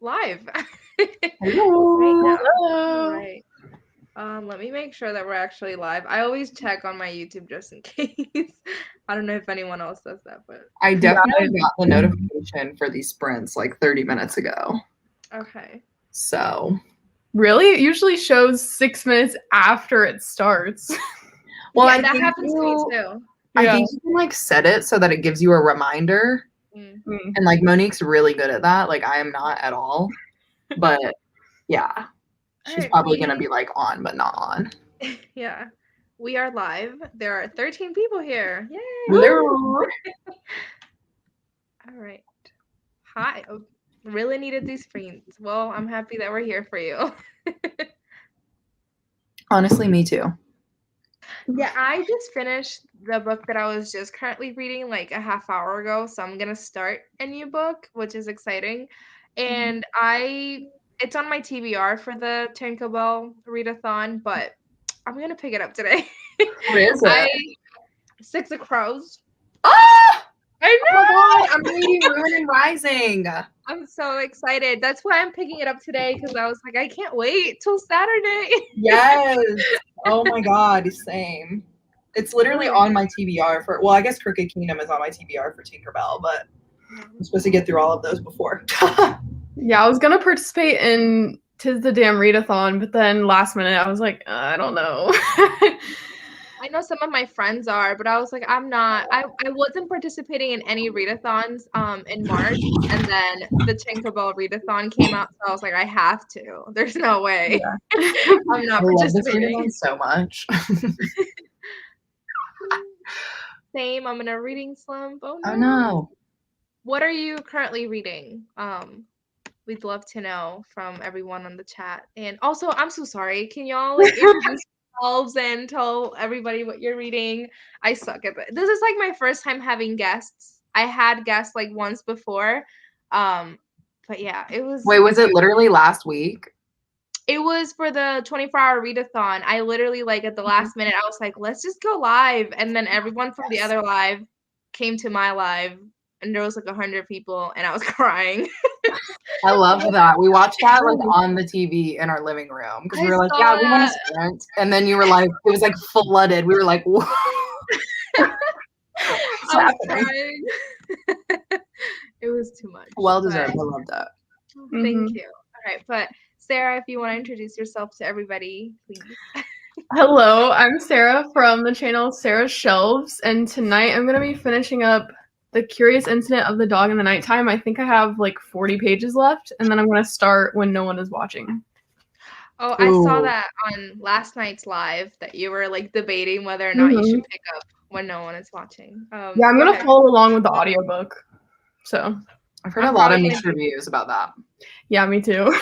live. Hello. Right now. Hello. Right. Let me make sure that we're actually live. I always check on my YouTube just in case. I don't know if anyone else does that, but I definitely got the notification for these sprints like 30 minutes ago. okay. So Really? It usually shows 6 minutes after it starts. well, yeah, I that think happens to me too. I think you can like set it so that it gives you a reminder. Mm. And like Monique's really good at that. Like I am not at all. But yeah. She's Alright, probably gonna be like on but not on. Yeah. We are live. There are 13 people here. Yay! Hello. All right. Hi. Oh, really needed these screens. Well, I'm happy that we're here for you. Honestly, me too. Yeah, I just finished the book that I was just currently reading like a half hour ago, so I'm gonna start a new book, which is exciting. And it's on my TBR for the Tinkerbell readathon, but I'm gonna pick it up today. What is it? Six of Crows. Ah! I Oh know. my god, I'm reading Ruin and Rising. I'm so excited. That's why I'm picking it up today because I was like, I can't wait till Saturday. Yes. Oh my god, same. It's literally on my TBR for, well, I guess Crooked Kingdom is on my TBR for Tinkerbell, but I'm supposed to get through all of those before. Yeah, I was gonna participate in Tis the Damn Readathon, but then last minute I was like, I don't know. I know some of my friends are, but I was like, I'm not. I wasn't participating in any readathons in March, and then the Tinkerbell readathon came out, so I was like, I have to. There's no way. I'm not I love this participating. readathon so much. Same. I'm in a reading slump. Oh no. Oh no. What are you currently reading? We'd love to know from everyone on the chat. And also, I'm so sorry. Can y'all like introduce yourselves and tell everybody what you're reading? I suck at it. This is like my first time having guests. I had guests like once before. But yeah, it was Wait, was it literally last week? It was for the 24-hour readathon. I literally like at the last minute I was like, let's just go live. And then everyone from the other live came to my live and there was like 100 people and I was crying. I love that. We watched that like on the TV in our living room because we were like, yeah, we want to sprint. And then you were like, it was like flooded. We were like, whoa. I was crying. It was too much. Well deserved. I love that. Thank you. All right, but Sarah, if you want to introduce yourself to everybody, please. Hello, I'm Sarah from the channel Sarah's Shelves, and tonight I'm going to be finishing up The Curious Incident of the Dog in the Nighttime. I think I have like 40 pages left, and then I'm going to start when no one is watching. Oh, I saw that on last night's live that you were like debating whether or not you should pick up when no one is watching. Yeah, I'm going to follow along with the audiobook. So I've heard a lot of mixed reviews about that. Yeah, me too.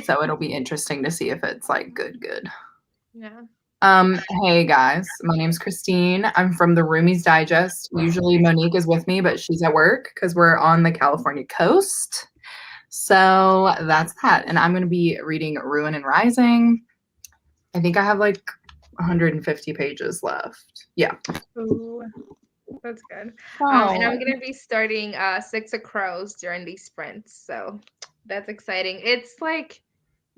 So it'll be interesting to see if it's like good. Yeah. Hey guys, my name's Christine. I'm from the Roomies Digest. Usually Monique is with me, but she's at work because we're on the California coast. So that's that. And I'm going to be reading Ruin and Rising. I think I have like 150 pages left. Yeah. Ooh, that's good. And I'm going to be starting Six of Crows during these sprints. So that's exciting. It's like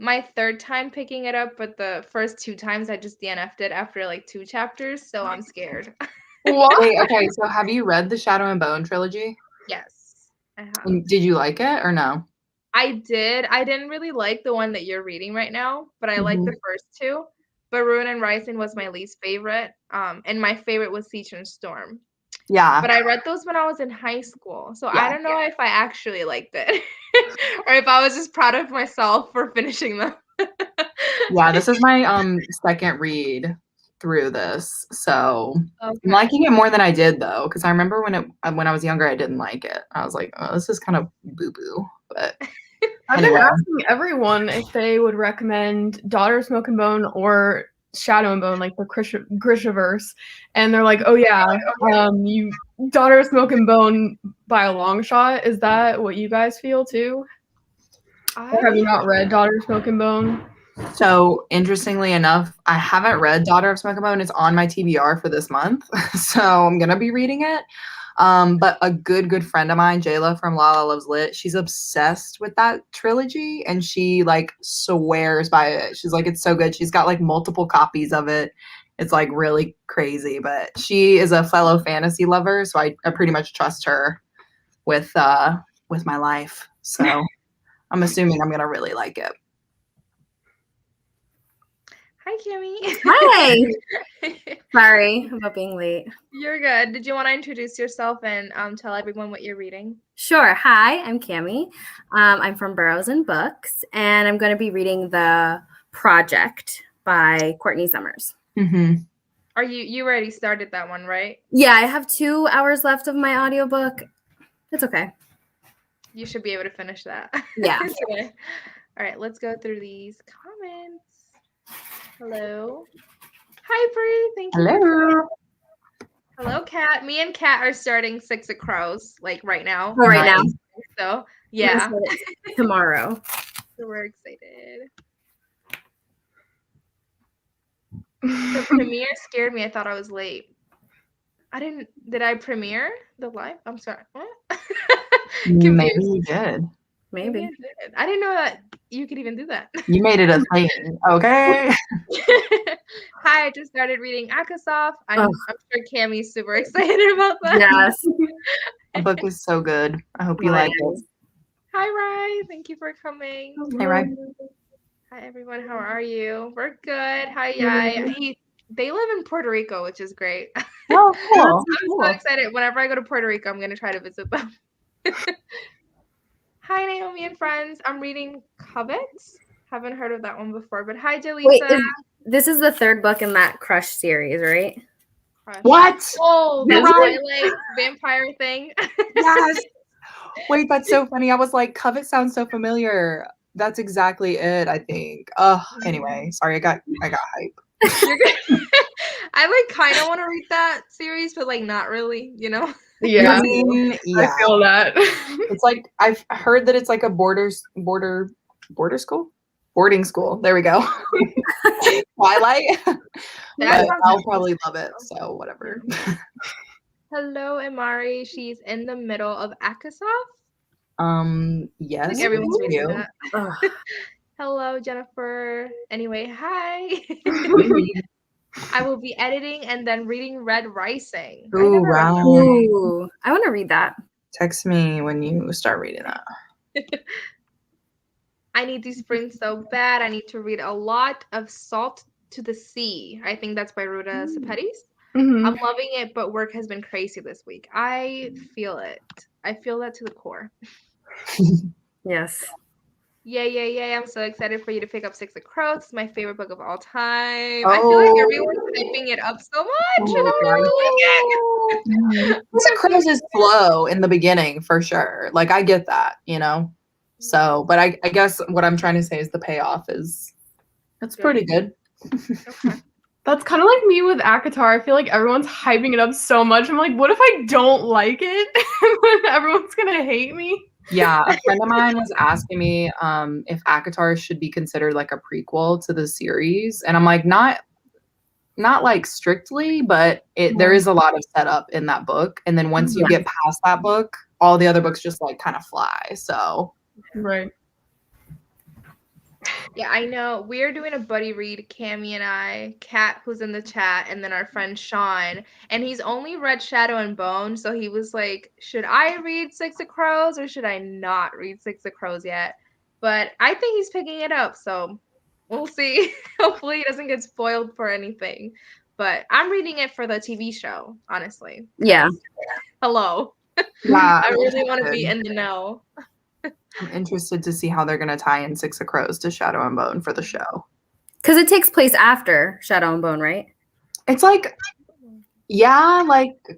my third time picking it up, but the first 2 times I just DNF'd it after like 2 chapters, so I'm scared. What? Wait, okay, so have you read the Shadow and Bone trilogy? Yes, I have. And did you like it or no? I did. I didn't really like the one that you're reading right now, but I liked the first 2. But Ruin and Rising was my least favorite. And my favorite was Siege and Storm. Yeah. But I read those when I was in high school. So I don't know if I actually liked it or if I was just proud of myself for finishing them. Yeah, this is my second read through this. So I'm liking it more than I did though, because I remember when I was younger I didn't like it. I was like, oh, this is kind of boo-boo. But I've been asking everyone if they would recommend Daughter of Smoke and Bone or Shadow and Bone, like the Grishaverse, and they're like, oh yeah, you Daughter of Smoke and Bone by a long shot. Is that what you guys feel too? Or have you not read Daughter of Smoke and Bone? So interestingly enough, I haven't read Daughter of Smoke and Bone. It's on my TBR for this month, so I'm gonna be reading it. But a good friend of mine, Jayla from Lala Loves Lit, she's obsessed with that trilogy and she like swears by it. She's like, it's so good. She's got like multiple copies of it. It's like really crazy, but she is a fellow fantasy lover, so I pretty much trust her with my life. So I'm assuming I'm gonna really like it. Hi, Kimmy. Hi. Sorry about being late. You're good. Did you want to introduce yourself and tell everyone what you're reading? Sure. Hi, I'm Cami. I'm from Burrows and Books, and I'm going to be reading The Project by Courtney Summers. Mm-hmm. Are you already started that one, right? Yeah, I have 2 hours left of my audiobook. It's okay. You should be able to finish that. Yeah. Okay. All right, let's go through these comments. Hello. Hi, Bree. Thank you. Hello. Hello, Kat. Me and Kat are starting Six of Crows, like right now. Oh, right now. So, yeah. Tomorrow. So we're excited. The premiere scared me. I thought I was late. Did I premiere the live? I'm sorry. What? Maybe you did. Maybe. I did. I didn't know that you could even do that. You made it a thing. Okay. Hi, I just started reading Akasoff. I'm sure Cammy's super excited about that. Yes. The book is so good. I hope you like it. Hi, Rye. Thank you for coming. Hey, Rye. Hi, everyone. How are you? We're good. Hi, Yai. They live in Puerto Rico, which is great. Oh, cool. I'm so excited. Whenever I go to Puerto Rico, I'm going to try to visit them. Hi, Naomi and friends. I'm reading Covet. Haven't heard of that one before, but hi, Jalisa. Wait, this is the 3rd book in that Crush series, right? Crush. What? Oh, the Right. Twilight vampire thing. Yes. Wait, that's so funny. I was like, Covet sounds so familiar. That's exactly it, I think. Anyway, sorry, I got hype. You're good. I like kind of want to read that series, but like not really, you know? Yeah, I mean, yeah. I feel that. It's like I've heard that it's like a boarding school. There we go. Twilight. But I'll probably love it. So whatever. Hello, Amari. She's in the middle of Akasoff. Yes. Like everyone's thank reading you. that. Hello, Jennifer. Anyway, hi. I will be editing and then reading Red Rising. Ooh, I want to read that. Text me when you start reading that. I need these sprints so bad. I need to read a lot of Salt to the Sea. I think that's by Ruta Sepetys. Mm-hmm. I'm loving it, but work has been crazy this week. I feel it. I feel that to the core. Yes. Yay. I'm so excited for you to pick up Six of Crows. It's my favorite book of all time. I feel like everyone's hyping it up so much. And I'm not doing it. Six of Crows is slow in the beginning for sure. Like I get that, you know. So, but I guess what I'm trying to say is the payoff is that's pretty good. Okay. That's kind of like me with ACOTAR. I feel like everyone's hyping it up so much. I'm like, what if I don't like it? Everyone's gonna hate me. Yeah, a friend of mine was asking me if ACOTAR should be considered like a prequel to the series, and I'm like, not like strictly, but there is a lot of setup in that book, and then once you get past that book, all the other books just like kind of fly. So, right. Yeah, I know. We're doing a buddy read, Cammie and I, Kat, who's in the chat, and then our friend Sean. And he's only read Shadow and Bone, so he was like, should I read Six of Crows or should I not read Six of Crows yet? But I think he's picking it up, so we'll see. Hopefully he doesn't get spoiled for anything. But I'm reading it for the TV show, honestly. Yeah. Hello. yeah, I really want to be in the know. I'm interested to see how they're gonna tie in Six of Crows to Shadow and Bone for the show. Because it takes place after Shadow and Bone, right? It's like, yeah, like they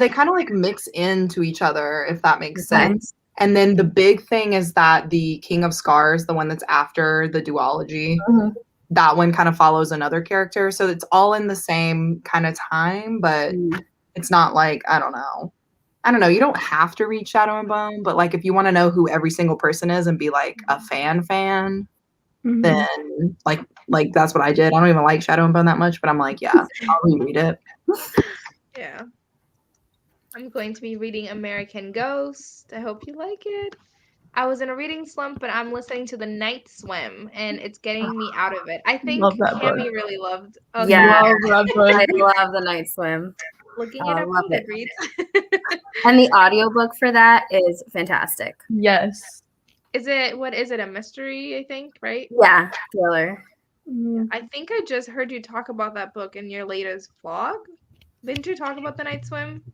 kind of like mix into each other, if that makes sense. And then the big thing is that the King of Scars, the one that's after the duology, that one kind of follows another character. So it's all in the same kind of time, but it's not like, I don't know. You don't have to read Shadow and Bone, but like if you want to know who every single person is and be like a fan, then like that's what I did. I don't even like Shadow and Bone that much, but I'm like, yeah, I'll reread it. Yeah. I'm going to be reading American Ghost. I hope you like it. I was in a reading slump, but I'm listening to The Night Swim, and it's getting me out of it. I think Love that book. Cammy really loved. Yeah. Love that book. I love The Night Swim. Looking Oh, it I up love on it. Goodreads. And the audiobook for that is fantastic. Yes. What is it, a mystery, I think, right? Yeah, thriller. I think I just heard you talk about that book in your latest vlog. Didn't you talk about The Night Swim,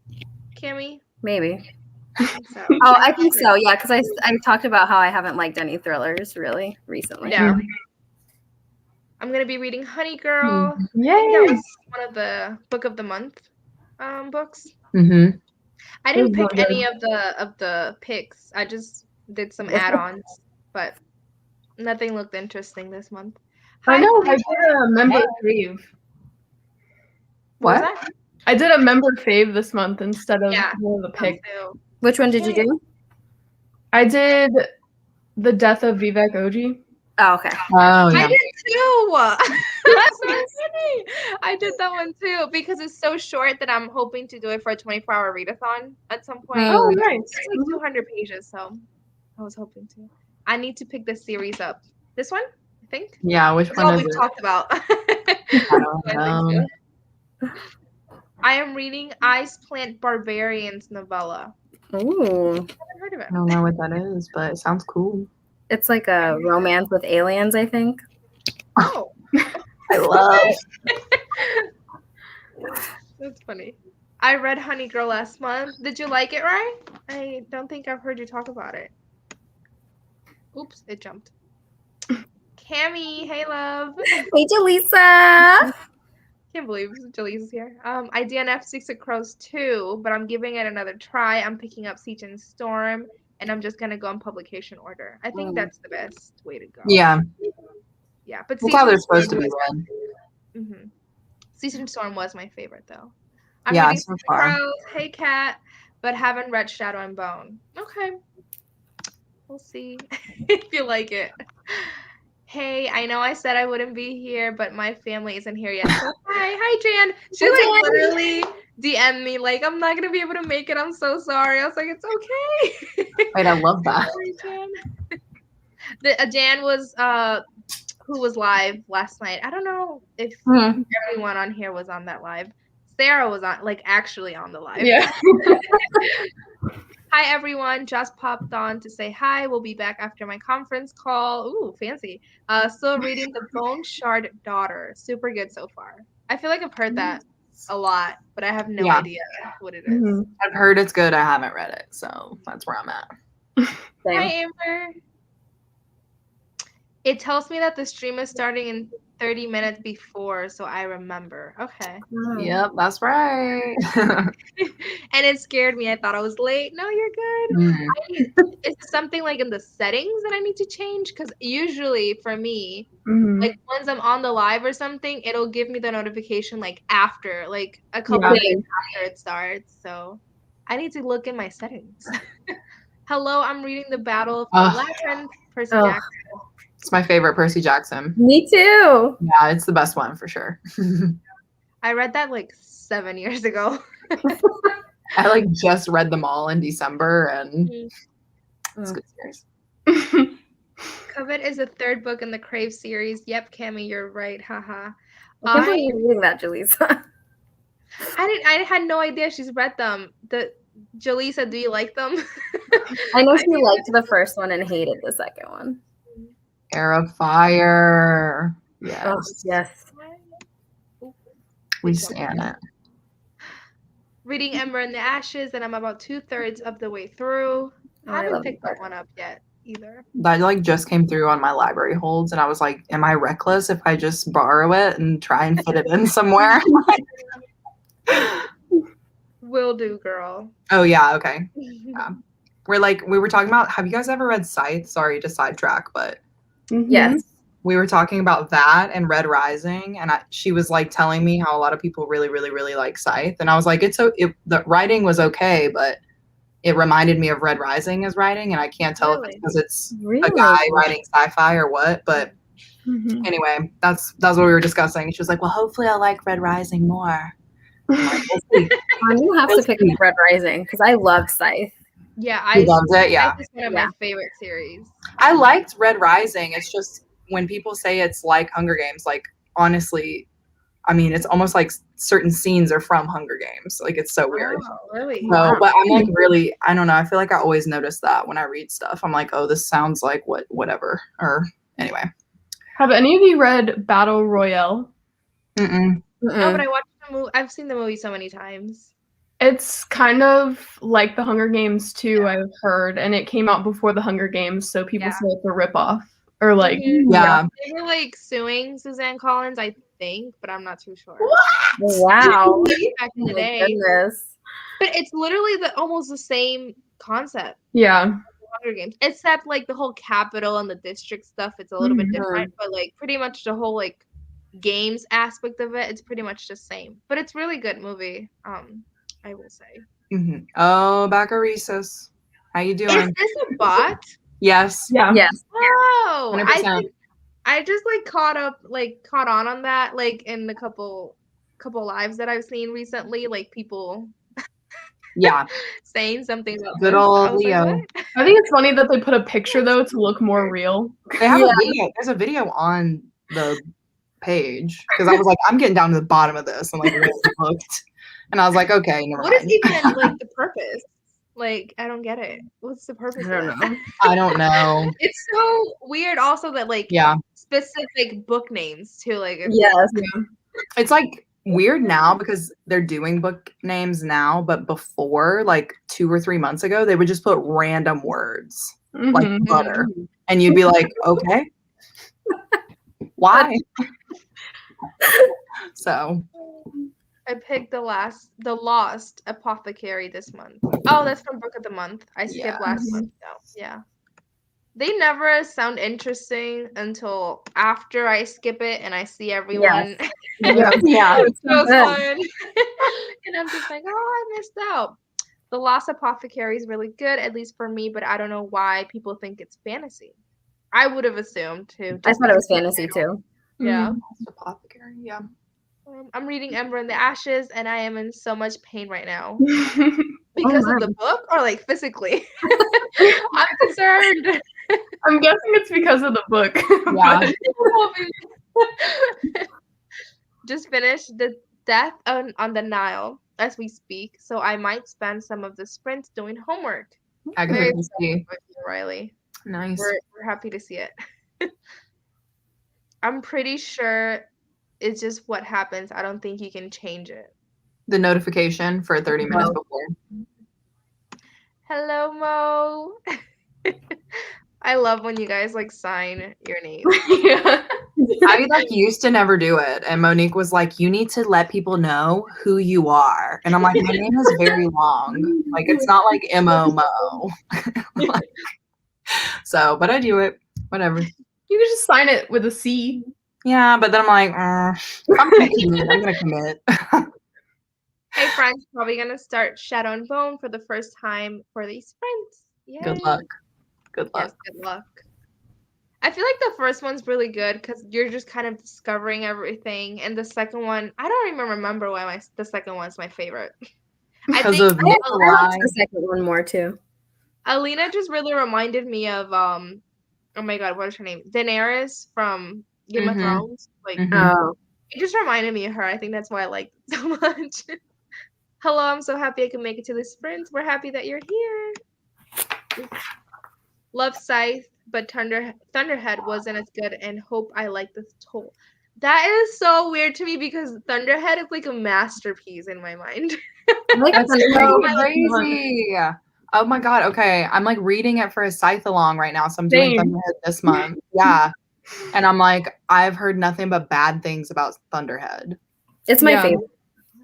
Cammy? Maybe. I think so. Oh, I think so. Yeah, because I talked about how I haven't liked any thrillers really recently. Yeah. I'm gonna be reading Honey Girl. I think that Yay. was one of the book of the month books. Mm-hmm. I didn't It was pick really any of the picks. I just did some add-ons, but nothing looked interesting this month. I Hi, know. I Felicia. did a member fave. What was What? that? I did a member fave this month instead of Yeah. one of the Me picks. too. Which one did you do? I did The Death of Vivek Oji. Oh, okay. Oh I yeah. did too. That's so funny. I did that one too because it's so short that I'm hoping to do it for a 24-hour readathon at some point. Oh, nice. It's like 200 pages, so I was hoping to. I need to pick this series up. This one, I think. Yeah, which That's all one is we've it? talked about. I don't know. I am reading Ice Plant Barbarians novella. Ooh. I haven't heard of it. I don't know what that is, but it sounds cool. It's like a romance with aliens, I think. Oh, I love. that's funny. I read Honey Girl last month. Did you like it, Ryan? I don't think I've heard you talk about it. Oops, it jumped. Cammy, hey love. Hey, Jaleesa. Can't believe Jalees is here. I DNF Secret Crows 2, but I'm giving it another try. I'm picking up Siege and Storm, and I'm just gonna go in publication order. I think that's the best way to go. Yeah, Yeah, but that's how they're supposed to be read. Mm-hmm. Siege and Storm was my favorite though. I'm Yeah, reading so Secret far. Crows, Hey Cat, but haven't read Shadow and Bone. Okay. We'll see if you like it. Hey, I know I said I wouldn't be here, but my family isn't here yet. So hi Jan. She Hi, like Jan. literally DM'd me like, I'm not gonna be able to make it. I'm so sorry. I was like, it's okay. Wait, I love that. Sorry, Jan. Jan was who was live last night. I don't know if everyone on here was on that live. Sarah was on, like, actually on the live. Yeah. Hi everyone, just popped on to say hi. We'll be back after my conference call. Ooh, fancy. Still reading The Bone Shard Daughter. Super good so far. I feel like I've heard that a lot, but I have no idea what it is. Mm-hmm. I've heard it's good. I haven't read it, so that's where I'm at. Hi Amber. It tells me that the stream is starting in 30 minutes before, so I remember. Okay. Yep, that's right. And it scared me. I thought I was late. No, you're good. Mm. Is something like in the settings that I need to change? Because usually for me, Mm-hmm. like once I'm on the live or something, it'll give me the notification like after, like a couple Yeah. days after it starts. So I need to look in my settings. Hello, I'm reading The Battle of Ugh. Labyrinth, Percy Ugh. Jackson. It's my favorite Percy Jackson. Me too. Yeah, it's the best one for sure. I read that like 7 years ago. I like just read them all in December, and it's a good series. Covet is the third book in the Crave series. Yep, Cammy, you're right. Haha. I can't believe you're reading that, Jaleesa. I had no idea she's read them. Jaleesa, do you like them? I know she liked the first one and hated the second one. Heir of Fire. Yes, Oh, yes. we stand it. Reading Ember in the Ashes, and I'm about 2/3 of the way through. Oh, I I haven't love picked that. that one up yet either. That like just came through on my library holds, and I was like, "Am I reckless if I just borrow it and try and fit it in somewhere?" Will do, girl. Oh yeah, okay. We were talking about. Have you guys ever read Scythe? Sorry to sidetrack, but Mm-hmm. Yes. we were talking about that and Red Rising, and she was like telling me how a lot of people really, really, really like Scythe, and I was like, the writing was okay, but it reminded me of Red Rising as writing, and I can't tell if it's Really? because it's Really? a guy writing sci-fi or what, but Mm-hmm. anyway, that's what we were discussing. She was like, well, hopefully I like Red Rising more. You have to pick up Red Rising because I loved Scythe. Yeah, You loved it, yeah. Scythe is one of my favorite series. I liked Red Rising. It's just when people say it's like Hunger Games, like honestly, I mean, it's almost like certain scenes are from Hunger Games. Like it's so weird. Oh, really? No, but I'm like really, I don't know. I feel like I always notice that when I read stuff. I'm like, oh, this sounds like whatever. Or anyway. Have any of you read Battle Royale? Mm-mm. No, but I watched the movie. I've seen the movie so many times. It's kind of like the Hunger Games too, I've heard, and it came out before the Hunger Games, so people say it's a ripoff. Or like, yeah. They were like suing Suzanne Collins, I think, but I'm not too sure. Wow. Back in the day. Goodness. But it's literally almost the same concept. Yeah. Hunger Games, except like the whole capital and the district stuff. It's a little bit different, but like pretty much the whole like games aspect of it, it's pretty much the same. But it's really good movie. I will say. Mm-hmm. Oh, Baccaresis. How you doing? Is this a bot? Yes. Yeah. Yes. Oh, 100%. I just like caught on that like in the couple lives that I've seen recently, like people saying something about good this. old I was Leo. like, what? I think it's funny that they put a picture though to look more real. They have a video. There's a video on the page because I was like, I'm getting down to the bottom of this and like really looked, and I was like, okay, never What mind. is even like the purpose? Like, I don't get it. What's the purpose? I don't of that? know. I don't know. It's so weird. Also, that like specific book names too. Like, Yes. It's like weird now because they're doing book names now, but before, like 2 or 3 months ago, they would just put random words like butter, and you'd be like, okay, why? So I picked the Lost Apothecary this month. Oh, that's from Book of the Month. I skipped last month though. Yeah. They never sound interesting until after I skip it and I see everyone. yeah. It's so fun. And I'm just like, oh, I missed out. The Lost Apothecary is really good, at least for me, but I don't know why people think it's fantasy. I would have assumed too. I thought it was fantasy too. Yeah. Apothecary, yeah. I'm reading Ember in the Ashes, and I am in so much pain right now. Because of the book or like physically? I'm concerned. I'm guessing it's because of the book. Yeah. Just finished The Death on the Nile as we speak, so I might spend some of the sprints doing homework. I Very can see. excited for you, Riley. Nice. We're happy to see it. I'm pretty sure it's just what happens. I don't think you can change it. The notification for 30 minutes before. Hello, Mo. I love when you guys like sign your name. I like used to never do it, and Monique was like, "You need to let people know who you are," and I'm like, "My name is very long. Like it's not like M-O-Mo." So, but I do it. Whatever. You could just sign it with a C. Yeah, but then I'm like, I'm gonna commit. Hey, friends, probably gonna start Shadow and Bone for the first time for these sprints. Yay. Good luck. Good luck. Yes, good luck. I feel like the first one's really good because you're just kind of discovering everything, and the second one, I don't even remember why the second one's my favorite. Because of I like the second one more too. Alina just really reminded me of oh my god, what is her name? Daenerys from Game of Thrones. Like it just reminded me of her. I think that's why I liked it so much. Hello, I'm so happy I could make it to the sprint. We're happy that you're here. Love Scythe, but Thunderhead wasn't as good, and hope I like this toll. That is so weird to me because Thunderhead is like a masterpiece in my mind. That's so crazy. Oh my god. Okay, I'm like reading it for a Scythe along right now, so I'm doing Thunderhead this month. Yeah, and I'm like, I've heard nothing but bad things about Thunderhead. It's my favorite.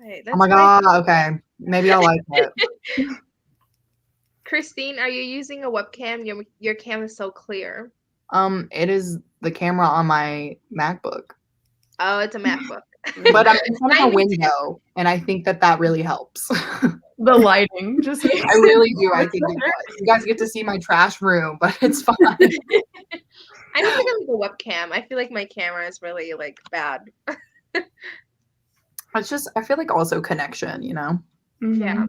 Right, oh my god. Okay, maybe I'll like it. Christine, are you using a webcam? Your cam is so clear. It is the camera on my MacBook. Oh, it's a MacBook. But I'm in front of a window, and I think that really helps. The lighting, just I really do. I think it does. You guys get to see my trash room, but it's fine. I need to get like a webcam. I feel like my camera is really like bad. It's just, I feel like also connection, you know? Yeah.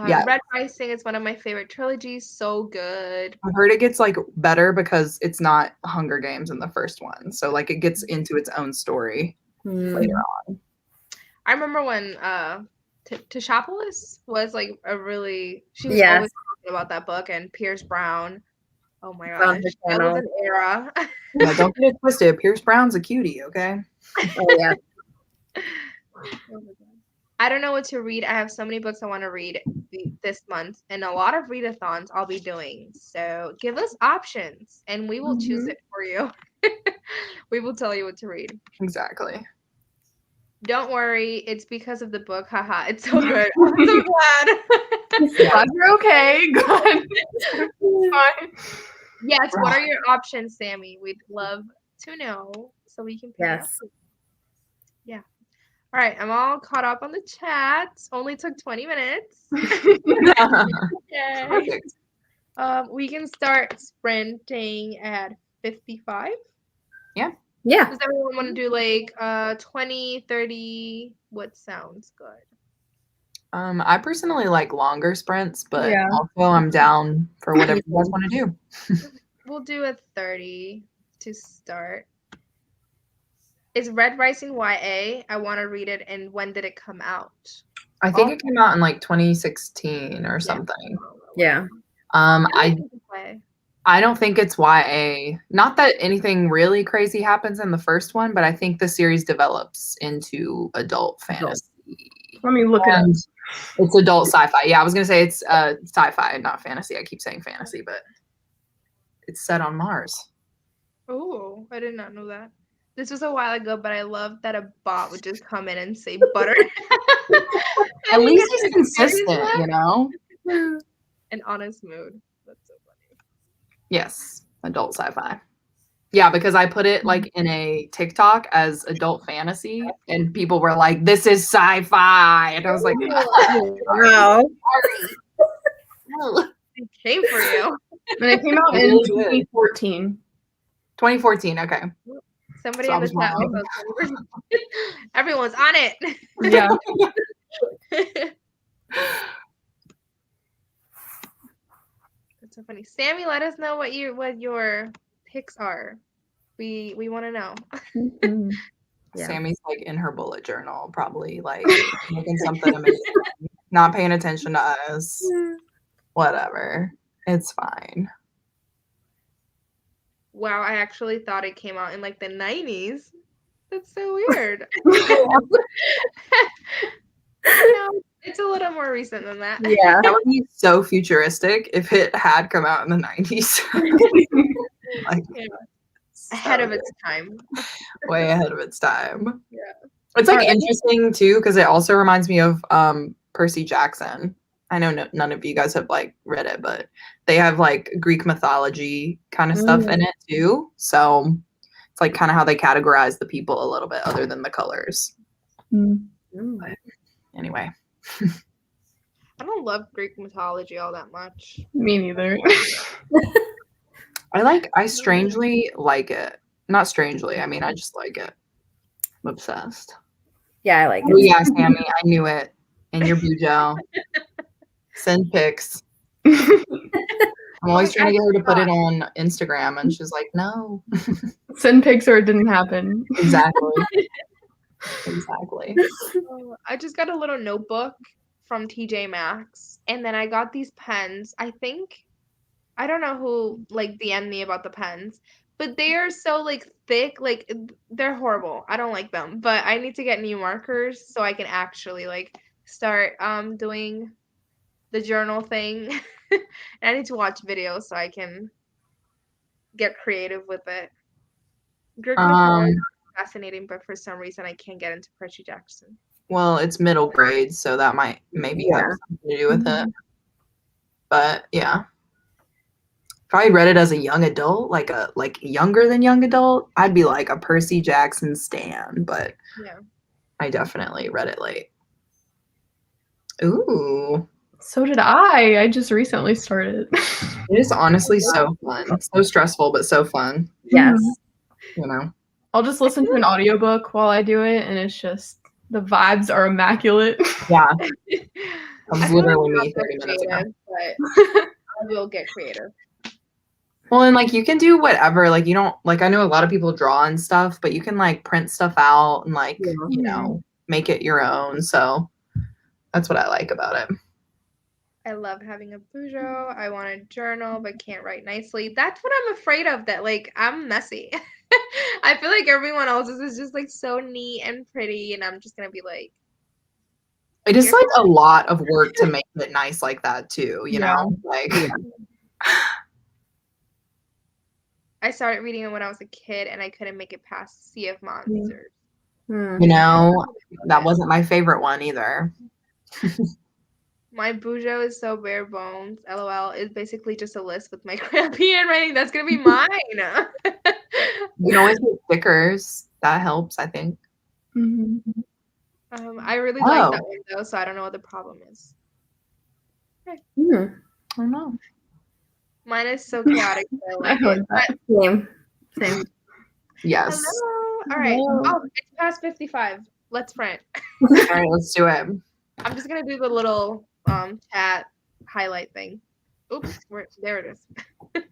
Yeah. Red Rising is one of my favorite trilogies. So good. I've heard it gets like better because it's not Hunger Games in the first one. So like it gets into its own story later on. I remember when Tashopolis was like she was Yes. always talking about that book, and Pierce Brown. Oh my gosh. That was an era. Yeah, don't get it twisted. Pierce Brown's a cutie, okay? Oh yeah. I don't know what to read. I have so many books I want to read this month, and a lot of readathons I'll be doing. So give us options, and we will choose it for you. We will tell you what to read. Exactly. Don't worry, it's because of the book. Haha, it's so good. I'm so glad. Glad you're okay. Good. Fine. Yes, what are your options, Sammy? We'd love to know so we can pick it up. Yeah. All right, I'm all caught up on the chat. Only took 20 minutes. Okay. Perfect. We can start sprinting at 55. Yeah. Yeah. Does everyone want to do like 20, 30? What sounds good? I personally like longer sprints, but Yeah. also I'm down for whatever you guys want to do. We'll do a 30 to start. Is Red Rising YA? I want to read it. And when did it come out? I think it came out in like 2016 or something. Yeah. I don't think it's YA. Not that anything really crazy happens in the first one, but I think the series develops into adult fantasy. Let me look at it. It's adult sci-fi. Yeah, I was gonna say it's sci-fi, not fantasy. I keep saying fantasy, but it's set on Mars. Oh, I did not know that. This was a while ago, but I love that a bot would just come in and say butter. At least it's consistent, you know? An honest mood. That's so funny. Yes, adult sci-fi. Yeah, because I put it like in a TikTok as adult fantasy, and people were like, "This is sci-fi," and I was like, Wow. It came for you. And it came out in 2014. 2014, okay. Somebody So I in the was chat. wrong. Everyone's on it. Yeah. That's so funny. Sammy, let us know what your picks are. We want to know. Mhm. Yeah. Sammy's like in her bullet journal, probably like making something amazing, not paying attention to us. Whatever. It's fine. Wow, I actually thought it came out in like the 90s. That's so weird. No, it's a little more recent than that. Yeah. That would be so futuristic if it had come out in the 90s. Like, Yeah. so Ahead of its time. way ahead of its time. Yeah. It's like interesting too because it also reminds me of Percy Jackson. I know none of you guys have like read it, but they have like Greek mythology kind of stuff in it too. So it's like kind of how they categorize the people a little bit other than the colors. But anyway. I don't love Greek mythology all that much. Me neither. I strangely like it. Not strangely, I mean I just like it. I'm obsessed. Yeah, I like Oh it. yeah, Sammy, I knew it. And your Bujo. Send pics. I'm always trying to get her to put it on Instagram, and she's like, no. Send pics or it didn't happen. Exactly. Exactly. I just got a little notebook from TJ Maxx, and then I got these pens. I don't know who like DM'd me about the pens, but they are so like thick, like they're horrible. I don't like them, but I need to get new markers so I can actually like start doing the journal thing. And I need to watch videos so I can get creative with it. Greek mythology is fascinating, but for some reason I can't get into Percy Jackson. Well, it's middle grade, so that might maybe have something to do with it. But yeah. If I read it as a young adult, like younger than young adult, I'd be like a Percy Jackson stan, but Yeah. I definitely read it late. Ooh. So did I. I just recently started. It is honestly so fun. So stressful, but so fun. Yes. You know? I'll just listen to an audiobook while I do it, and it's just The vibes are immaculate. Yeah, I that was feel like literally I'm me not so 30 minutes ago. creative, but I will get creative. Well, and like you can do whatever. Like you don't like I know a lot of people draw and stuff, but you can like print stuff out and like, Yeah. you know, make it your own. So that's what I like about it. I love having a bujo. I want to journal, but can't write nicely. That's what I'm afraid of, that like I'm messy. I feel like everyone else's is just like so neat and pretty, and I'm just gonna be like, It is You're like a lot of work to make it nice like that too, you Yeah. know? Like Yeah. I started reading it when I was a kid, and I couldn't make it past Sea of Monsters. Hmm. you know, that wasn't my favorite one either. My bujo is so bare bones. LOL is basically just a list with my crappy handwriting. That's gonna be mine. You can always get stickers. That helps, I think. Mhm. I really like Oh. that one though, so I don't know what the problem is. Hmm. I don't know. Mine is so chaotic, but I I like like it. that. Same. Same. Yes. Hello. All right. Hello. Oh, it's past 55. Let's print. All right, let's do it. I'm just gonna do the little chat highlight thing. Oops, there it is.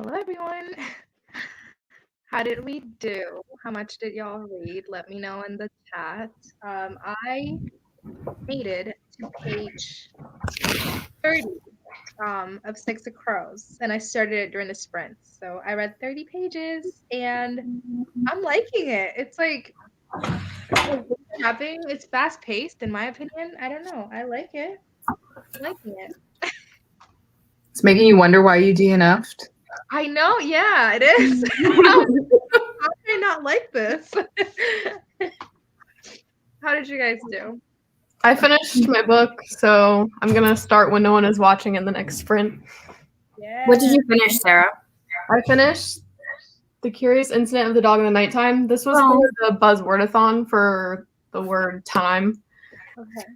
Hello, everyone. How did we do? How much did y'all read? Let me know in the chat. I made it to page 30 of Six of Crows, and I started it during the sprint. So I read 30 pages, and I'm liking it. It's like happening. It's fast paced, in my opinion. I don't know. I like it. I'm liking it. It's making you wonder why you DNF'd. I know. Yeah, it is. How did I not like this? How did you guys do? I finished my book, so I'm gonna start when no one is watching in the next sprint. Yeah. What did you finish, Sarah? I finished The Curious Incident of the Dog in the Nighttime. This was Oh. for the Buzzwordathon for the word time. Okay.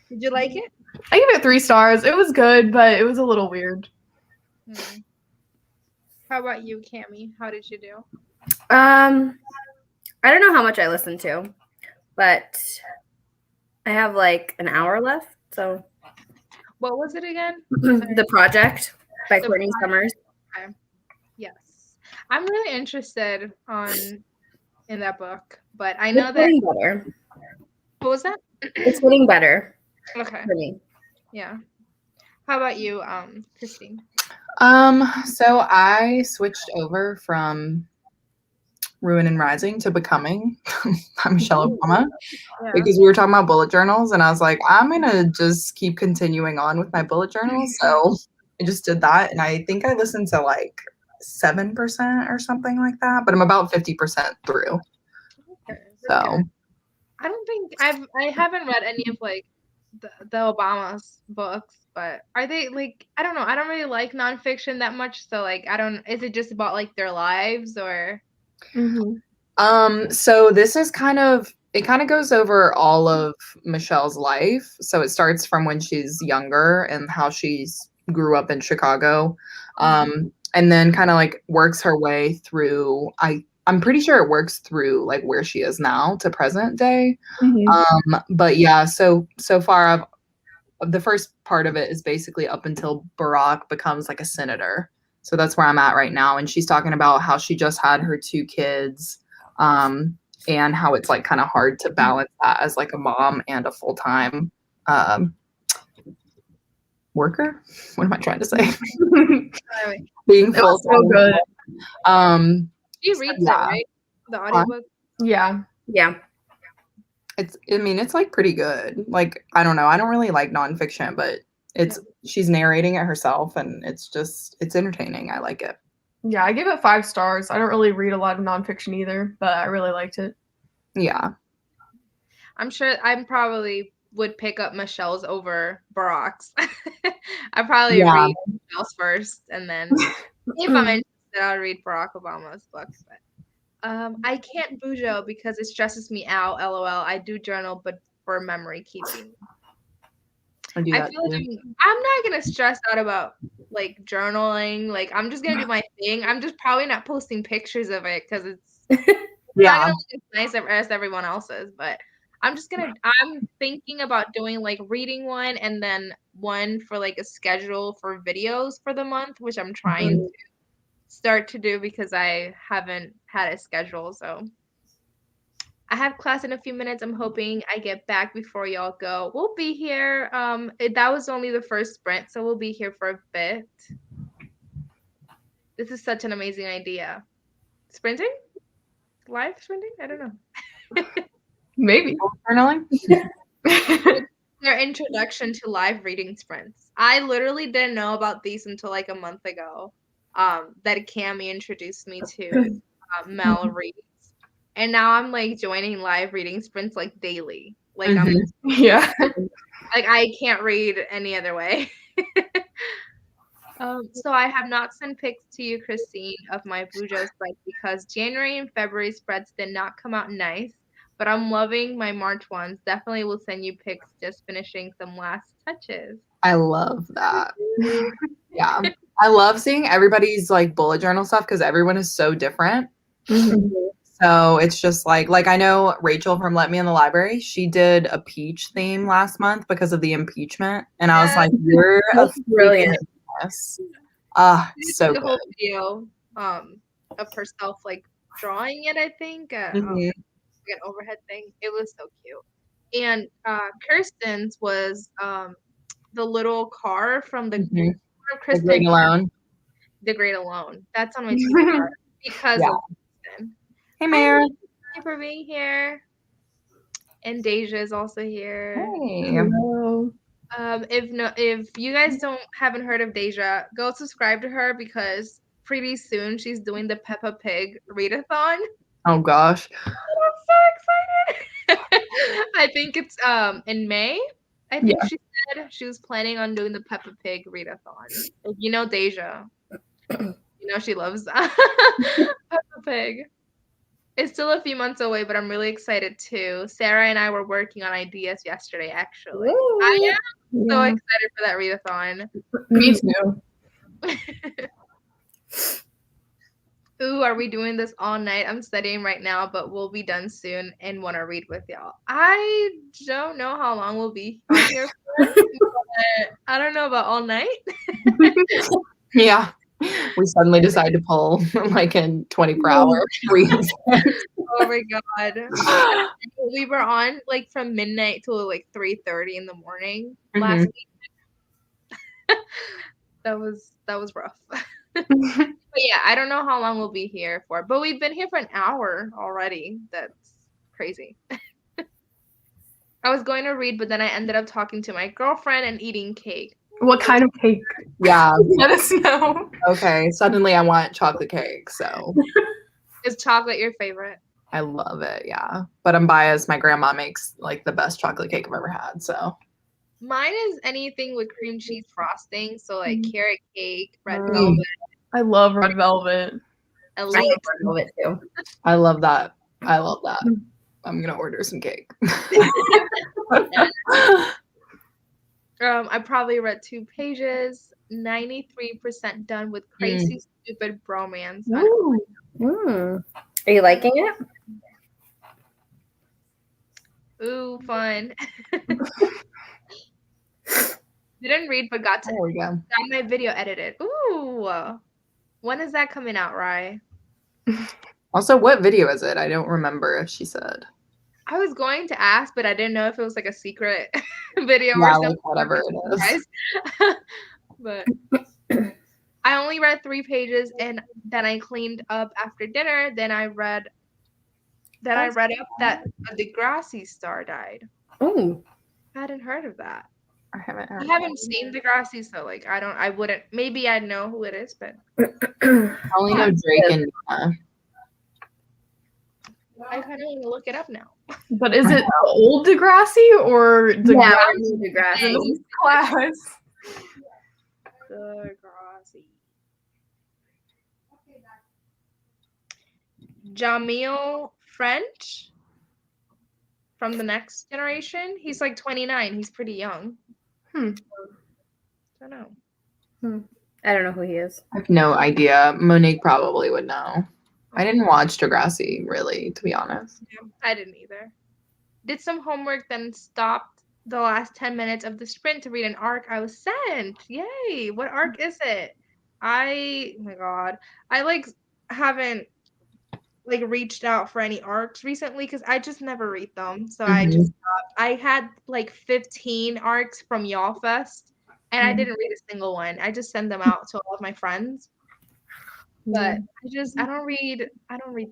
Did you like it? I give it 3 stars. It was good, but it was a little weird. How about you, Cammie? How did you do? I don't know how much I listened to, but I have like an hour left. So What was it again? The Project by The Courtney Summers. Yes. I'm really interested in that book, but I know It's that getting better. what was that? It's getting better Okay. for me. Yeah. How about you, Christine? So I switched over from Ruin and Rising to Becoming by Michelle Obama Yeah. because we were talking about bullet journals, and I was like, I'm gonna just keep continuing on with my bullet journals. So I just did that, and I think I listened to like 7% or something like that, but I'm about 50% through. Okay. So I don't think I haven't read any of like the Obama's books, but are they like I don't know. I don't really like nonfiction that much, so like I don't. Is it just about like their lives or? So this is kind of goes over all of Michelle's life. So it starts from when she's younger and how she's grew up in Chicago. And then kind of like works her way through I'm pretty sure it works through like where she is now to present day. But yeah, so far the first part of it is basically up until Barack becomes like a senator. So that's where I'm at right now. And she's talking about how she just had her 2 kids, and how it's like kind of hard to balance that as like a mom and a full-time worker. What am I trying to say? Being It was so full-time. good. She reads yeah. it, right? The audiobook. Yeah. Yeah. It's like pretty good. Like, I don't know. I don't really like nonfiction, but she's narrating it herself, and it's entertaining. I like it. Yeah, I give it 5 stars. I don't really read a lot of nonfiction either, but I really liked it. Yeah. I'm sure I probably would pick up Michelle's over Barack's. I probably read Michelle's first, and then if I'm interested, I'll read Barack Obama's books. But I can't Bujo because it stresses me out. LOL. I do journal, but for memory keeping. I do I that feel like too. I'm not gonna stress out about like journaling. Like I'm just gonna do my thing. I'm just probably not posting pictures of it because it's not gonna look as nice as everyone else's. But I'm thinking about doing like reading one and then one for like a schedule for videos for the month, which I'm trying to start to do because I haven't had a schedule. So I have class in a few minutes. I'm hoping I get back before y'all go. We'll be here. That was only the first sprint, so we'll be here for a bit. This is such an amazing idea. Sprinting? Live sprinting? I don't know. Maybe. Journaling? Their introduction to live reading sprints. I literally didn't know about these until like a month ago. That Cammie introduced me to Mel Reads. And now I'm like joining live reading sprints like daily. Like Yeah. like I can't read any other way. So I have not sent pics to you, Christine, of my Bujo spreads because January and February spreads did not come out nice. But I'm loving my March ones. Definitely will send you pics just finishing some last touches. I love that. Yeah. I love seeing everybody's like bullet journal stuff because everyone is so different. So it's just like I know Rachel from Let Me in the Library, she did a peach theme last month because of the impeachment. And I was like, you're a brilliant. genius. She So did the good. whole video of herself like drawing it, I think, Mhm. like an overhead thing. It was so cute. And Kirsten's was the little car from the Mhm. The Kristen, Great Alone. The Great Alone. That's on my TBR because Yeah. of Kristen. Hey, Hi, Mary. thank you for being here. And Deja is also here. Hey. Hello. If you guys haven't heard of Deja, go subscribe to her because pretty soon she's doing the Peppa Pig readathon. Oh gosh. I'm so excited. I think it's in May. I think she said she was planning on doing the Peppa Pig readathon. If you know Deja, you know she loves Peppa Pig. It's still a few months away, but I'm really excited too. Sarah and I were working on ideas yesterday, actually. I am so Yeah. excited for that readathon. Me too. Ooh, are we doing this all night? I'm studying right now, but we'll be done soon and want to read with y'all. I don't know how long we'll be on here for, but I don't know about all night. Yeah. We suddenly decide to pull like in 24-hour reads. Oh my god. We were on like from midnight till like 3:30 in the morning last week. That was rough. But yeah, I don't know how long we'll be here for, but we've been here for an hour already. That's crazy. I was going to read, but then I ended up talking to my girlfriend and eating cake. What kind of cake? Yeah. Let us know. Okay. Suddenly I want chocolate cake. So Is chocolate your favorite? I love it. Yeah. But I'm biased. My grandma makes like the best chocolate cake I've ever had. So Mine is anything with cream cheese frosting. So like carrot cake, red Mm. velvet, I love red velvet. I elite. like red velvet too. I love that. I love that. I'm going to order some cake. I probably read 2 pages, 93% done with Crazy Stupid Bromance. Ooh. Are you liking it? Ooh, fun. Didn't read, but got There we go. got my video edited. Ooh. When is that coming out, Rye? Also, what video is it? I don't remember if she said. I was going to ask, but I didn't know if it was like a secret video or Yeah, something. like whatever it is. Guys. But I only read 3 pages and then I cleaned up after dinner. Then I read up that a Degrassi star died. Oh, I hadn't heard of that. I haven't heard. I haven't seen Degrassi, so like I wouldn't. Maybe I'd know who it is, but I only know Drake and Nina. I kind of want to look it up now. But is it old Degrassi or Degrassi Degrassi. class? Degrassi. Jamil French from the Next Generation. He's like 29. He's pretty young. I don't know. I don't know who he is. I have no idea. Monique probably would know. I didn't watch Degrassi, really, to be honest. Yeah, I didn't either. Did some homework, then stopped the last 10 minutes of the sprint to read an arc I was sent. Yay! What arc is it? Oh my god. I like haven't like reached out for any arcs recently because I just never read them. So I just stopped. I had like 15 arcs from Y'all Fest and I didn't read a single one. I just send them out to all of my friends. But I don't read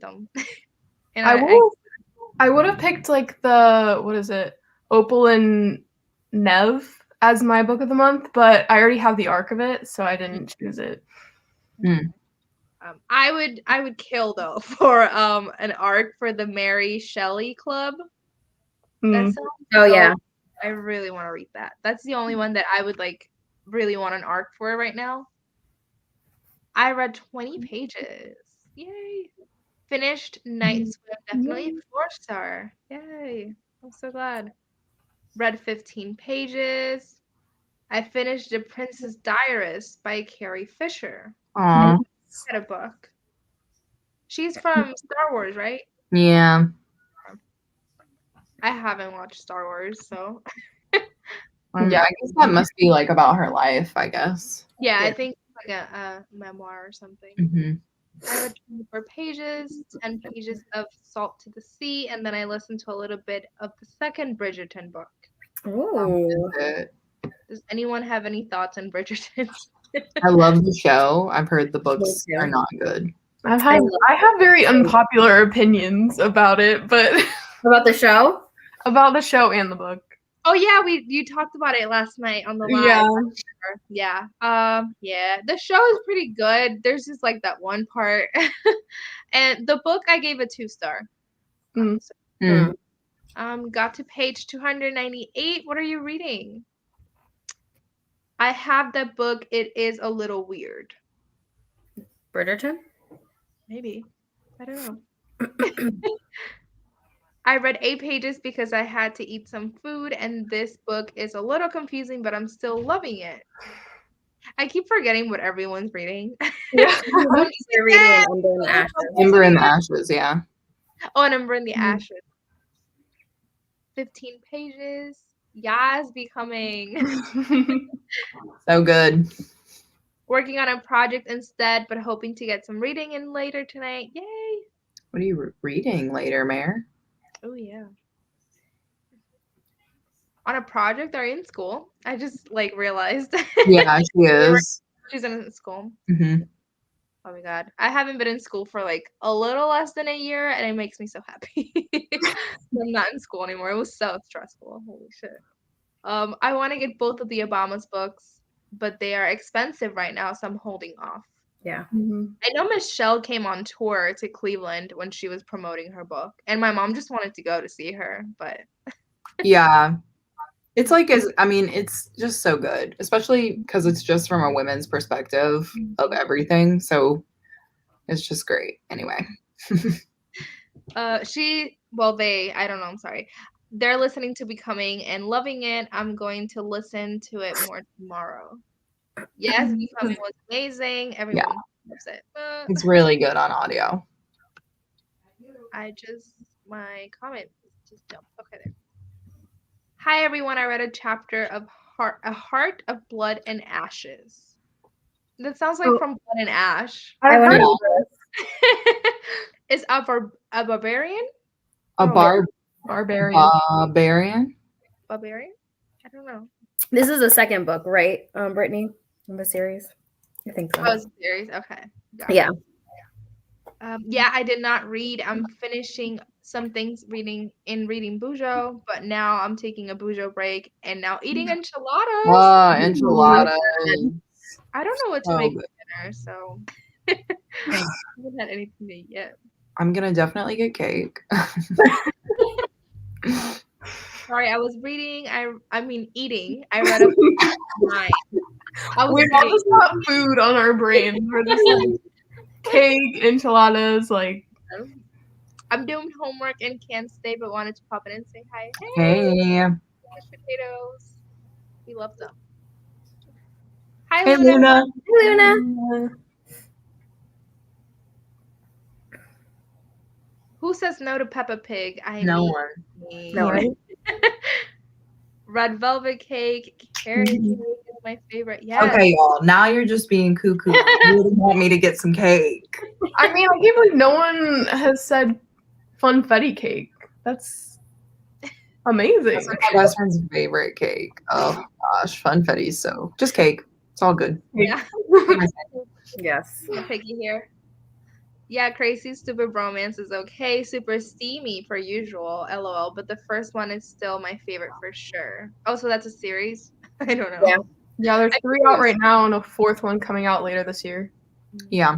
them. And I would have picked like the what is it? Opal and Nev as my book of the month, but I already have the arc of it, so I didn't choose it. I would kill though for an arc for the Mary Shelley Club. That sounds yeah. I really want to read that. That's the only one that I would like really want an arc for right now. I read 20 pages. Yay. Finished Night Swim, definitely 4-star. Yay. I'm so glad. Read 15 pages. I finished The Princess Diarist by Carrie Fisher. Aww. Read a book. She's from Star Wars, right? Yeah. I haven't watched Star Wars, so. Yeah, I guess that must be like about her life, I guess. Yeah, I think like a memoir or something. Hmm. I read 24 pages, 10 pages of Salt to the Sea, and then I listened to a little bit of the second Bridgerton book. Ooh. Does anyone have any thoughts on Bridgerton? I love the show. I've heard the books Me too. are not good. I have very unpopular opinions about it, but About the show? about the show and the book. Oh yeah, you talked about it last night on the live. Yeah. Yeah. The show is pretty good. There's just like that one part. And the book I gave a 2-star. Mm. Got to page 298. What are you reading? I have that book. It is a little weird. Bridgerton? Maybe. I don't know. I read 8 pages because I had to eat some food, and this book is a little confusing, but I'm still loving it. I keep forgetting what everyone's reading. Yeah. You're reading Ember in the Ashes. Ember in the Ashes, yeah. Oh, and Ember in the Ashes. 15 pages. Yas becoming. So good. Working on a project instead, but hoping to get some reading in later tonight. Yay! What are you reading later, Mare? Oh, yeah. On a project or in school? I just realized. Yeah, she is. She's in school. Hmm. Oh my god. I haven't been in school for a little less than a year, and it makes me so happy. I'm not in school anymore. It was so stressful. Holy shit. I want to get both of the Obama's books, but they are expensive right now, so I'm holding off. Yeah. I know Michelle came on tour to Cleveland when she was promoting her book, and my mom just wanted to go to see her, but Yeah. It's it's just so good, especially because it's just from a women's perspective of everything. So it's just great. Anyway. I don't know, I'm sorry. They're listening to Becoming and loving it. I'm going to listen to it more tomorrow. Yes, Becoming was amazing. Everyone loves it. It's really good on audio. My comment just jumped. Okay, there. Hi, everyone. I read a chapter of A Heart of Blood and Ashes. That sounds like From Blood and Ash. I heard Is a barbarian? A barbarian. Barbarian? Barbarian? I don't know. This is the second book, right, Brittany, in the series? I think so. Oh, it's a series. Okay. Got Yeah. it. I did not read. I'm finishing some things reading Bujo, but now I'm taking a Bujo break and now eating enchiladas. Oh, enchiladas. I don't know what to make good. for dinner, so I haven't had anything to eat yet. I'm gonna definitely get cake. Sorry, I was reading. Eating. I read a nine. We all just got food on our brains. We're just cake, enchiladas, I'm doing homework and can't stay, but wanted to pop in and say hi. Hey. Mashed potatoes. We love them. Hi, Hey, Luna. Hey, Luna. Who says no to Peppa Pig? No one. No one. Red velvet cake, carrot cake is my favorite. Yes. Okay, y'all. Now you're just being cuckoo. You really want me to get some cake. I mean, I can't believe no one has said funfetti cake. That's amazing. That's my best friend's favorite cake. Oh gosh, funfetti. So just cake. It's all good. Yeah. Yes. Picky here. Yeah, Crazy Stupid Bromance is okay. Super steamy per usual, LOL. But the first one is still my favorite for sure. Oh, so that's a series? I don't know. Yeah, there's 3 out right now and a 4th one coming out later this year. Yeah.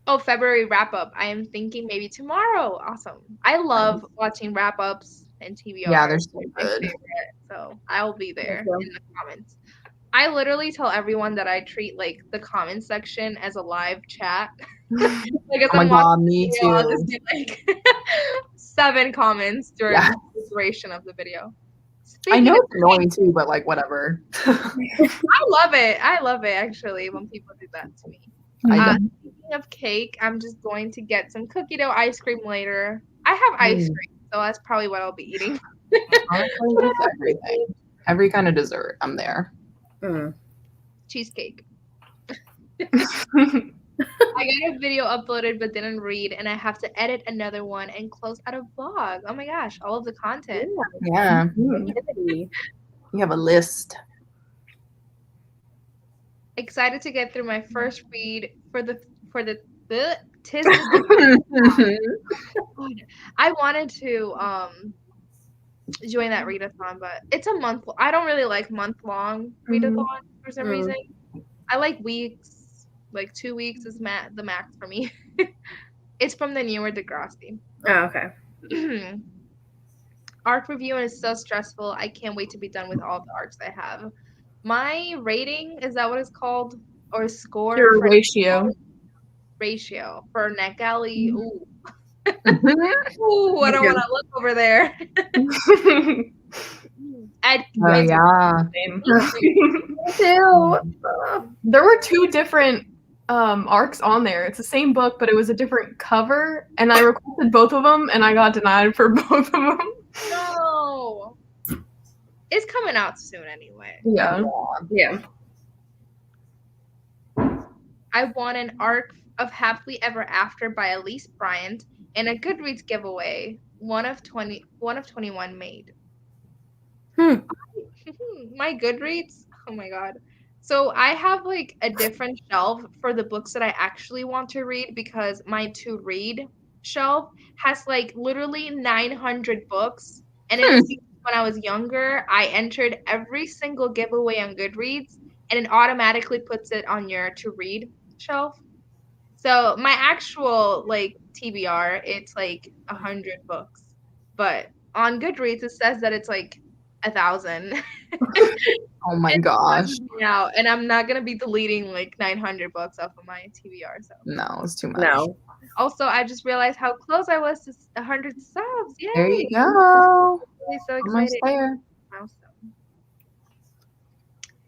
Oh, February wrap up. I am thinking maybe tomorrow. Awesome. I love watching wrap ups and TBR. Yeah, they're so my good. favorite, so I'll be there Thank you. in the comments. I literally tell everyone that I treat the comment section as a live chat. As Oh my I'm god, watching me the video, I'll too. just be 7 comments during the duration of the video. I know it's annoying too, but whatever. I love it. I love it actually when people do that to me. Speaking of cake, I'm just going to get some cookie dough ice cream later. I have ice cream, so that's probably what I'll be eating. Honestly, it's everything. Every kind of dessert, I'm there. cheesecake. I got a video uploaded but didn't read, and I have to edit another one and close out a vlog. Oh my gosh, all of the content. Yeah. Creativity. You have a list. Excited to get through my first read for the tis the I wanted to join that readathon, but it's a month. I don't really like month-long readathon for some reason. I like weeks. Like 2 weeks is the max for me. It's from the newer Degrassi. Oh, okay. Arc reviewing is so stressful. I can't wait to be done with all the arcs I have. My rating, is that what it's called? Or score? Your for ratio. Ratio for NetGalley. Ooh. Oh Ooh, I don't want to look over there. yeah. There were 2 different arcs on there. It's the same book, but it was a different cover, and I requested both of them, and I got denied for both of them. No. It's coming out soon anyway. Yeah. Yeah. I won an arc of Happily Ever After by Elise Bryant and a Goodreads giveaway, one of 21 made. My Goodreads, oh my god. So I have like a different shelf for the books that I actually want to read, because my to read shelf has like literally 900 books. And when I was younger, I entered every single giveaway on Goodreads, and it automatically puts it on your to read shelf. So my actual like TBR, it's like 100 books, but on Goodreads it says that it's like 1,000. Oh my gosh. Now, and I'm not gonna be deleting like 900 books off of my TBR. So No, it's too much. No. also, I just realized how close I was to 100 subs. Yay! There you go. I'm so Almost excited. there. Milestone.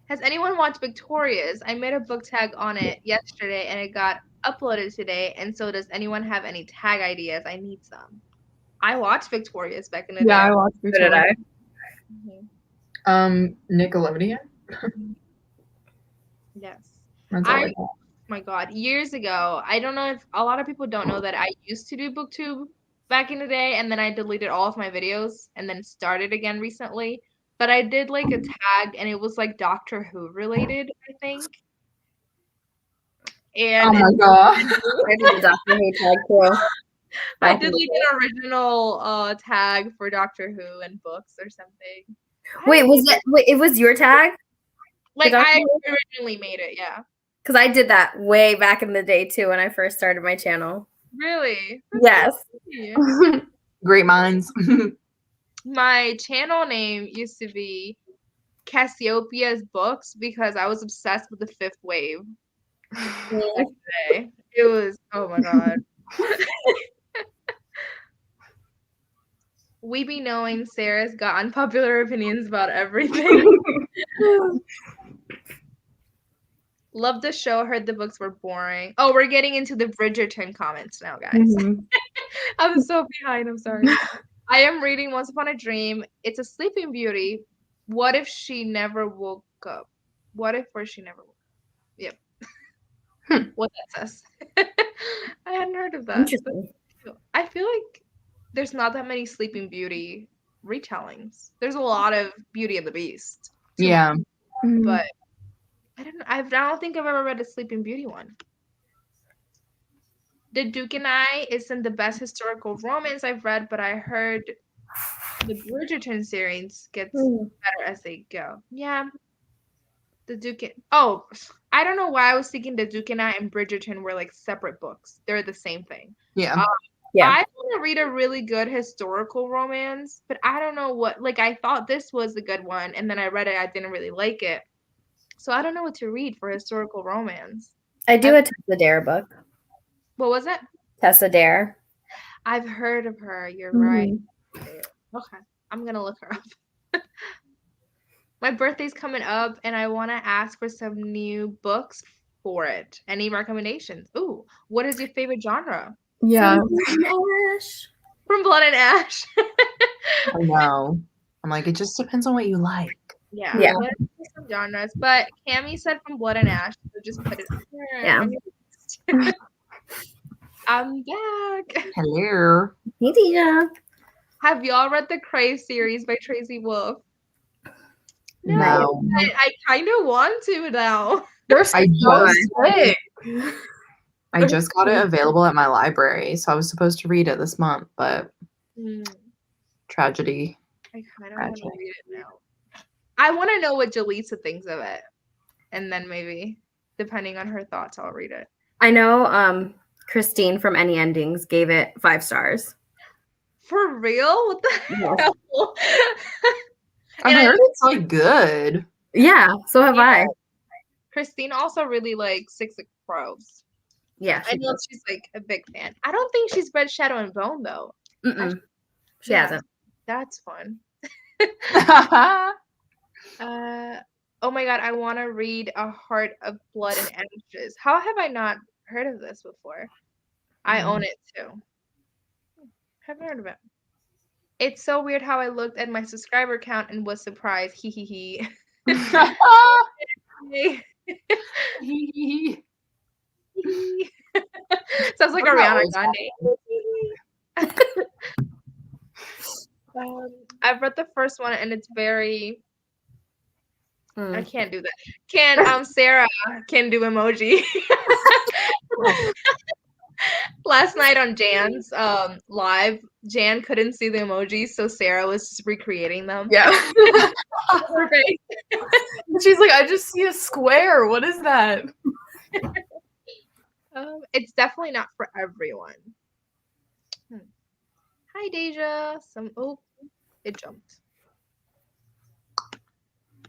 Has anyone watched Victorious? I made a book tag on it yesterday, and it got uploaded today. And so, does anyone have any tag ideas? I need some. I watched Victorious back in the day. Yeah, I watched it. So did I. Nickelodeon. Yes. That's all I got. Oh my god, years ago, I don't know if a lot of people don't know that I used to do booktube back in the day, and then I deleted all of my videos and then started again recently. But I did like a tag, and it was like Doctor Who related, I think. And Oh my god. I did the Doctor Who tag too. I did like an original tag for Doctor Who and books or something. Wait, it was your tag? Like Doctor I Who? originally made it, yeah. Because I did that way back in the day too when I first started my channel. Really? Yes. Yeah. Great minds. My channel name used to be Cassiopeia's Books because I was obsessed with the Fifth Wave. It was, oh my god. We be knowing Sarah's got unpopular opinions about everything. Love the show. Heard the books were boring. Oh, we're getting into the Bridgerton comments now, guys. I'm so behind. I'm sorry. I am reading Once Upon a Dream. It's a Sleeping Beauty. What if she never woke up? What if where she never woke up? Yep. What that says. I hadn't heard of that. Interesting. I feel like there's not that many Sleeping Beauty retellings. There's a lot of Beauty and the Beast. Yeah. But I don't think I've ever read a Sleeping Beauty one. The Duke and I isn't the best historical romance I've read, but I heard the Bridgerton series gets better as they go. Yeah. The Duke and I don't know why I was thinking The Duke and I and Bridgerton were like separate books. They're the same thing. Yeah. Yeah. I want to read a really good historical romance, but I don't know what, like, I thought this was a good one, and then I read it, I didn't really like it. So I don't know what to read for historical romance. I do a Tessa Dare book. What was it? Tessa Dare. I've heard of her. You're right. Okay. I'm going to look her up. My birthday's coming up, and I want to ask for some new books for it. Any recommendations? Ooh, what is your favorite genre? Yeah. From Blood and Ash. I know. I'm like, it just depends on what you like. Yeah. Yeah. What some genres, but Cammy said From Blood and Ash, so just put it on there. Yeah. I'm back. Hello. Hey, Deja. Have y'all read the Crave series by Tracy Wolf? No. I kind of want to now. They're I so just- sick. I just got it available at my library, so I was supposed to read it this month, but tragedy. I kind of want to read it now. I want to know what Jaleesa thinks of it, and then maybe, depending on her thoughts, I'll read it. I know Christine from Any Endings gave it 5 stars. For real? What the Yes. hell? I heard it's like good. Yeah, so have I. Christine also really likes Six of Crows. Yeah, I know she's like a big fan. I don't think she's read Shadow and Bone though. She Yeah. hasn't. That's fun. Oh my god, I want to read A Heart of Blood and Ashes. How have I not heard of this before? I own it too. Haven't heard of it. It's so weird how I looked at my subscriber count and was surprised. Hee hee hee. Sounds like Ariana Grande. I've read the first one and it's very. I can't do that. Sarah can do emoji. Last night on Jan's live, Jan couldn't see the emojis, so Sarah was just recreating them. Yeah. Perfect. She's like, I just see a square. What is that? It's definitely not for everyone. Hi, Deja. It jumped.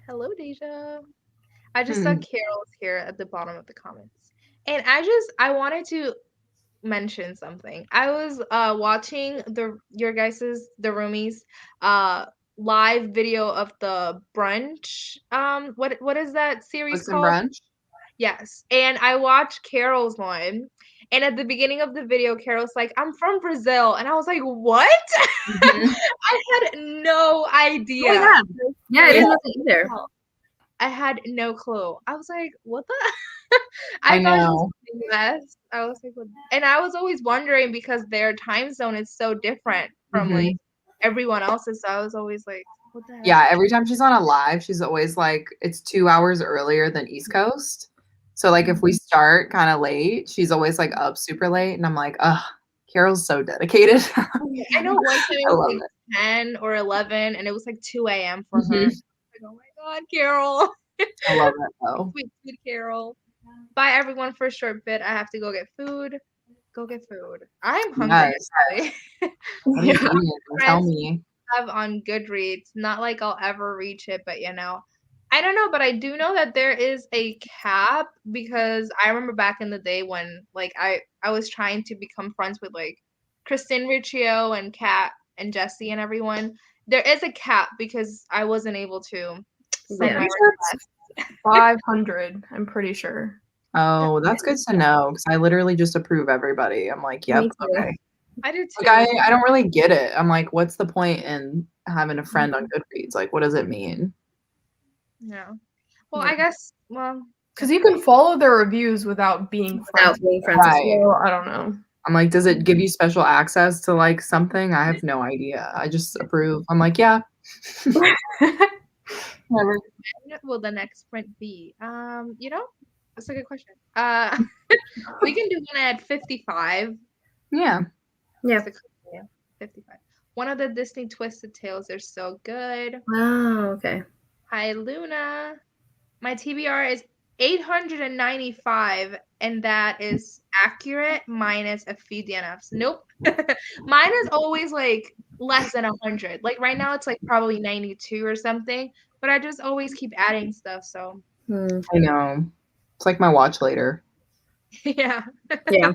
Hello, Deja. I just saw Carol's here at the bottom of the comments. And I wanted to mention something. I was watching the Roomies live video of the brunch. What is that series called? Brunch? Yes. And I watched Carol's one. And at the beginning of the video, Carol's like, I'm from Brazil. And I was like, what? I had no idea. Oh, yeah, I didn't know that either. I had no clue. I was like, what the? I thought know. it was US. I was like, what? And I was always wondering because their time zone is so different from like everyone else's. So I was always like, what the hell? Yeah, every time she's on a live, she's always like, it's 2 hours earlier than East Coast. So like if we start kind of late, she's always like up super late. And I'm like, ugh, Carol's so dedicated. I know one time it was like 10 or 11 and it was like 2 a.m. for her. Like, oh my God, Carol. I love it though. Sweet Carol. Bye everyone for a short bit. I have to go get food. Go get food. I'm hungry. Yes. What are you eating? Tell me. Have on Goodreads. Not like I'll ever reach it, but you know. I don't know, but I do know that there is a cap because I remember back in the day when like I was trying to become friends with like Kristen Riccio and Kat and Jesse and everyone. There is a cap because I wasn't able to send my request. 500, I'm pretty sure. Oh, that's good to know because I literally just approve everybody. I'm like, yep, okay. I do too. Like, I don't really get it. I'm like, what's the point in having a friend on Goodreads? Like, what does it mean? Yeah. Well, I guess, because you can follow their reviews without being friends. Right. So, I don't know. I'm like, does it give you special access to like something? I have no idea. I just approve. I'm like, yeah. Whatever. What will the next sprint be? You know, that's a good question. We can do one at 55. Yeah. Yeah. 55. One of the Disney Twisted Tales are so good. Oh, okay. Hi, Luna. My TBR is 895, and that is accurate minus a few DNFs. Nope. Mine is always like less than 100. Like right now, it's like probably 92 or something, but I just always keep adding stuff. So I know. It's like my watch later. yeah. Yeah.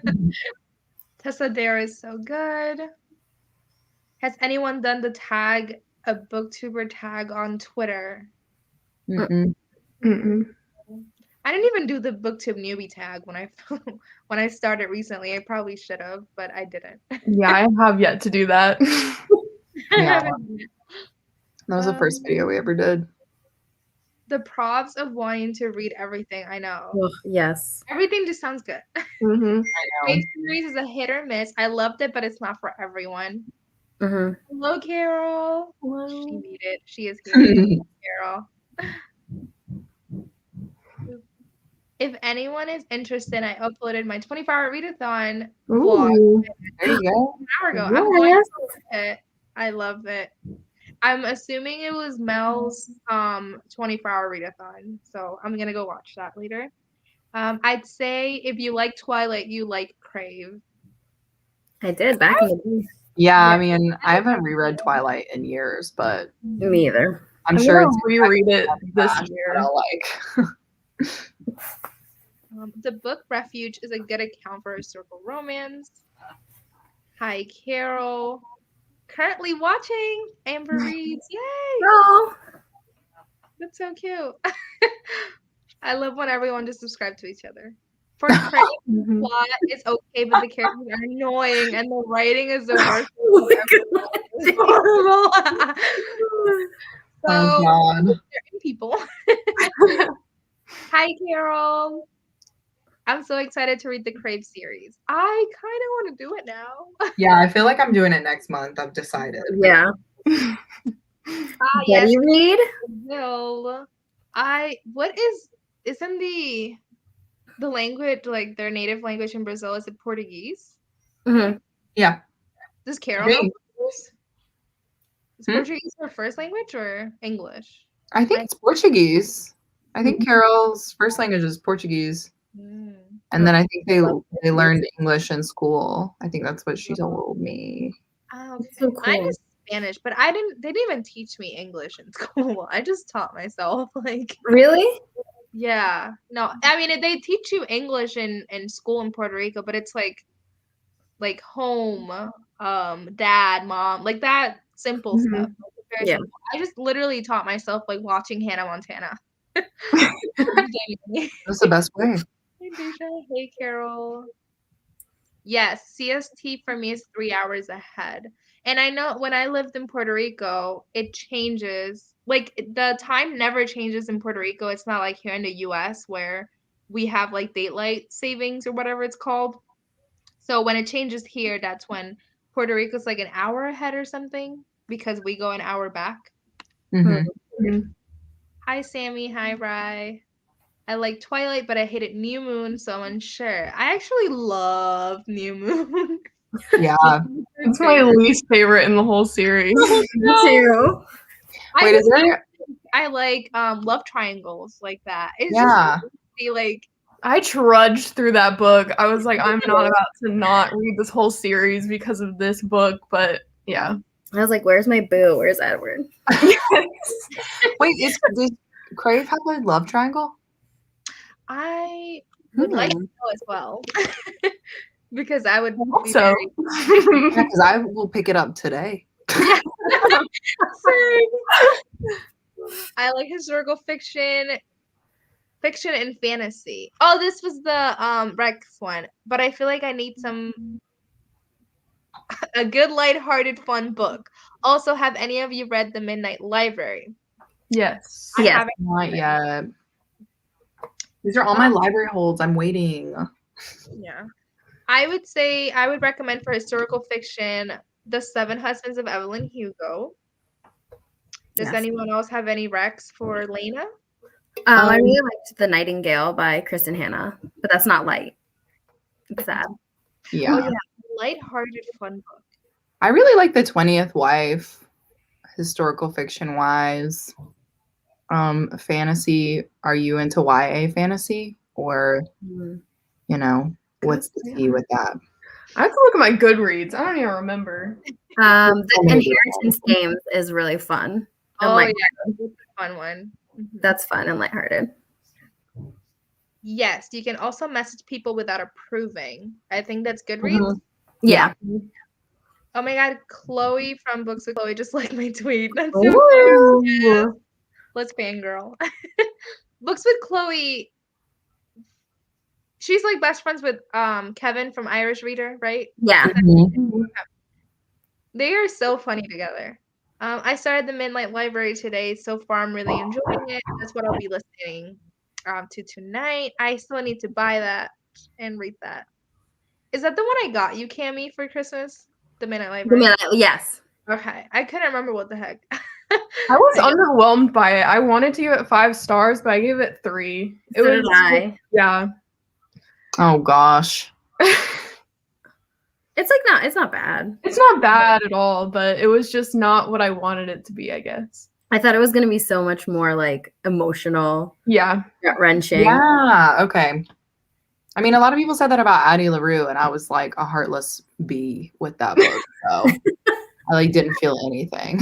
Tessa Dare is so good. Has anyone done the tag, a booktuber tag on Twitter? Mm-mm. Mm-mm. I didn't even do the booktube newbie tag when I started recently. I probably should have, but I didn't. Yeah, I have yet to do that. Yeah. That was the first video we ever did. the props of wanting to read everything. I know. Ugh, yes. Everything just sounds good. Mhm. Crave series is a hit or miss. I loved it, but it's not for everyone. Hmm. Hello, Carol. Hello. She muted. She is here, Carol. If anyone is interested, I uploaded my 24-hour readathon vlog Ooh. There you go. an hour ago. I'm going Yes. to watch it. I love it. I'm assuming it was Mel's 24-hour readathon, so I'm gonna go watch that later. I'd say if you like Twilight, you like Crave. I did back in the day. Yeah, I Yeah. mean, I haven't reread Twilight in years, but Me either. I'm I'm sure gonna it's reread it this that year. I'll like. The book Refuge is a good account for historical romance. Hi, Carol. Currently watching Amber Reads. Yay! Oh, That's so cute. I love when everyone just subscribes to each other. For Crave, the Mhm. plot is okay, but the characters are annoying and the writing is the worst. oh It's horrible. Oh So God. certain people. Hi, Carol. I'm so excited to read the Crave series. I kind of want to do it now. Yeah, I feel like I'm doing it next month. I've decided. yeah. Yes, Betty Reed. will. Isn't the language, like their native language in Brazil, is it Portuguese? Hmm. Yeah. Does Carol know think. Portuguese? Is Hmm? Portuguese her first language or English? I think it's Portuguese. I think Carol's first language is Portuguese. And then I think they learned English in school. I think that's what she told me. Oh, okay. So Mine cool. is Spanish, but they didn't even teach me English in school. I just taught myself. Like, Really? yeah. No, I mean they teach you English in school in Puerto Rico, but it's like home, dad, mom, like that simple Mhm. stuff. Like, it's very Yeah. simple. I just literally taught myself like watching Hannah Montana. That's the best way. Hey, Deja. Hey, Carol. Yes, CST for me is 3 hours ahead. And I know when I lived in Puerto Rico, it changes. Like the time never changes in Puerto Rico. It's not like here in the US where we have like daylight savings or whatever it's called. So when it changes here, that's when Puerto Rico's like an hour ahead or something because we go an hour back. Mhm. Mhm. Hi, Sammy. Hi, Rye. I like Twilight, but I hated New Moon, so I'm unsure. I actually love New Moon. Yeah. It's my least favorite in the whole series. Me too. Wait, is there? I like love triangles like that. It's Yeah. just really, like I trudged through that book. I was like, I'm not about to not read this whole series because of this book, but yeah. I was like, "Where's my boo? Where's Edward?" Wait, does Crave have a love triangle? I would like to know as well. Because I would hope be so. very Yeah, because I will pick it up today. I like historical fiction and fantasy. Oh, this was the Rex one, but I feel like I need a good lighthearted fun book. Also, have any of you read The Midnight Library? Yes. I Yes. haven't. Not yet. These are all my library holds. I'm waiting. Yeah. I would say I would recommend for historical fiction The Seven Husbands of Evelyn Hugo. Does Yes. anyone else have any recs for Lena? I really liked The Nightingale by Kristen Hanna, but that's not light. It's sad. Yeah. Oh yeah, lighthearted fun book. I really like The 20th Wife, historical fiction wise. Fantasy. Are you into YA fantasy? Or, Mhm. what's the tea with that? I have to look at my Goodreads. I don't even remember. The Inheritance Games is really fun. And Oh light- yeah, it's a fun one. That's fun and lighthearted. Yes, you can also message people without approving. I think that's Goodreads. Mhm. Yeah. Oh my god, Chloe from Books with Chloe just like my tweet. That's so Ooh. cute. Yes. Let's fangirl. Books with Chloe. She's like best friends with Kevin from Irish Reader, right? Yeah. Mhm. They are so funny together. I started the Midnight Library today. So far, I'm really enjoying it. That's what I'll be listening to tonight. I still need to buy that and read that. Is that the one I got you, Cammy, for Christmas? The Midnight Library? Yes. Okay. I couldn't remember what the heck. I was underwhelmed by it. I wanted to give it 5 stars, but I gave it 3. So did I. Yeah. Oh gosh. It's not bad. It's not bad at all, but it was just not what I wanted it to be, I guess. I thought it was gonna be so much more like emotional, Yeah. gut-wrenching. Yeah, okay. I mean, a lot of people said that about Addie LaRue, and I was like a heartless bee with that book. So I like didn't feel anything.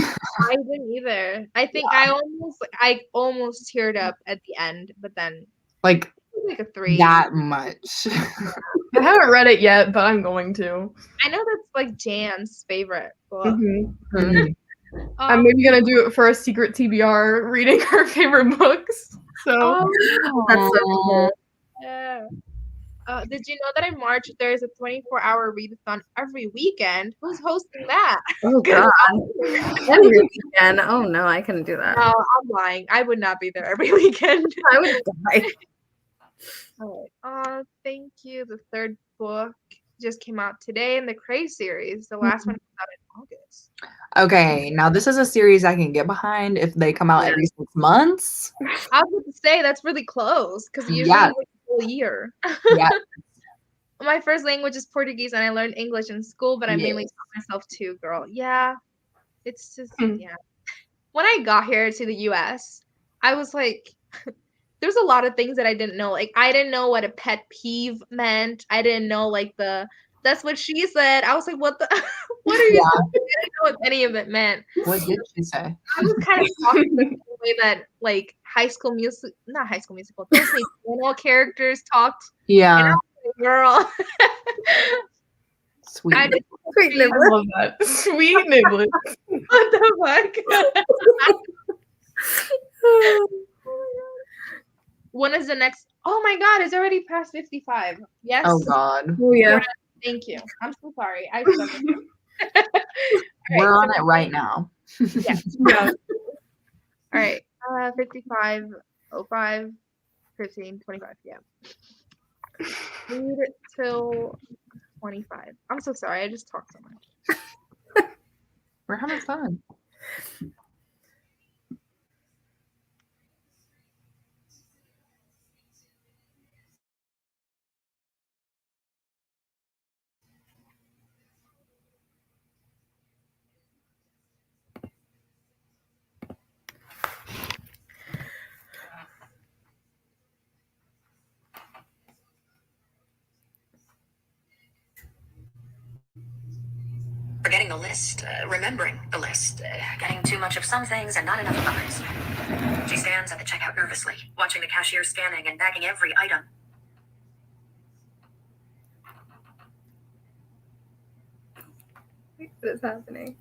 I didn't either. I think I almost teared up at the end, but then Like like a 3. that much. I haven't read it yet, but I'm going to. I know that's like Jan's favorite book. Mm-hmm. Mhm. I'm maybe gonna do it for a secret TBR, reading her favorite books. So That's so cool. Yeah. Did you know that in March there's a 24-hour readathon every weekend? Who's hosting that? Oh god. Every weekend. Oh no, I couldn't do that. No, I'm lying. I would not be there every weekend. I would die. All right. Thank you. The 3rd book just came out today in the Cray series. The last one comes out in August. Okay, now this is a series I can get behind if they come out every 6 months. I was about to say that's really close because usually Yeah. like a whole year. Yeah. My first language is Portuguese and I learned English in school, but I mainly Yes. taught myself too, girl. Yeah. It's just, yeah. When I got here to the US, I was like, there's a lot of things that I didn't know. Like, I didn't know what a pet peeve meant. I didn't know, like, that's what she said. I was like, what the, what are you saying? I didn't know what any of it meant. What did she say? I was kind of talking the way that, like, not High School Musical, those like animal characters talked. Yeah. And I was like, girl. Sweet. I just, Sweet I nibbler. love that. Sweet nibbler. what the fuck? When is the next? Oh my god, it's already past 55. Yes. Oh God. Oh yeah. Thank you. I'm so sorry. I suck. We're on it right now. Yes. Yeah. All right. 55, 05, 15, 25. Yeah. Read till 25. I'm so sorry. I just talked so much. We're having fun. Forgetting the list, remembering the list, getting too much of some things and not enough of others. She stands at the checkout nervously, watching the cashier scanning and bagging every item. What is happening?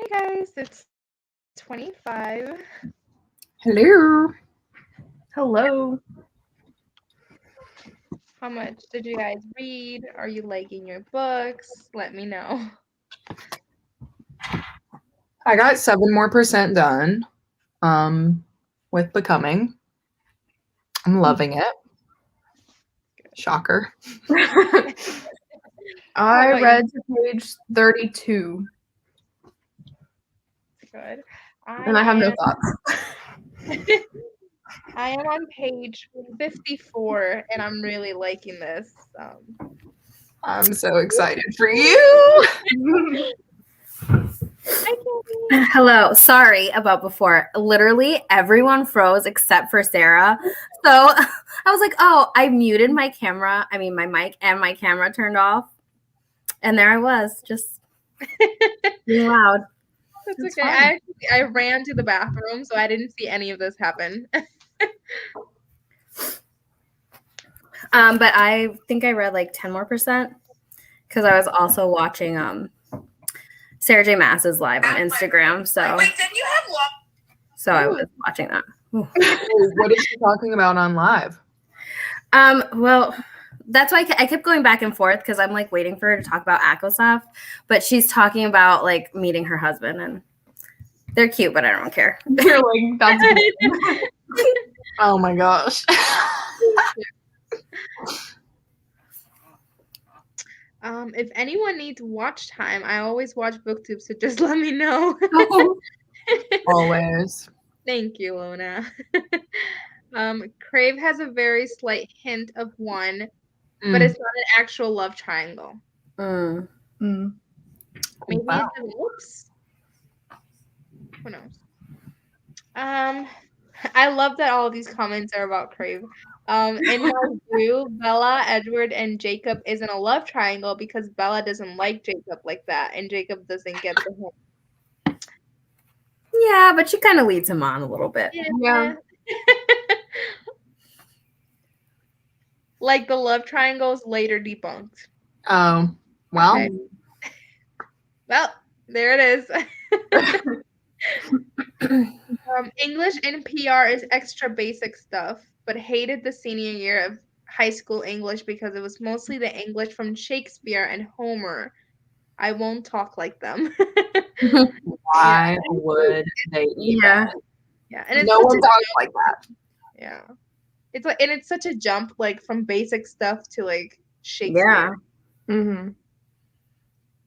guys, it's 25. Hello. Hello. How much did you guys read? Are you liking your books? Let me know. I got 7% more done with Becoming. I'm loving it. Shocker. I about you? read to page 32, Good. and I have no thoughts. I am on page 54, and I'm really liking this. I'm so excited for you. Hello. Sorry about before. Literally everyone froze except for Sarah. So I was like, oh, I muted my camera. I mean, my mic and my camera turned off. And there I was, just being loud. That's It's okay. I ran to the bathroom, so I didn't see any of this happen. But I think I read like 10% more because I was also watching Sarah J. Maas's live on Instagram. So Wait, then you have one. so I was watching that. Ooh. What is she talking about on live? Well, that's why I kept going back and forth because I'm like waiting for her to talk about ACOSAF, but she's talking about like meeting her husband, and they're cute, but I don't care. You're like, that's Oh my gosh. If anyone needs watch time, I always watch BookTube, so just let me know. Always. Thank you, Lona. Crave has a very slight hint of one, but it's not an actual love triangle. Mm. Maybe Wow. it develops. Who knows? I love that all of these comments are about Crave. In my view, Bella, Edward, and Jacob isn't a love triangle because Bella doesn't like Jacob like that, and Jacob doesn't get the hint. Yeah, but she kind of leads him on a little bit. Yeah. Like the love triangles later debunked. Oh, well. Okay. Well, there it is. English and PR is extra basic stuff, but hated the senior year of high school English because it was mostly the English from Shakespeare and Homer. I won't talk like them. Why would they even? Yeah. Yeah, and it's No such one a talks like that. yeah. It's like, and it's such a jump, like from basic stuff to like Shakespeare. Yeah. Mm-hmm.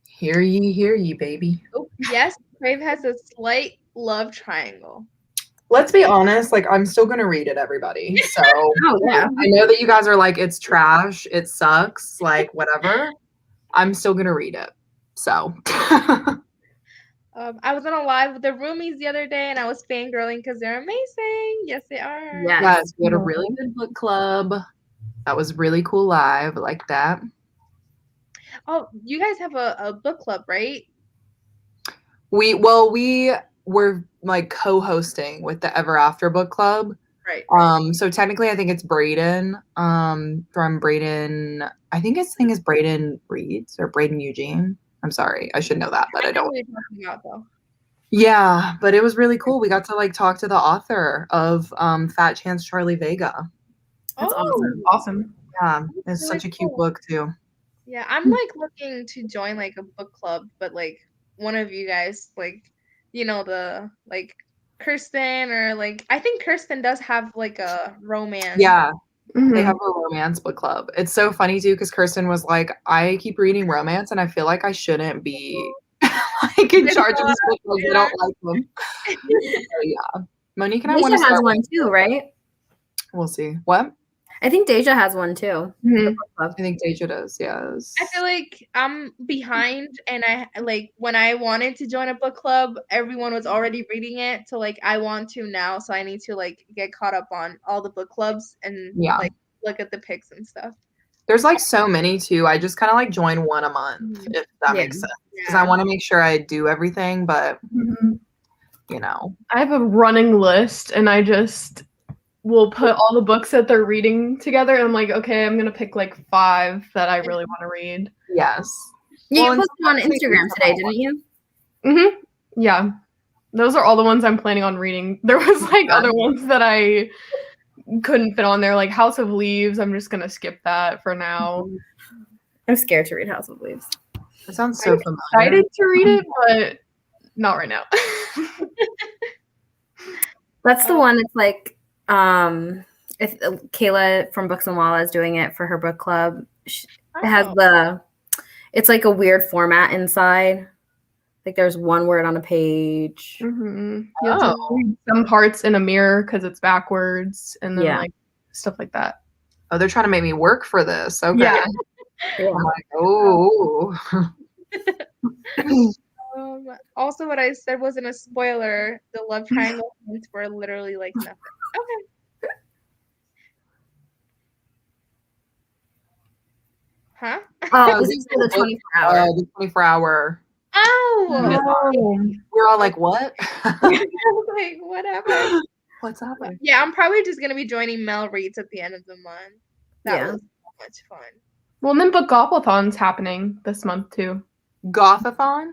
Hear ye, baby. Oh, yes, Crave has a slight love triangle. Let's be honest, like I'm still gonna read it, everybody. So Oh yeah. I know that you guys are like, it's trash, it sucks, like whatever. I'm still gonna read it. So I was on a live with the roomies the other day, and I was fangirling because they're amazing. Yes, they are. Yes. yes, we had a really good book club. That was really cool live, like that. Oh, you guys have a book club, right? We were like co-hosting with the Ever After book club. Right. So technically I think it's Braden, from Braden, I think his thing is Braden Reads or Braden Eugene. I'm sorry, I should know that, but I know don't. what you're talking about, though. Yeah, but it was really cool. We got to like talk to the author of Fat Chance Charlie Vega. That's Oh, Awesome. Yeah, it's That's such a really cute cool. book too. yeah, I'm like looking to join like a book club, but like one of you guys, like, you know, the like Kirsten or like I think Kirsten does have like a romance. Yeah, Mhm. they have a romance book club. It's so funny too because Kirsten was like, I keep reading romance and I feel like I shouldn't be like in charge of this book club. I don't like them. So, yeah, Monique and I want to Deja has start. one too, right? We'll see. What? I think Deja has one too. Mhm. I think Deja does. Yes. I feel like I'm behind, and I like when I wanted to join a book club, everyone was already reading it. So like I want to now, so I need to like get caught up on all the book clubs and Yeah. like look at the picks and stuff. There's like so many too. I just kind of like join one a month, Mhm. if that Yeah. makes sense. Because I want to make sure I do everything, but Mhm. you know. I have a running list, and I just will put all the books that they're reading together. And I'm like, okay, I'm gonna pick like 5 that I really want to read. Yes. You Well, and posted on sometimes we Instagram read today, them all. didn't you? Mm-hmm. Yeah. Those are all the ones I'm planning on reading. There was like other ones that I couldn't fit on there, like House of Leaves. I'm just gonna skip that for now. I'm scared to read House of Leaves. It sounds so familiar. Excited to read it, but not right now. That's the one. It's like, if Kayla from Books and Walla is doing it for her book club. It has it's like a weird format inside. Like there's one word on a page. Mm-hmm. You have to read some parts in a mirror because it's backwards, and then like stuff like that. Oh, they're trying to make me work for this. Okay. Yeah. I'm like, oh. Also, what I said wasn't a spoiler. The love triangle hints were literally like nothing. Okay. Huh? Oh, this is for the 24-hour. The 24-hour. Oh. We're all like, what? Like, whatever. What's happening? Yeah, I'm probably just gonna be joining Mel Reads at the end of the month. That was so much fun. Well, and then Bookopathon's happening this month too. Gothathon?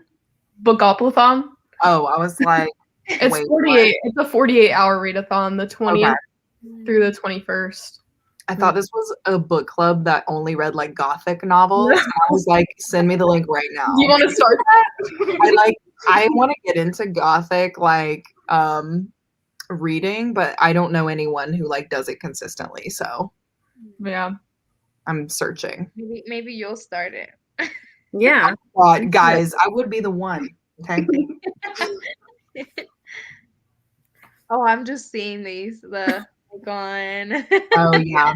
Bookopathon. Oh, I was like, it's wait, 48. What? It's a 48-hour readathon, the 20th through the 21st. I thought this was a book club that only read like Gothic novels. I was like, send me the link right now. Do you want to start that? I want to get into Gothic reading, but I don't know anyone who like does it consistently. So yeah, I'm searching. Maybe you'll start it. Yeah. God, guys, I would be the one. Okay. Oh, I'm just seeing these. Gone. Oh yeah.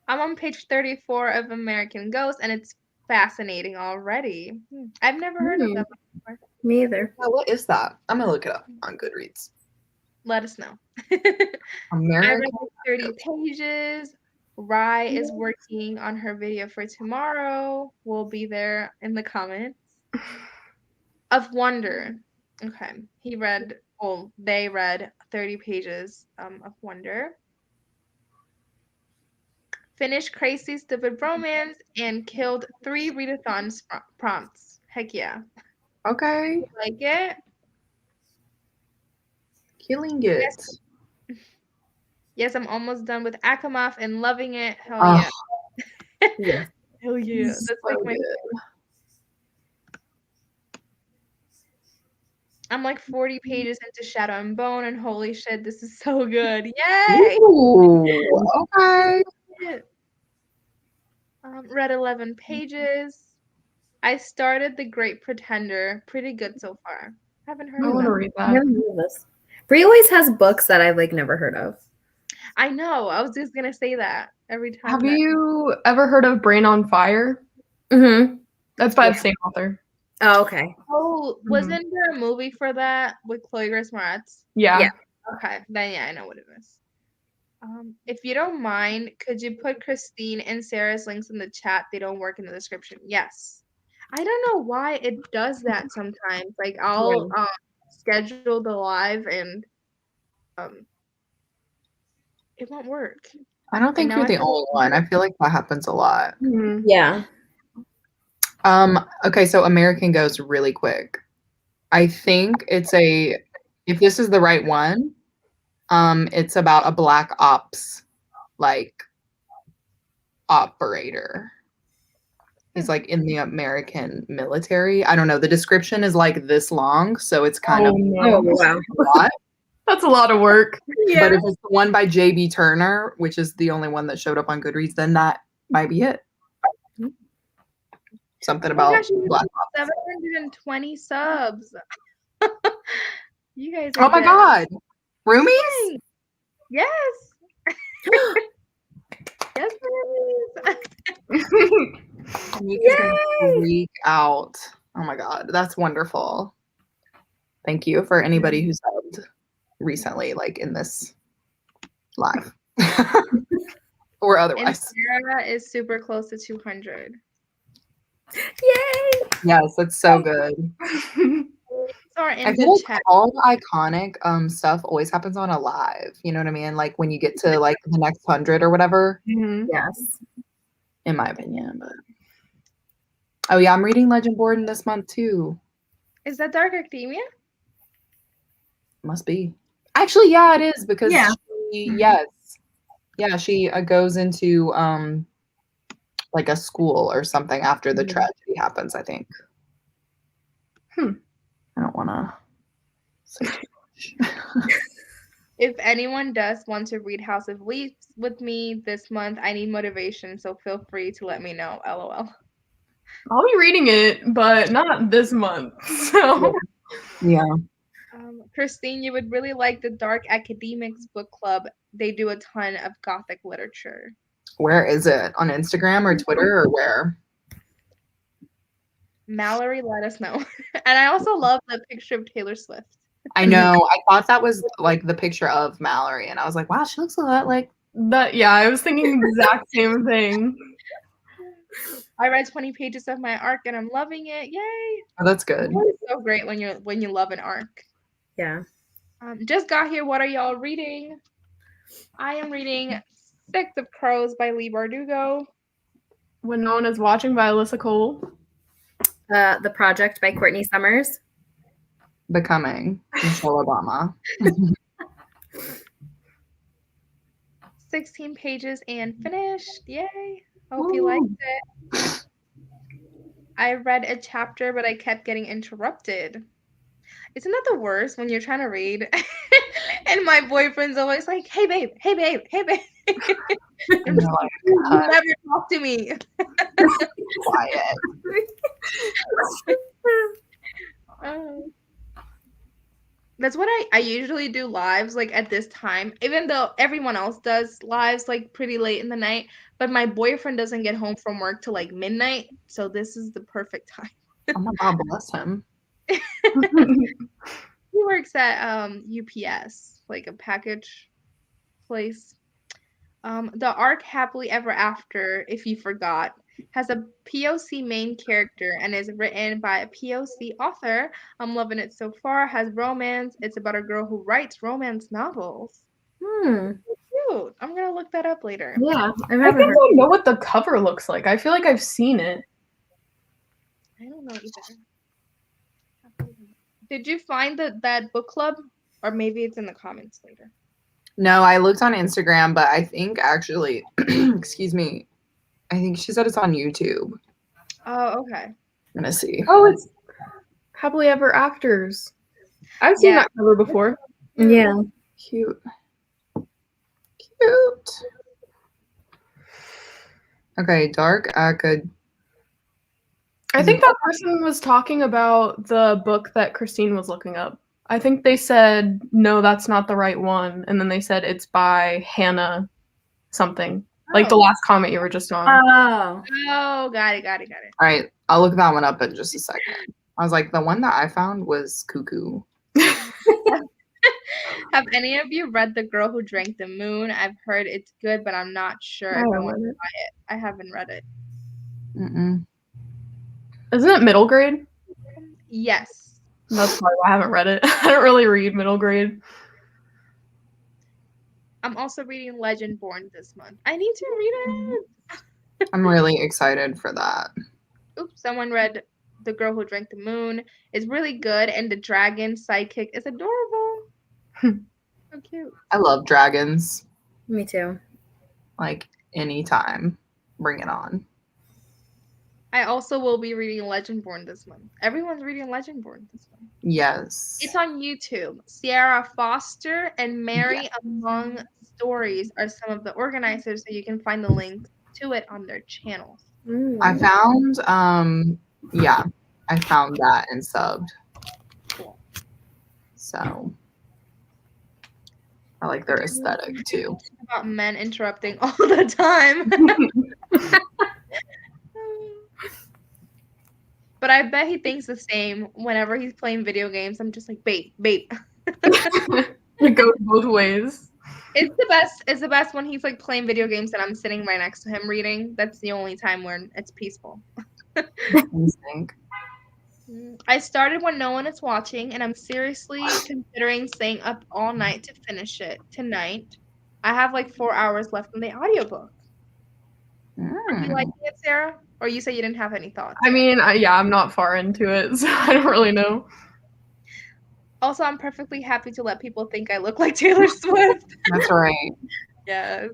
I'm on page 34 of American Ghost, and it's fascinating already. I've never heard of them before. Me either. What is that? I'm gonna look it up on Goodreads. Let us know. American. I read 30 pages. Rye is working on her video for tomorrow. We'll be there in the comments. Of Wonder. Okay. They read 30 pages of Wonder. Finished Crazy Stupid Romance and killed 3 readathon prompts. Heck yeah. Okay. Like it? Killing it. Yes, I'm almost done with Akamoff and loving it. Hell yeah. Yeah. Hell yeah. That's like my. I'm like 40 pages into Shadow and Bone, and holy shit, this is so good. Yay! Ooh, okay. Read 11 pages. I started The Great Pretender. Pretty good so far. Haven't heard I of want to them. read I that. never heard of this. Bree always has books that I've like never heard of. I know. I was just gonna say that every time. Have you ever heard of Brain on Fire? Mm-hmm. That's by the same author. Oh, okay. Oh, wasn't there a movie for that with Chloe Grace Moretz? Yeah. Yeah. Okay, then yeah, I know what it is. If you don't mind, could you put Christine and Sarah's links in the chat? They don't work in the description. Yes. I don't know why it does that sometimes. Like I'll schedule the live and it won't work. I don't think you're the only one. I feel like that happens a lot. Mm-hmm. Yeah. Okay, so American Ghost really quick. I think if this is the right one, it's about a black ops operator. He's like in the American military. I don't know. The description is like this long, so it's kind of Oh, wow. a lot. That's a lot of work. But if it's the one by J.B. Turner, which is the only one that showed up on Goodreads, then that might be it. Something about black ops. 720 subs. You guys Oh my god. Roomies? Yes. Yes, please. Nika's gonna freak out. Oh my god, that's wonderful. Thank you for anybody who subbed recently, like in this live or And otherwise. Sarah is super close to 200. Yay! Yes, that's so good. Sorry, I in feel the like chat. all iconic stuff always happens on a live. You know what I mean? Like when you get to like the next 100 or whatever, Mm-hmm. Yes. in my opinion. But oh yeah, I'm reading Legend Borden this month too. Is that Dark Academia? Must be. Actually, yeah, it is because Yeah. she goes into like a school or something after the tragedy happens, I think. I don't want to say too much. If anyone does want to read House of Leaves with me this month, I need motivation, so feel free to let me know. LOL. I'll be reading it, but not this month. So Yeah. Christine, you would really like the Dark Academics book club. They do a ton of Gothic literature. Where is it? On Instagram or Twitter or where? Mallory, let us know. And I also love the picture of Taylor Swift. I know. I thought that was like the picture of Mallory, and I was like, wow, she looks a lot like. that, yeah, I was thinking the exact same thing. I read 20 pages of my arc and I'm loving it. Yay! Oh, that's good. It's so great when you love an arc. Yeah. Just got here. What are y'all reading? I am reading Six of Crows by Leigh Bardugo. When No One Is Watching by Alyssa Cole. The Project by Courtney Summers. Becoming Michelle Obama. 16 pages and finished. Yay. Hope you liked it. I read a chapter, but I kept getting interrupted. Isn't that the worst when you're trying to read and my boyfriend's always like, hey, babe, hey, babe, hey, babe. I'm just like, you never talk to me. Quiet. That's what I usually do lives like at this time, even though everyone else does lives like pretty late in the night, but my boyfriend doesn't get home from work till like midnight, so this is the perfect time. Oh my God, bless him. He works at UPS, like a package place. The arc Happily Ever After, if you forgot, has a POC main character and is written by a POC author. I'm loving it so far. Has romance. It's about a girl who writes romance novels. Cute. I'm gonna look that up later. Yeah, I think I know what the cover looks like. I feel like I've seen it. I don't know either. Did you find that book club? Or maybe it's in the comments later. No, I looked on Instagram, but I think actually, excuse me, I think she said it's on YouTube. Oh, okay. I'm gonna see. Oh, it's Happily Ever Afters. I've seen that cover before. Yeah. Cute. Okay, Dark Acad. I think that person was talking about the book that Christine was looking up. I think they said, no, that's not the right one. And then they said it's by Hannah something. Like the last comment you were just on. Oh, got it. All right, I'll look that one up in just a second. I was like, the one that I found was Cuckoo. Have any of you read The Girl Who Drank the Moon? I've heard it's good, but I'm not sure if I want to buy it. I haven't read it. Mm-mm. Isn't it middle grade? Yes. That's probably why I haven't read it. I don't really read middle grade. I'm also reading Legendborn this month. I need to read it. I'm really excited for that. Oops, someone read The Girl Who Drank the Moon. It's really good, and the dragon sidekick is adorable. So cute. I love dragons. Me too. Like, anytime. Bring it on. I also will be reading Legendborn this month. Everyone's reading Legendborn this month. Yes. It's on YouTube. Sierra Foster and Mary Among Stories are some of the organizers, so you can find the link to it on their channels. I found, I found that and subbed. Cool. So, I like their aesthetic too. About men interrupting all the time. But I bet he thinks the same whenever he's playing video games. I'm just like, babe. It goes both ways. It's the best. It's the best when he's like playing video games and I'm sitting right next to him reading. That's the only time when it's peaceful. I started When No One Is Watching, and I'm seriously considering staying up all night to finish it tonight. I have like 4 hours left in the audiobook. Are you liking it, Sarah? Or you said you didn't have any thoughts? I mean, I'm not far into it, so I don't really know. Also, I'm perfectly happy to let people think I look like Taylor Swift. That's right. Yes.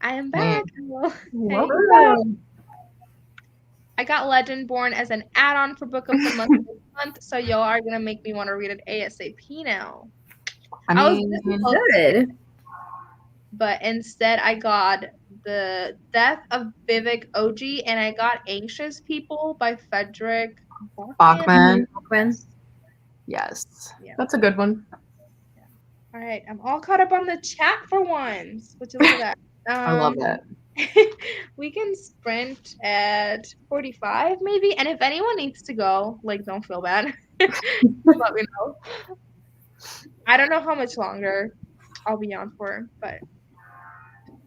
I am Hey. back. Hello. Welcome. I got Legendborn as an add-on for Book of the Month this month, so y'all are gonna make me want to read it ASAP now. I was mean, this supposed Good. but instead I got The Death of Vivek Oji and I got Anxious People by Frederick Bachman. Yes. Yeah. That's a good one. All right, I'm all caught up on the chat for once. Would you look at that? I love it. We can sprint at 45 maybe, and if anyone needs to go, like, don't feel bad. Let me know. I don't know how much longer I'll be on for, but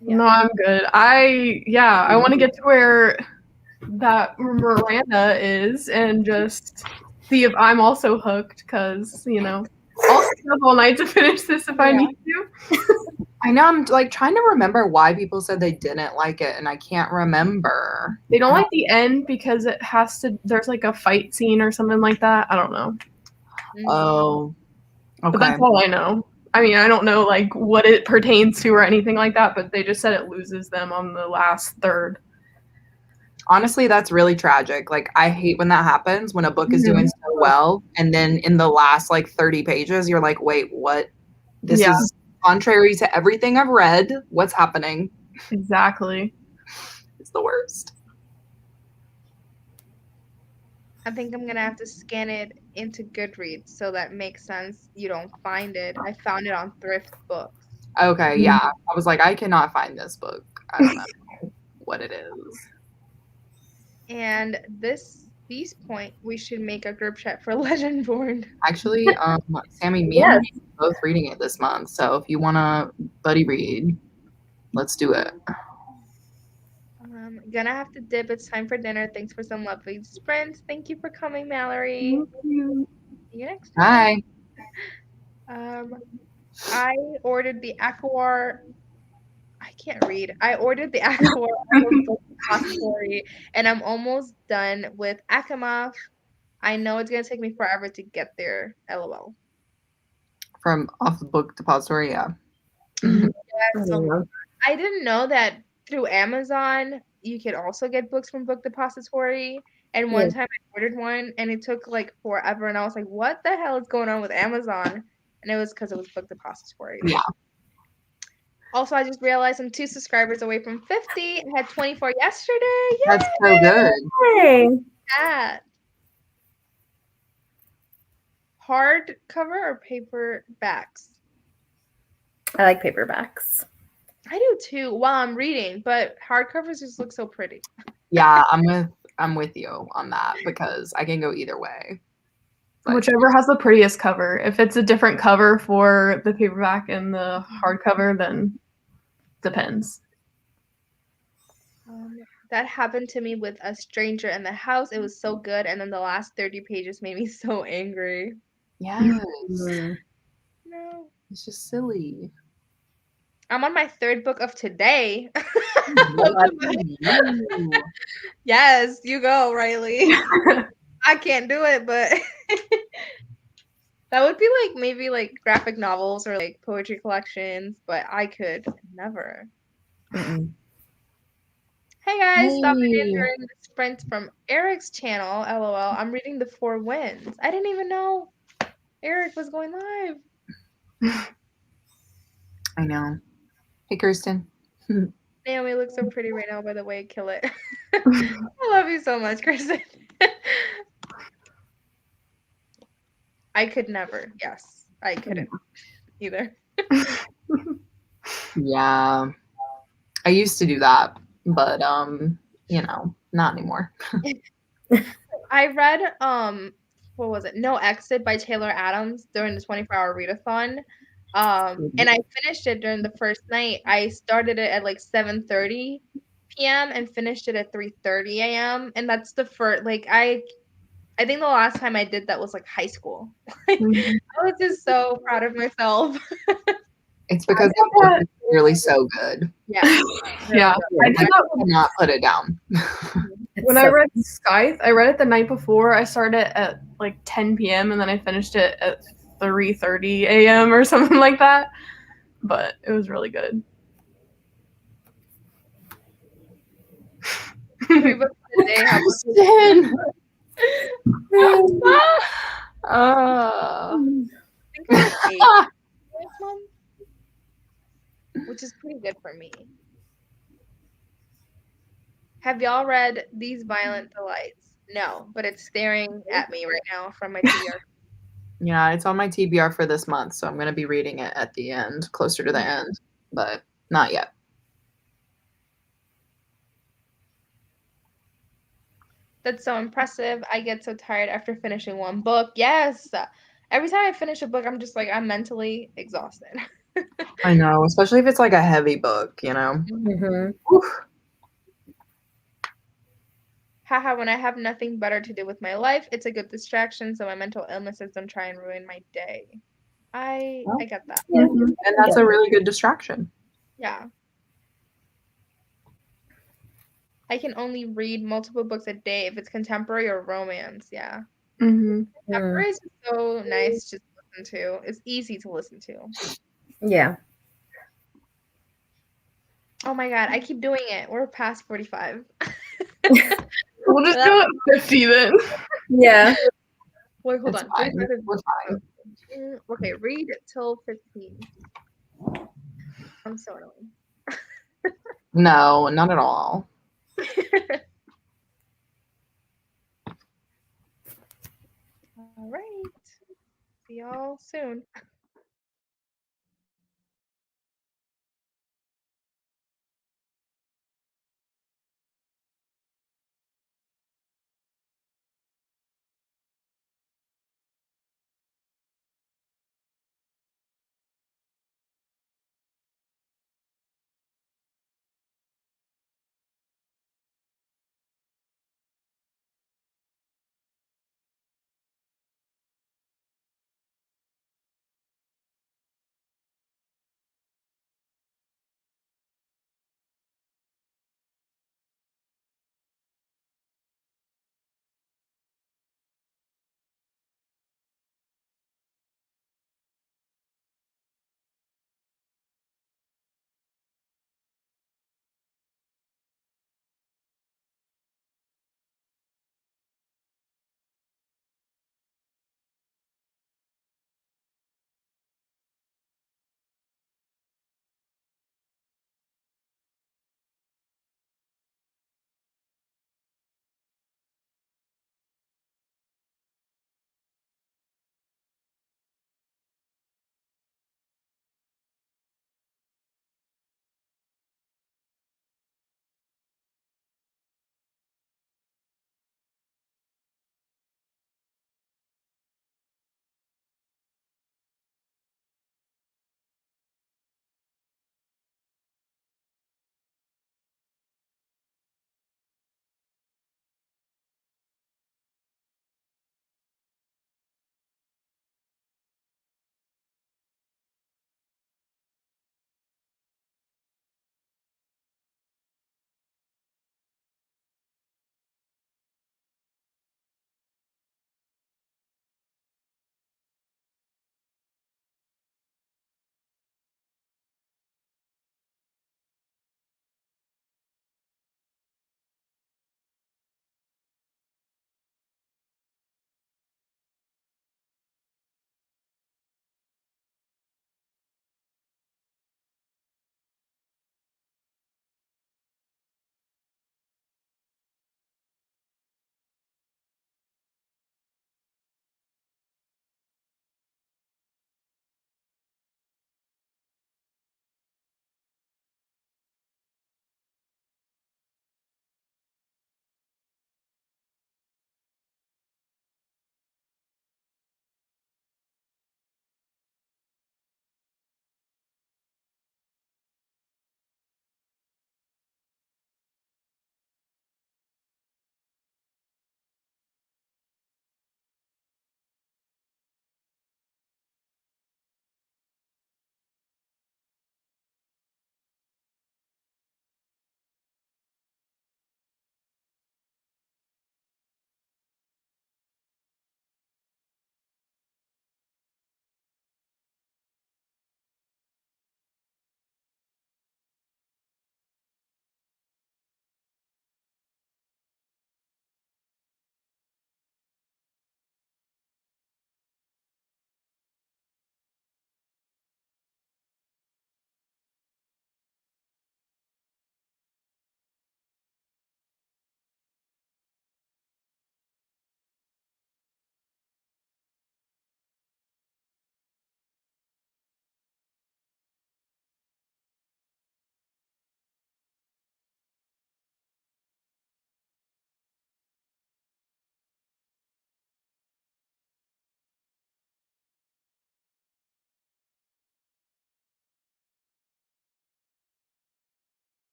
yeah. No, I'm good. I want to get to where that Miranda is and just see if I'm also hooked because, I'll stay up all night to finish this if I need to. I know, I'm like trying to remember why people said they didn't like it, and I can't remember. They don't like the end because there's like a fight scene or something like that. I don't know. Oh, okay. But that's all I know. I mean, I don't know like what it pertains to or anything like that, but they just said it loses them on the last third. Honestly, that's really tragic. Like, I hate when that happens, when a book is doing so well, and then in the last like 30 pages, you're like, wait, what? This is contrary to everything I've read. What's happening? Exactly. It's the worst. I think I'm gonna have to scan it into Goodreads so that makes sense. You don't find it. I found it on Thrift Books. Okay, yeah. I was like, I cannot find this book. I don't know what it is. And these point, we should make a group chat for Legendborn. Actually, Sammy, me and you are both reading it this month. So if you wanna buddy read, let's do it. Gonna have to dip. It's time for dinner. Thanks for some lovely sprints. Thank you for coming, Mallory. Thank you. See you next time. Bye. I ordered the Aquar. I can't read. I ordered the Aquar Depository, and I'm almost done with Akamov. I know it's gonna take me forever to get there. LOL. From Off the Book Depository, yeah. Yes, I didn't know that through Amazon you could also get books from Book Depository. And one time I ordered one and it took like forever, and I was like, what the hell is going on with Amazon? And it was because it was Book Depository. Yeah. Also, I just realized I'm 2 subscribers away from 50. I had 24 yesterday. Yay! That's so good. Hey. That. Hardcover or paperbacks? I like paperbacks. I do too while I'm reading, but hardcovers just look so pretty. Yeah, I'm with you on that because I can go either way. But Whichever has the prettiest cover. If it's a different cover for the paperback and the hardcover, then depends. That happened to me with A Stranger in the House. It was so good, and then the last 30 pages made me so angry. yes, No. it's just silly. I'm on my 3rd book of today. Ooh. Yes, you go, Riley. I can't do it, but that would be like maybe like graphic novels or like poetry collections, but I could never. Mm-mm. Hey guys, stopping in Hey. during the sprint from Eric's channel. LOL. I'm reading The Four Winds. I didn't even know Eric was going live. I know. Hey, Kirsten. Naomi looks so pretty right now, by the way. Kill it. I love you so much, Kristen. I could never. Yes, I couldn't either. Yeah, I used to do that, but not anymore. I read what was it? No Exit by Taylor Adams during the 24-hour readathon. And I finished it during the first night. I started it at like 7:30 p.m. and finished it at 3:30 a.m. And that's the first I think the last time I did that was like high school. I was just so proud of myself. It's because that book is really so good. Yeah. Yeah, I did I that cannot put it down. It's when so I read Scythe. I read it the night before. I started at like 10 p.m. and then I finished it at 3:30 a.m. or something like that. But it was really good. 3 books a day. How Kristen! I think I read 8 last month, which is pretty good for me. Have y'all read These Violent Delights? No, but it's staring at me right now from my TBR. Yeah, it's on my TBR for this month, so I'm going to be reading it at the end, closer to the end, but not yet. That's so impressive. I get so tired after finishing one book. Yes. Every time I finish a book, I'm just like, I'm mentally exhausted. I know, especially if it's like a heavy book, you know? Mhm. Oof. Haha, when I have nothing better to do with my life, it's a good distraction so my mental illnesses don't try and ruin my day. I get that. And that's a really good distraction. Yeah. I can only read multiple books a day if it's contemporary or romance. Yeah. Mm-hmm. Contemporary is just so nice to listen to. It's easy to listen to. Yeah. Oh my god, I keep doing it. We're past 45. We'll just do it 50 then. Yeah. Wait, hold It's on. fine. 45 is We're fine. Okay, read till 15. I'm so annoying. No, not at all. All right. See y'all soon.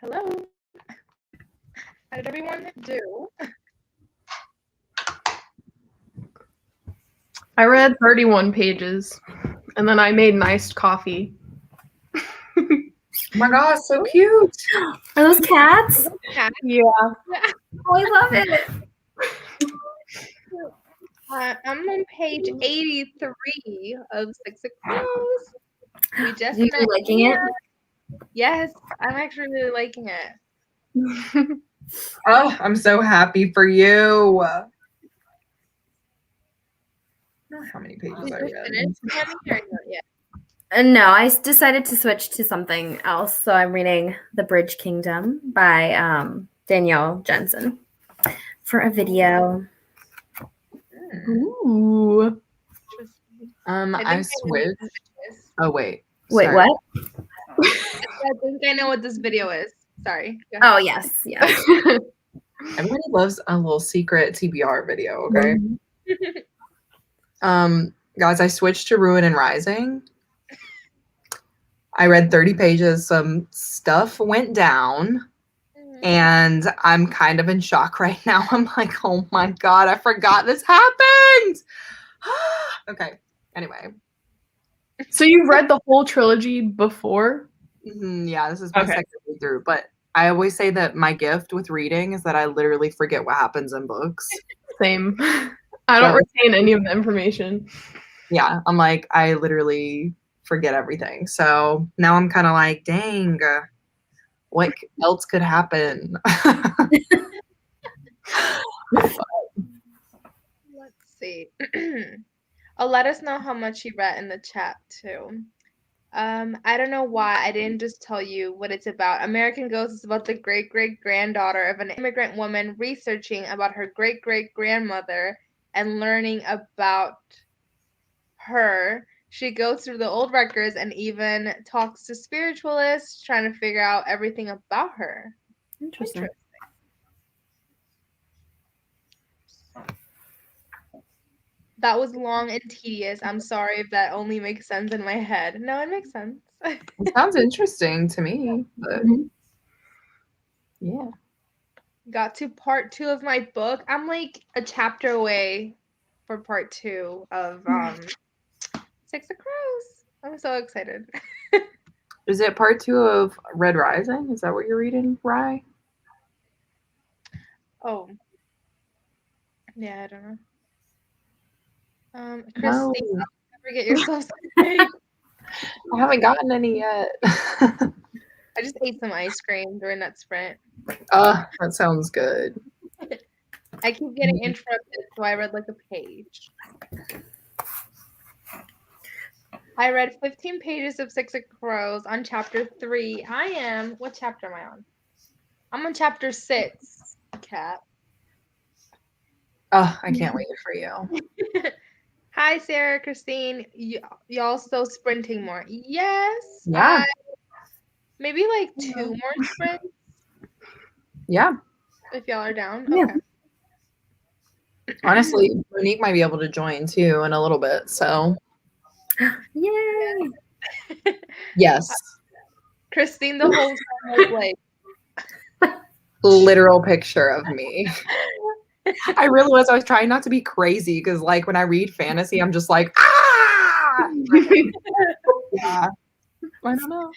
Hello. How did everyone do? I read 31 pages, and then I made an iced coffee. Oh my gosh, so cute. Are those cats? Cat. Yeah. Oh, I love it. I'm on page 83 of Six of Crows. We just Are you met liking it? Anna. Yes, I'm actually really liking it. Oh, I'm so happy for you. I don't know how many pages Did I you read. finish, Tammy, or not yet? No, I decided to switch to something else. So I'm reading The Bridge Kingdom by Danielle Jensen for a video. Ooh. I switched. Oh wait. Wait, Sorry. what? I think I know what this video is. Sorry. Go ahead. Oh, yes. Yes. Everybody loves a little secret TBR video, okay? Mm-hmm. Guys, I switched to Ruin and Rising. I read 30 pages. Some stuff went down, and I'm kind of in shock right now. I'm like, oh my God, I forgot this happened. Okay. Anyway. So you read the whole trilogy before? Yeah, this is my Okay. second read through, but I always say that my gift with reading is that I literally forget what happens in books. Same. I don't retain any of the information. Yeah, I'm like, I literally forget everything. So now I'm kind of like, dang, what else could happen? Let's see. Oh, let us know how much you read in the chat too. I don't know why I didn't just tell you what it's about. American Ghost is about the great-great-granddaughter of an immigrant woman researching about her great-great-grandmother and learning about her. She goes through the old records and even talks to spiritualists trying to figure out everything about her. Interesting. That was long and tedious. I'm sorry if that only makes sense in my head. No, it makes sense. It sounds interesting to me, but yeah. Got to part 2 of my book. I'm like a chapter away for part 2 of Six of Crows. I'm so excited. Is it part 2 of Red Rising? Is that what you're reading, Rye? Oh. Yeah, I don't know. No. Christine, don't forget yourself. I I haven't gotten any yet. just ate some ice cream during that sprint. That sounds good. I keep getting interrupted, so I read like a page. I read 15 pages of Six of Crows on chapter 3. What chapter am I on? I'm on chapter 6, Kat. Oh, I can't wait for you. Hi, Sarah, Christine. Y'all still sprinting more? Yes. Yeah. Maybe like 2 more sprints Yeah. if y'all are down. Yeah. Okay. Honestly, Monique might be able to join too in a little bit. So, Yay! yes. Christine the whole time was like, Literal picture of me. I really was. I was trying not to be crazy because, like, when I read fantasy, I'm just like, ah! Yeah. I don't know.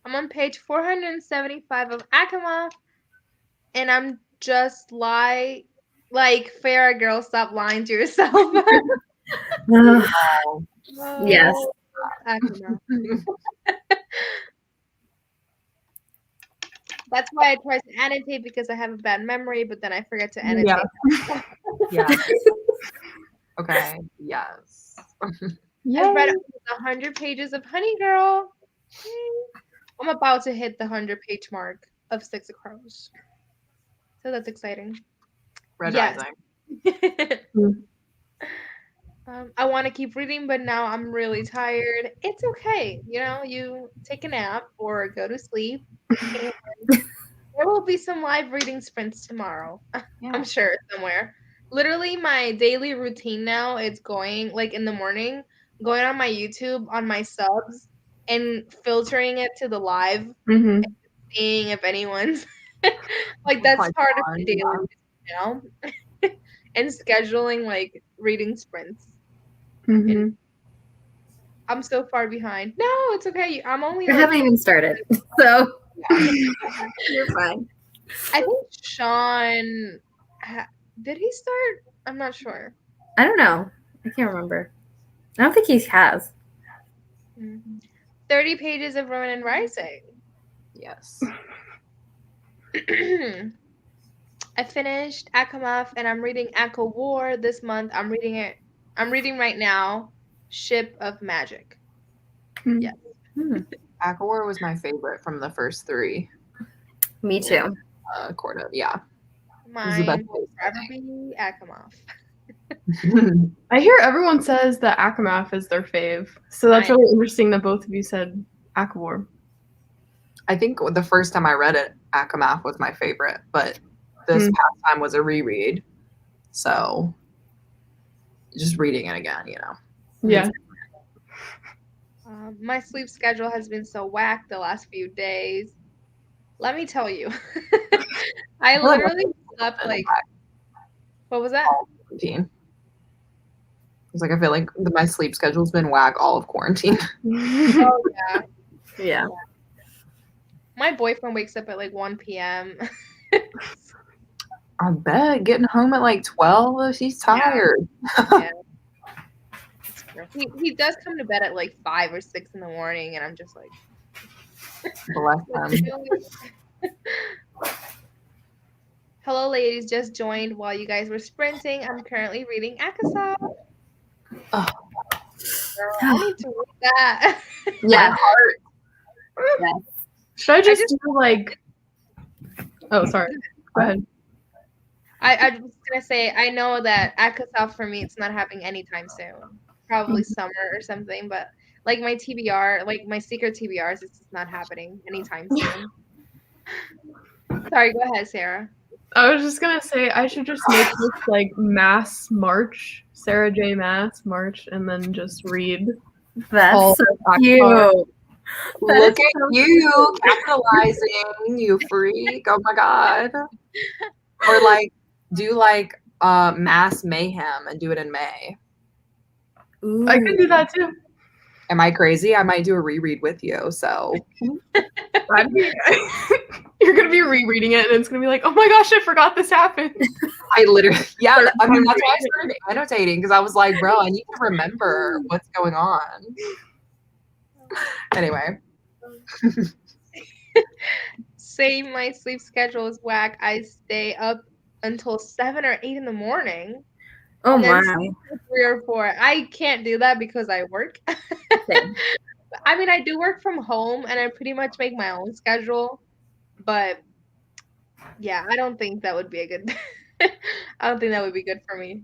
I'm on page 475 of Akama, and I'm just like Farrah girl, stop lying to yourself. Wow. Yes. Akama. That's why I try to annotate because I have a bad memory, but then I forget to annotate. Yeah. Okay. Yes. I've read 100 pages of Honey Girl. I'm about to hit the 100-page mark of Six of Crows. So that's exciting. Red Yes. Rising. I want to keep reading, but now I'm really tired. It's okay. You take a nap or go to sleep. And there will be some live reading sprints tomorrow. Yeah. I'm sure somewhere. Literally, my daily routine now is going, like in the morning, going on my YouTube on my subs and filtering it to the live, hmm seeing if anyone's like Oh that's my part of God, the daily now. And scheduling like reading sprints. hmm I'm so far behind. No, it's okay. I'm only I like haven't even started, so you're fine. I think Sean did he start? I'm not sure. I don't know. I can't remember. I don't think he has. 30 pages of Ronin Rising. Yes. I finished Akamaf and I'm reading Aka War this month. I'm reading right now, Ship of Magic. Yes. Akawar was my favorite from the first 3. Me too. Corda, yeah. Mine best will forever be Akamaf. I hear everyone says that Akamath is their fave, so that's I- really interesting that both of you said Akawar. I think the first time I read it, Akamath was my favorite, but this past time was a reread. So just reading it again, you know. Yeah. My sleep schedule has been so whack the last few days. Let me tell you. I literally slept like, what was that? Quarantine. It's like I feel like my sleep schedule's been whack all of quarantine. Oh yeah. Yeah. My boyfriend wakes up at like 1 p.m. I bet getting home at like 12 if he's tired. Yeah. He does come to bed at like 5 or 6 in the morning, and I'm just like, Bless him. Hello, ladies. Just joined while you guys were sprinting. I'm currently reading Akasa. Oh. Girl, I need to read that. Yeah. My heart. Should I just do like? Oh, sorry. Go ahead. I was gonna say I know that Akasa for me it's not happening anytime soon. Probably summer or something, but like my TBR, like my secret TBRs, it's just not happening anytime soon. Sorry, go ahead, Sarah. I was just gonna say I should just make this like mass march, Sarah J. Mass march, and then just read. That's all so of cute. Akbar. Look at you capitalizing, you freak. Oh my God. Or like do like mass mayhem and do it in May. Ooh. I could do that too. Am I crazy? I might do a reread with you. So You're gonna be rereading it, and it's gonna be like, oh my gosh, I forgot this happened. I literally, yeah, I mean, that's why I started annotating because I was like, bro, I need to remember what's going on. Anyway. Same, my sleep schedule is whack. I stay up until 7 or 8 in the morning. Oh and then my. sleep till 3 or 4. I can't do that because I work. Same. I mean, I do work from home and I pretty much make my own schedule. But yeah, I don't think that would be a good I don't think that would be good for me.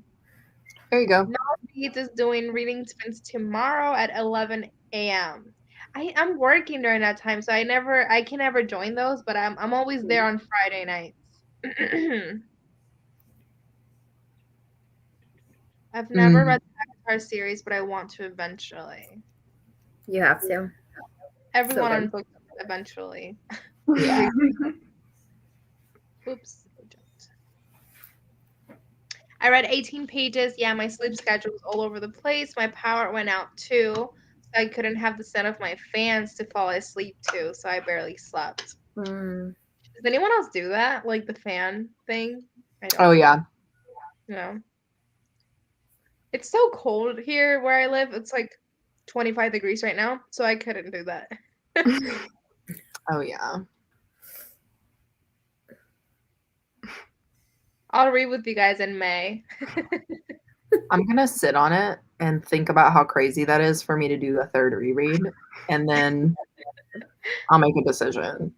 There you go. Beats is doing reading sprints tomorrow at 11 a.m. I'm working during that time, so I can never join those, but I'm always there on Friday nights. I've never read the Avatar series, but I want to eventually. You have to. Everyone So on good. books eventually. Yeah. Oops. I read 18 pages. Yeah, my sleep schedule was all over the place. My power went out too. So I couldn't have the sound of my fans to fall asleep to, so I barely slept. Mm. Does anyone else do that? Like the fan thing? Oh, yeah. No. It's so cold here where I live. It's like 25 degrees right now, so I couldn't do that. Oh, yeah. I'll read with you guys in May. I'm going to sit on it and think about how crazy that is for me to do a third reread, and then I'll make a decision.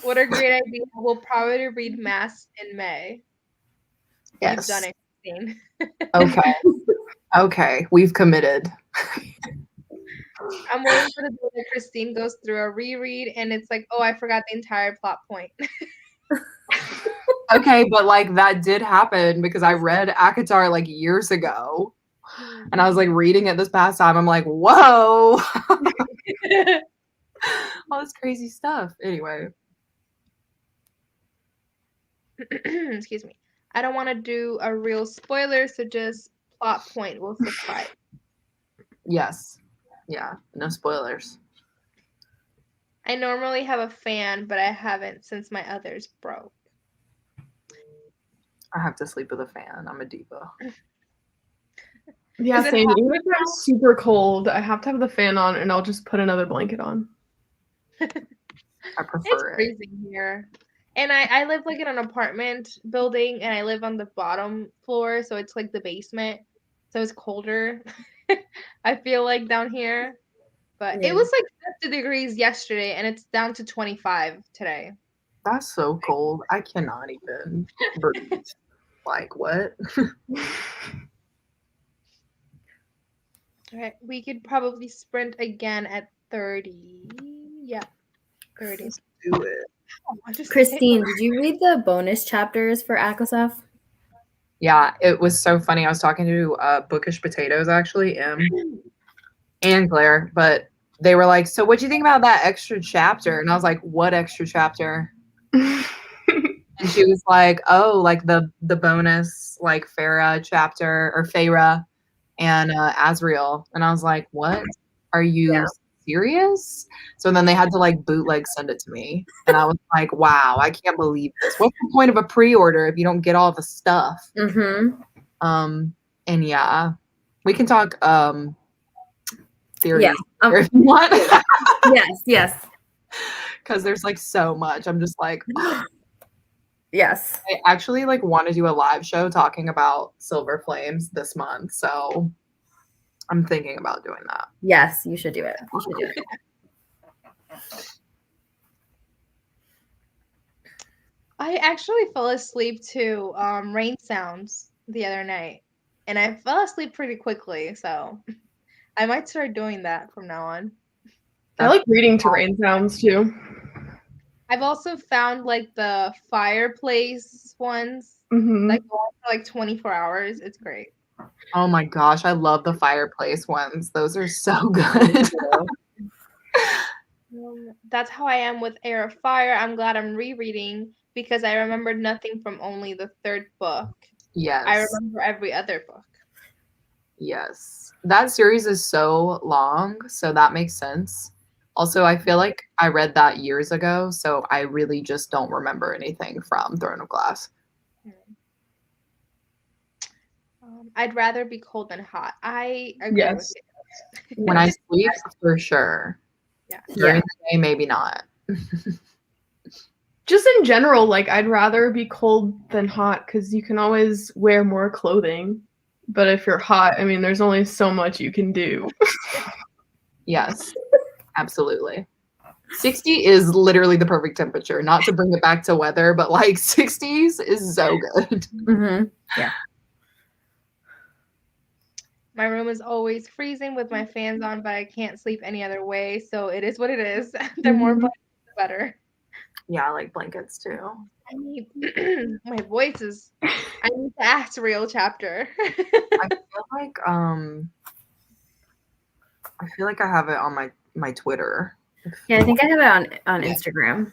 What a great idea. We'll probably read Mass in May. Yes. You've done it, Christine. Okay. Okay. We've committed. I'm waiting for the day that Christine goes through a reread and it's like, oh, I forgot the entire plot point. Okay, but like that did happen because I read ACOTAR like years ago. And I was like reading it this past time. I'm like, whoa. All this crazy stuff. Anyway. Excuse me. I don't want to do a real spoiler, so just plot point will suffice. Yes. Yeah. No spoilers. I normally have a fan, but I haven't since my others broke. I have to sleep with a fan. I'm a diva. Yeah, Is it same. hot Even if I'm super cold, I have to have the fan on, and I'll just put another blanket on. I It's prefer it. freezing here. And I live like in an apartment building and I live on the bottom floor, so it's like the basement. So it's colder. I feel like down here. But Yeah. it was like 50 degrees yesterday and it's down to 25 today. That's so cold. I cannot even breathe. Like, what? All right, we could probably sprint again at 30. Yeah, 30. Let's do it. Oh, I just Christine, did you read the bonus chapters for Akosef? Yeah, it was so funny. I was talking to Bookish Potatoes, actually, and Claire, but they were like, so what'd you think about that extra chapter? And I was like, what extra chapter? And she was like, oh, like the bonus, like Farah chapter, or Farah and Azriel. And I was like, what? Are you serious? So then they had to like bootleg send it to me. And I was like, wow, I can't believe this. What's the point of a pre-order if you don't get all the stuff? Mm-hmm. And yeah, we can talk theories Yeah. if you want. Yes. Because there's like so much. I'm just like, Yes. I actually like want to do a live show talking about Silver Flames this month. So I'm thinking about doing that. Yes, you should do it. You should do it. I actually fell asleep to rain sounds the other night. And I fell asleep pretty quickly, so I might start doing that from now on. I like reading terrain sounds too. I've also found like the fireplace ones, Mm-hmm. like go on for like 24 hours. It's great. Oh my gosh, I love the fireplace ones. Those are so good. That's how I am with Air of Fire. I'm glad I'm rereading because I remembered nothing from only the third book. Yes. I remember every other book. Yes. That series is so long, so that makes sense. Also, I feel like I read that years ago, so I really just don't remember anything from Throne of Glass. I'd rather be cold than hot. I agree Yes. with you. When I sleep, for sure. Yeah. During the day, maybe not. Just in general, like I'd rather be cold than hot because you can always wear more clothing. But if you're hot, I mean, there's only so much you can do. Yes, absolutely. 60 is literally the perfect temperature. Not to bring it back to weather, but like 60s is so good. Mm-hmm. My room is always freezing with my fans on, but I can't sleep any other way, so it is what it is. The more blankets, the better. Yeah, I like blankets too. I need my voice is. I need to act real chapter. I feel like I have it on my Twitter. Yeah, I think I have it on Instagram.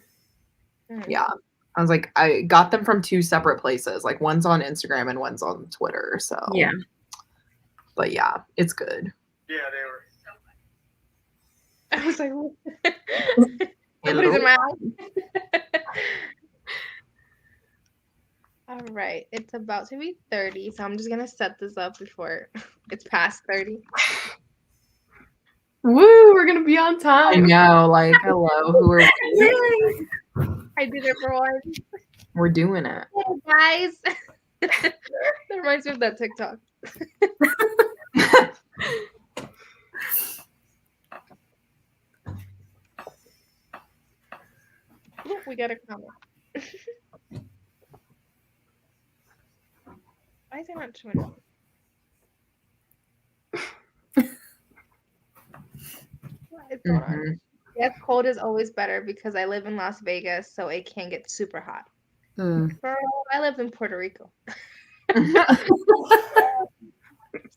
Yeah. I was like, I got them from two separate places. Like one's on Instagram and one's on Twitter. So Yeah. But yeah, it's good. Yeah, they were. I was like, somebody's in my eye. All right, it's about to be 30, so I'm just gonna set this up before it's past 30. Woo, we're gonna be on I time. know, like, hello, who are we? I did it for one. We're doing it. Hey, guys. That reminds me of that TikTok. Ooh, we got a comment. Why is it not showing up? What is going on? Mhm. Yes, cold is always better because I live in Las Vegas, so it can get super hot. Mm. Girl, I live in Puerto Rico.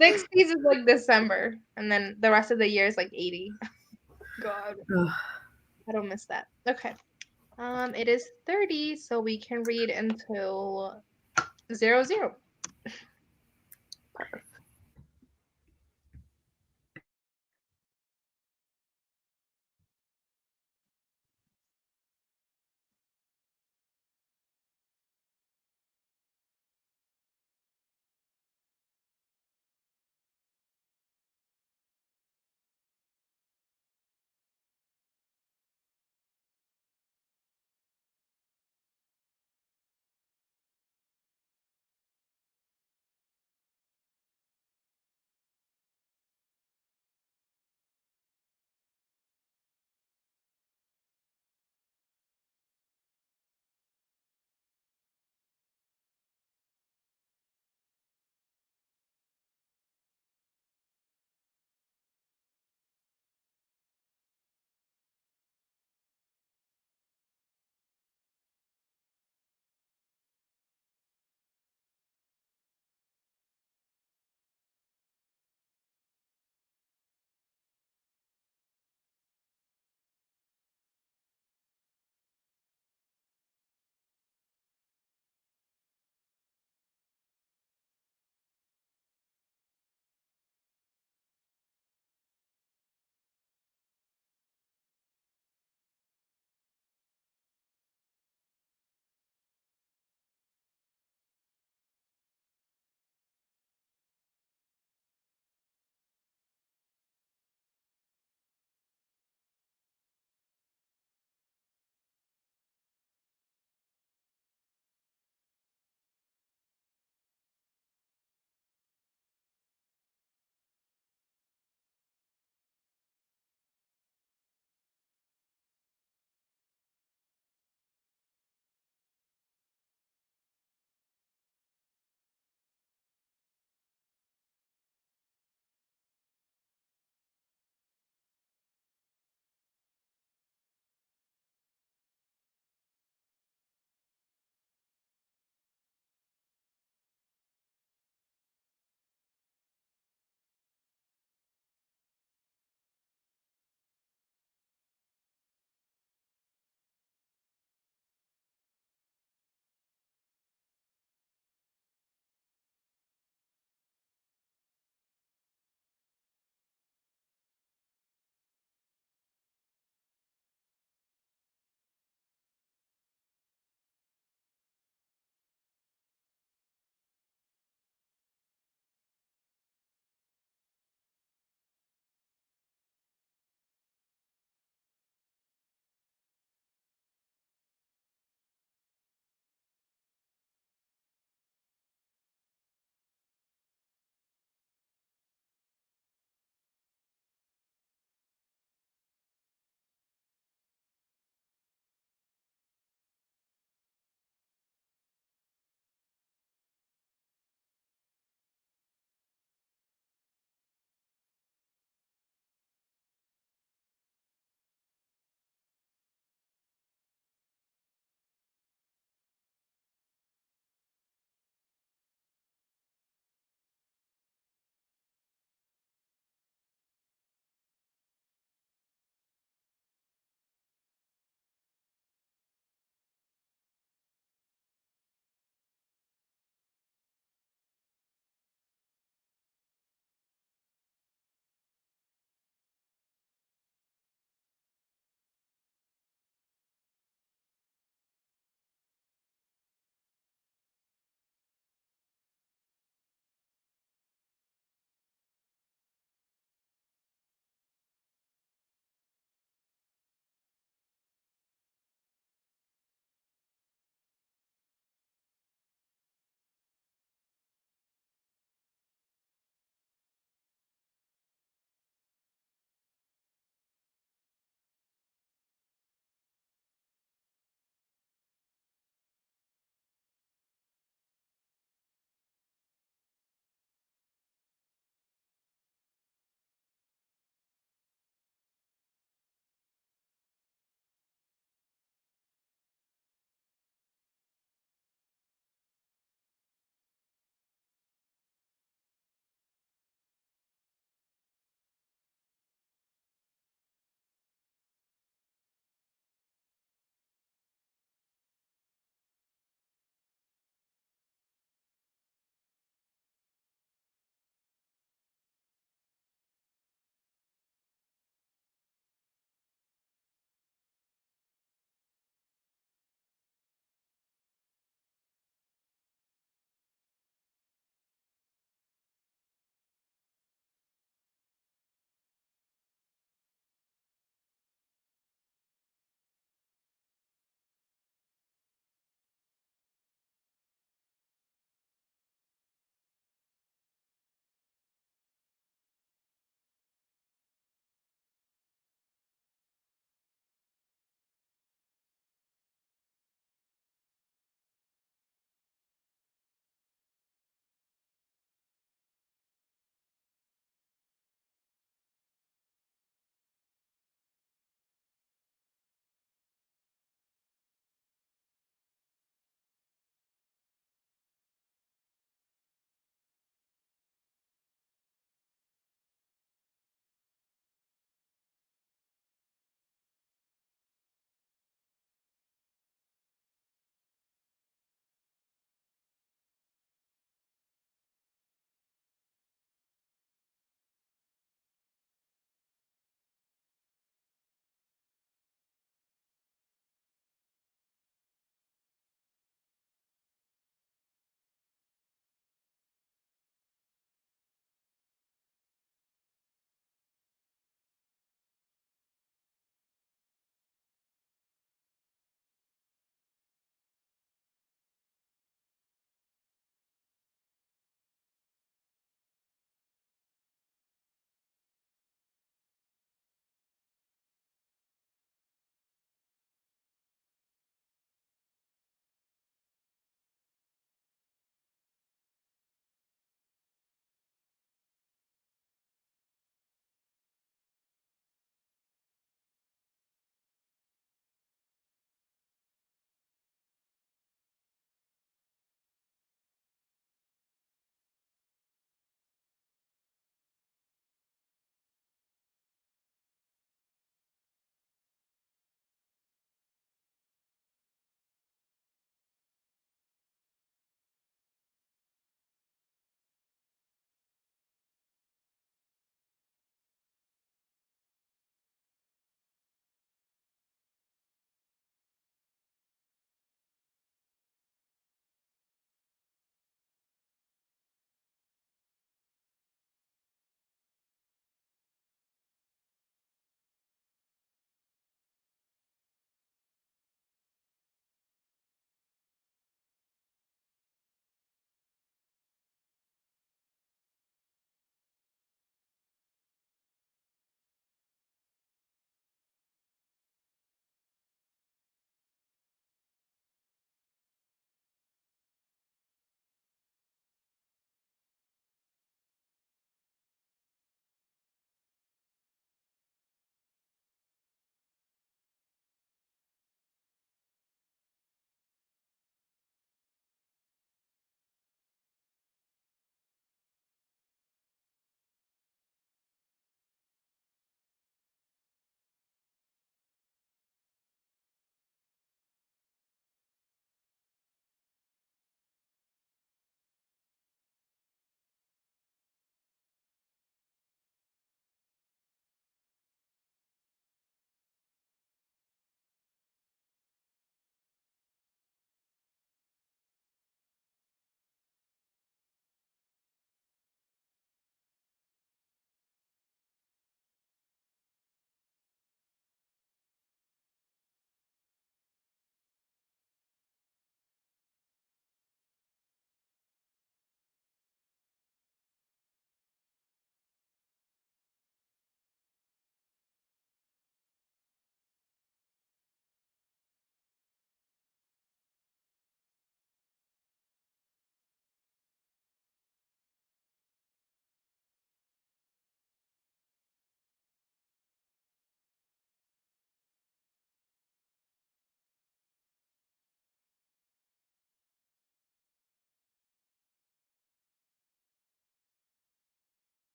60s is like December, and then the rest of the year is like 80. God. I don't miss that. Okay. It is 30, so we can read until 00.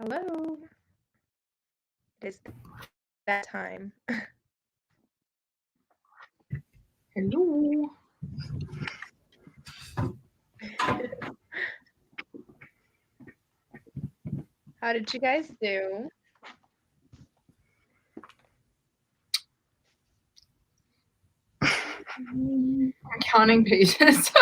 Hello. It is that time. Hello. How did you guys do? I'm counting pages.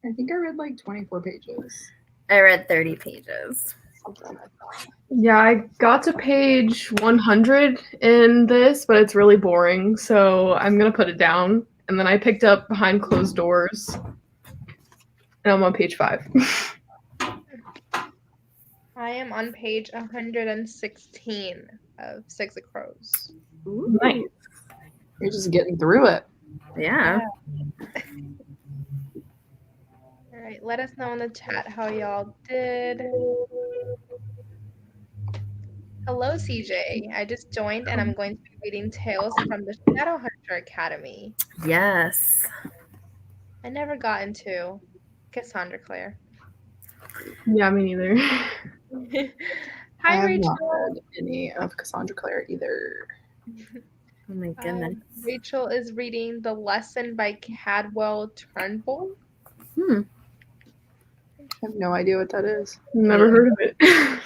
I think I read like 24 pages. I read 30 pages. Something like that. Yeah, I got to page 100 in this, but it's really boring, so I'm gonna put it down. And then I picked up Behind Closed Doors, and I'm on page 5. I am on page 116 of Six of Crows. Nice. You're just getting through it. Yeah. All right, let us know in the chat how y'all did. Hello, CJ. I just joined and I'm going to be reading Tales from the Shadowhunter Academy. Yes. I never got into Cassandra Clare. Yeah, me neither. I Hi, have Rachel. not read any of Cassandra Clare either. Oh my goodness. Rachel is reading The Lesson by Cadwell Turnbull. I have no idea what that is. Never heard of it.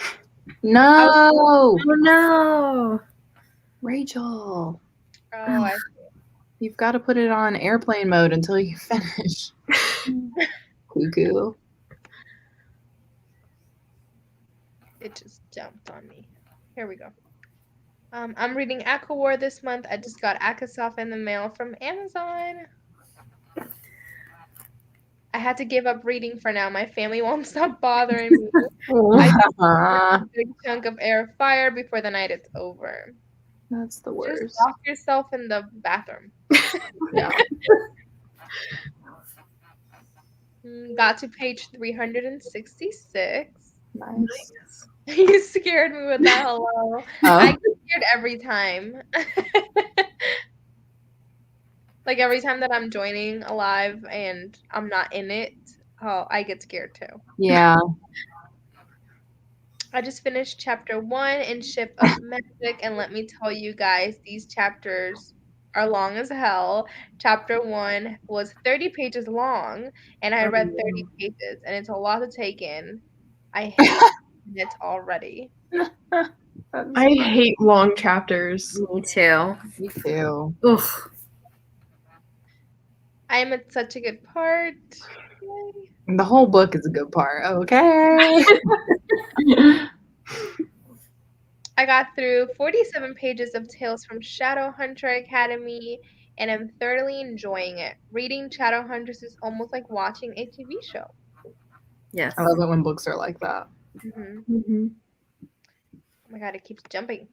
No, Oh no. Rachel, Oh, you've got to put it on airplane mode until you finish. Cuckoo. it just jumped on me. Here we go. I'm reading ACOWAR this month. I just got ACOSOF in the mail from Amazon. I had to give up reading for now. My family won't stop bothering me. A big chunk of air fire before the night is over. That's the worst. Just lock yourself in the bathroom. Yeah. Got to page 366. Nice. You scared me with that hello. Oh. I get scared every time. Like every time that I'm joining a live and I'm not in it, I get scared too. Yeah. I just finished chapter 1 in Ship of Magic, and let me tell you guys, these chapters are long as hell. Chapter 1 was 30 pages long, and I read 30 pages, and it's a lot to take in. I hate it already. I hate long chapters. Me too. Me too. Oof. I am at such a good part. Yay. The whole book is a good part. Okay. I got through 47 pages of Tales from Shadowhunter Academy, and I'm thoroughly enjoying it. Reading Shadowhunters is almost like watching a TV show. Yes. I love it when books are like that. Mm-hmm. Oh my god, it keeps jumping.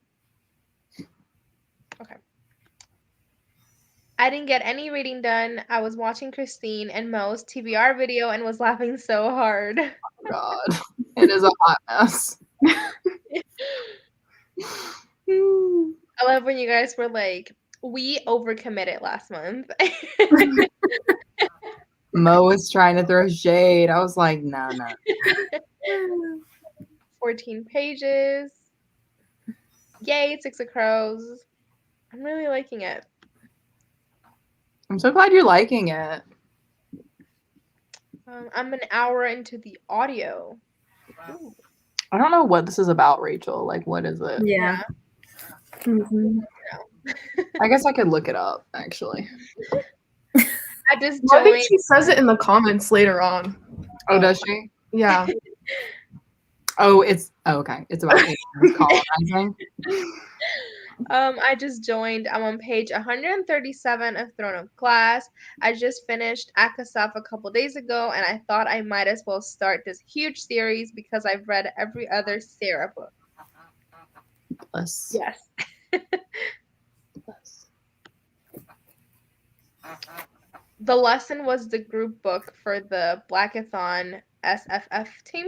Okay. I didn't get any reading done. I was watching Christine and Mo's TBR video and was laughing so hard. Oh God. It is a hot mess. I love when you guys were like, we overcommitted last month. Mo was trying to throw shade. I was like, no. 14 pages. Yay, Six of Crows. I'm really liking it. I'm so glad you're liking it. I'm an hour into the audio. Ooh. I don't know what this is about, Rachel. Like, what is it? Yeah. Mm-hmm. I guess I could look it up, actually. I just Well, I think joined. she says it in the comments later on. Oh, does she? Yeah. Oh, okay. It's about aliens colonizing. I just joined. I'm on page 137 of Throne of Glass. I just finished ACOSOF a couple days ago, and I thought I might as well start this huge series because I've read every other Sarah book. Bless. Yes. Bless. The Lesson was the group book for the Blackathon SFF team.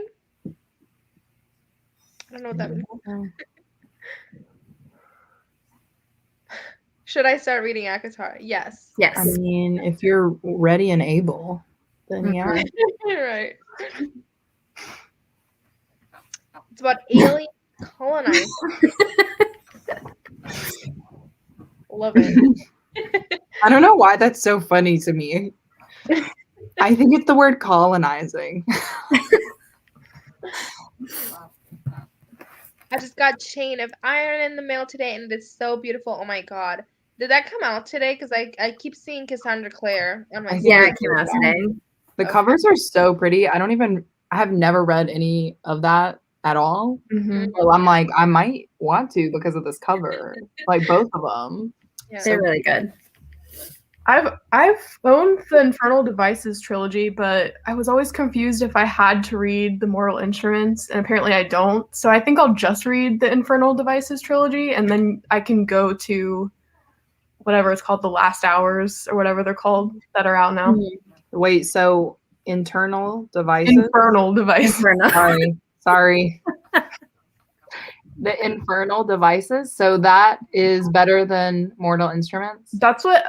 I don't know what that means. Should I start reading ACOTAR? Yes. Yes. I mean, if you're ready and able, then yeah. Right. It's about alien colonizing. Love it. I don't know why that's so funny to me. I think it's the word colonizing. I just got Chain of Iron in the mail today, and it's so beautiful. Oh my god. Did that come out today? Because I keep seeing Cassandra Clare on my I think Yeah, screen. it came out today. The Okay. covers are so pretty. I have never read any of that at all. Mhm. So I'm like, I might want to because of this cover. Like both of them. Yeah. They're really good. I've owned the Infernal Devices trilogy, but I was always confused if I had to read the Mortal Instruments, and apparently I don't. So I think I'll just read the Infernal Devices trilogy, and then I can go to whatever it's called, the Last Hours or whatever they're called that are out now. Wait, so internal devices? Infernal Devices. Sorry. The Infernal Devices. So that is better than Mortal Instruments? That's what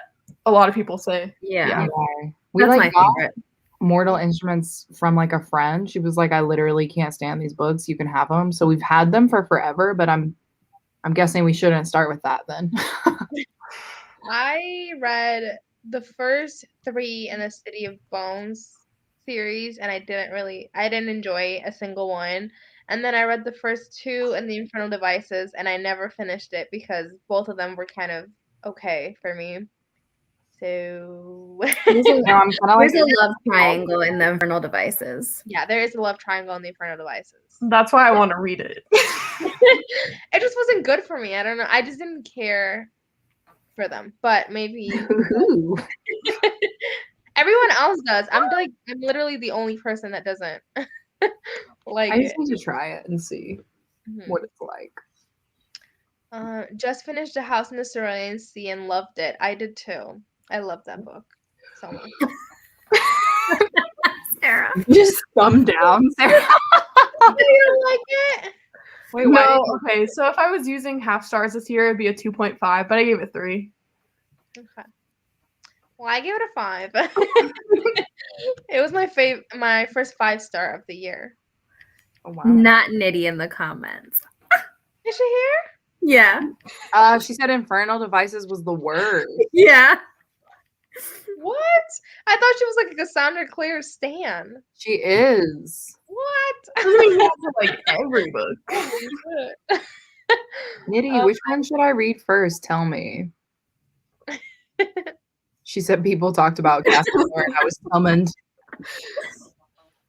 a lot of people say. Yeah. Okay. We That's my like got favorite. Mortal Instruments from like a friend. She was like, I literally can't stand these books. You can have them. So we've had them for forever, but I'm guessing we shouldn't start with that then. I read the first 3 in the City of Bones series, and I didn't enjoy a single one. And then I read the first 2 in the Infernal Devices, and I never finished it because both of them were kind of okay for me. So There's a, No, I'm kind of like, there's a love triangle in the Infernal Devices. yeah, there is a love triangle in the Infernal Devices. That's why I want to read it. It just wasn't good for me. I don't know. I just didn't care for them. But maybe ooh. everyone else does. I'm literally the only person that doesn't like I it. just need to try it and see Mhm. what it's like. Just finished A House in the Cerulean Sea and loved it. I did too. I love that book so much. Sarah. You just thumb down, Sarah. You don't like it? Wait, why No, did okay. So if I was using half stars this year, it'd be a 2.5, but I gave it 3. Okay. Well, I gave it a 5. It was my first 5-star of the year. Oh, wow. Not Nitty in the comments. Is she here? Yeah. She said Infernal Devices was the word. Yeah. What? I thought she was like a Cassandra Clare stan. She is. What? Doesn't mean you have to like every book. Holy shit. Nitty, which one should I read first? Tell me. She said people talked about Castamore and I was summoned.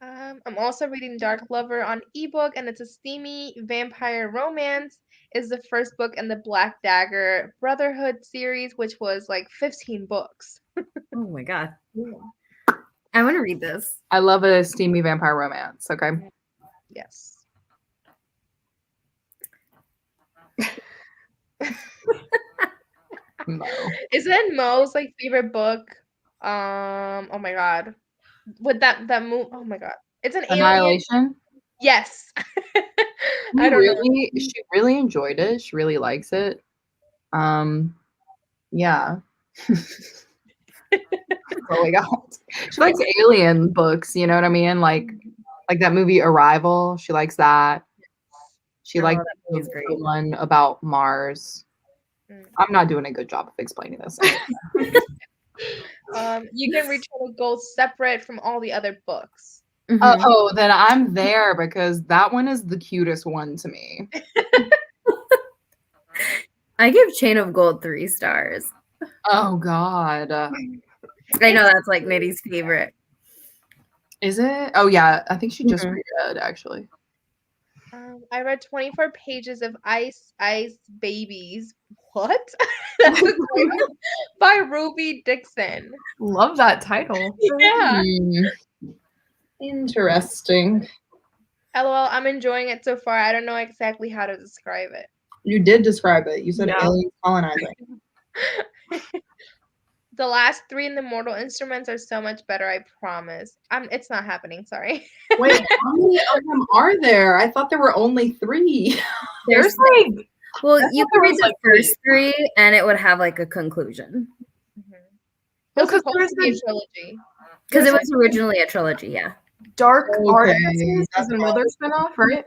I'm also reading Dark Lover on ebook, and it's a steamy vampire romance. It's the first book in the Black Dagger Brotherhood series, which was like 15 books. Oh my god. I want to read this. I love a steamy vampire romance. Okay. Yes. Mo. Isn't Mo's like favorite book? Oh my god. With that move. Oh my god. It's an alien. Annihilation. Yes. She I don't know. She really enjoyed it. She really likes it. Yeah. Oh my god. She likes alien books, you know what I mean? Like that movie Arrival. She likes that. She Oh, likes that movie's the great. one about Mars. Mm. I'm not doing a good job of explaining this. You can reach Total Gold separate from all the other books. Mhm. Oh, then I'm there because that one is the cutest one to me. I give Chain of Gold 3 stars. Oh God. I know that's like Nitty's favorite. Is it? Oh yeah, I think she just Mhm. read actually. I read 24 pages of Ice Babies. What? That's a title? By Ruby Dixon. Love that title. Yeah. Interesting. LOL, I'm enjoying it so far. I don't know exactly how to describe it. You did describe it. You said Yeah. alien colonizing. The last 3 in the Mortal Instruments are so much better, I promise. It's not happening, sorry. Wait, how many of them are there? I thought there were only 3. There's like Well, I you thought could there read was, the like, first 3 and it would have like a conclusion. Well, This is 'cause supposed to be a there's trilogy. Because it There's, was originally a trilogy, yeah. Dark Okay, Artists is that's another spinoff, right?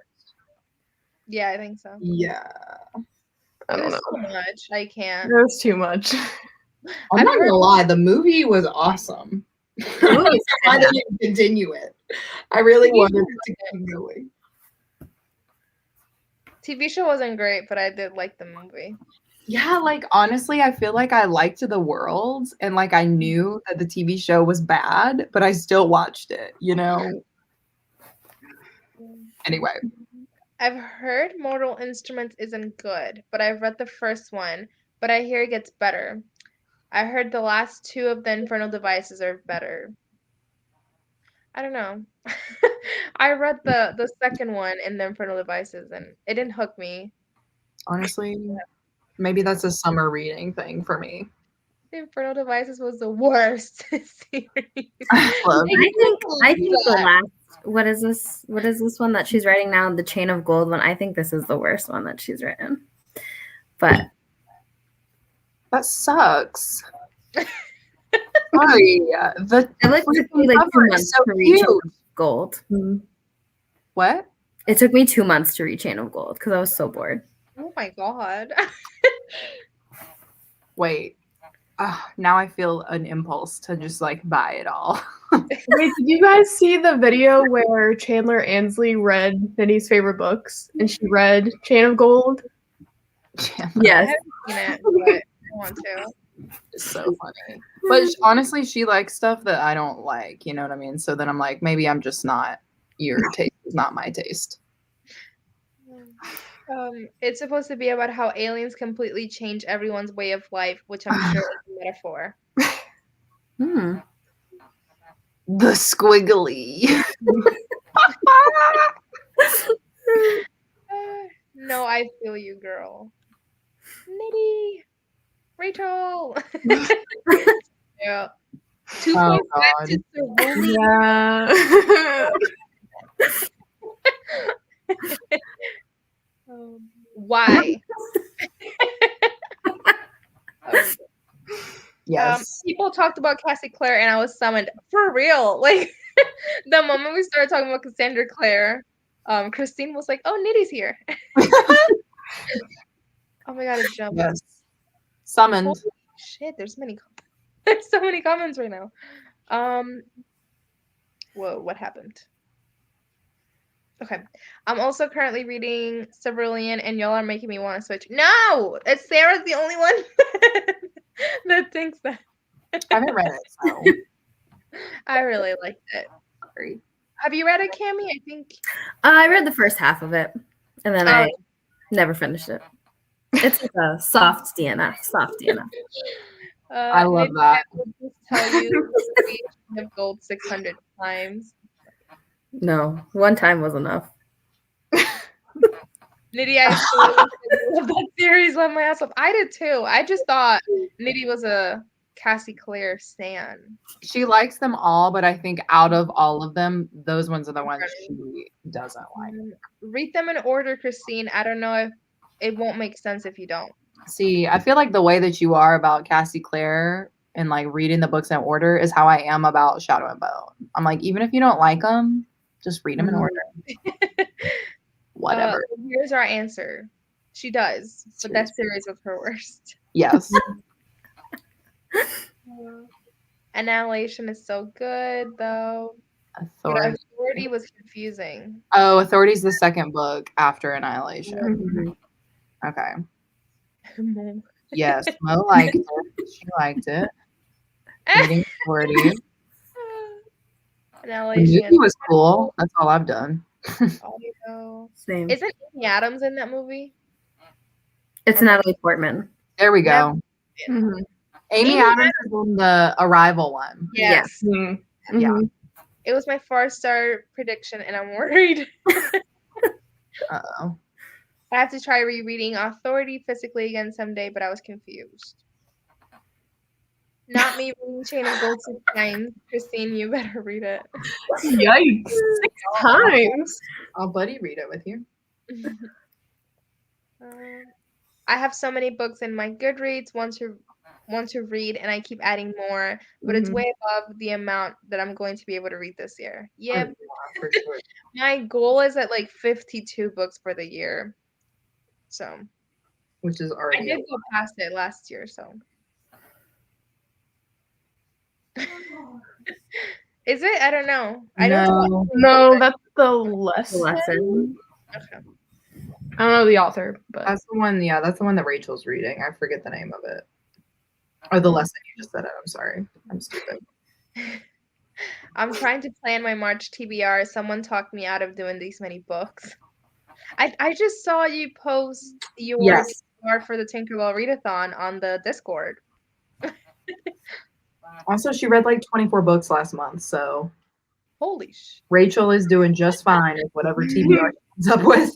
Yeah, I think so. Yeah. I It don't was know. too much. I can't. It was too much. I'm I've not heard- gonna lie, the movie was awesome. movie's I fun. didn't continue it. I really TV wanted show it to keep going. TV show wasn't great, but I did like the movie. Yeah, like honestly, I feel like I liked the world and like I knew that the TV show was bad, but I still watched it, you know? Anyway, I've heard Mortal Instruments isn't good, but I've read the first one, but I hear it gets better. I heard the last two of the Infernal Devices are better. I don't know. I read the second one in the Infernal Devices and it didn't hook me. honestly, maybe that's a summer reading thing for me. The Infernal Devices was the worst series. Love I think the last what is this one that she's writing now? The Chain of Gold one. I think this is the worst one that she's written. But that sucks. Sorry, the it like took me like cover 2 is months so to read Chain cute. of Gold. What? It took me 2 months to read Chain of Gold because I was so bored. Oh my god. Wait. Now I feel an impulse to just like buy it all. Wait, did you guys see the video where Chandler Ansley read Nitty's favorite books and she read Chain of Gold? Yes. Seen it, but I want to. It's so funny. But honestly, she likes stuff that I don't like. You know what I mean? So then I'm like, maybe I'm just not, your taste is not my taste. It's supposed to be about how aliens completely change everyone's way of life, which I'm sure is a metaphor. Hmm. The squiggly. No, I feel you, girl. Nitty, Rachel. Yeah. 2.5 Oh, to Cerulli. Yeah. Why? Yes. People talked about Cassie Clare, and I was summoned for real. Like the moment we started talking about Cassandra Clare, Christine was like, "Oh, Nitty's here." Oh my god, it jumped. Yes. Summoned. Holy shit, there's there's so many comments right now. Whoa, what happened? Okay. I'm also currently reading Cerulean, and y'all are making me want to switch. No! It's Sarah's the only one that thinks that. I haven't read it, so I really liked it. sorry. Have you read it, Cammie? I think. I read the first half of it, and then Oh. I never finished it. It's like a soft DNF. Soft DNF. I love Nitty, that. I will just tell you to read Chain of Gold 600 times. No, one time was enough. Nitty, I absolutely love that series. Love my ass off. I did too. I just thought Nitty was a Cassie Clare stan. She likes them all, but I think out of all of them, those ones are the ones she doesn't like. Read them in order, Christine. I don't know if it won't make sense if you don't. See, I feel like the way that you are about Cassie Clare and like reading the books in order is how I am about Shadow and Bone. I'm like, even if you don't like them, just read them in order. Whatever. Here's our answer. She does, but that series was her worst. Yes. Annihilation is so good, though. Authority. Authority was confusing. Oh, Authority's the second book after Annihilation. Mm-hmm. Okay. Mo. Yes, Mo liked it. She liked it. Reading Authority. The Annihilation. movie was cool. That's all I've done. Audio. Same. Isn't Amy Adams in that movie? It's Natalie Portman. There we go. Mhm. Amy Amy Adams is in the Arrival one. Yes. Mhm. Yeah. Mhm. It was my 4-star prediction, and I'm worried. Uh-oh. I have to try rereading Authority physically again someday, but I was confused. Not me reading Chain of Gold 6 times. Christine, you better read it. Yikes. 6 times. I'll buddy read it with you. I have so many books in my Goodreads want to read, and I keep adding more, but it's Mhm. way above the amount that I'm going to be able to read this year. Yep. For sure. My goal is at like 52 books for the year. So which is I already did go past it last year. So is it? I don't know. I don't. No, that's the The lesson. lesson. Okay. I don't know the author, but That's the one. Yeah, that's the one that Rachel's reading. I forget the name of it. Or the lesson you just said it. I'm sorry. I'm stupid. I'm trying to plan my March TBR. Someone talked me out of doing these many books. I just saw you post your Yes. TBR for the Tinkerbell Readathon on the Discord. Also, she read like 24 books last month, so Holy sh! Rachel is doing just fine with whatever TBR she comes up with.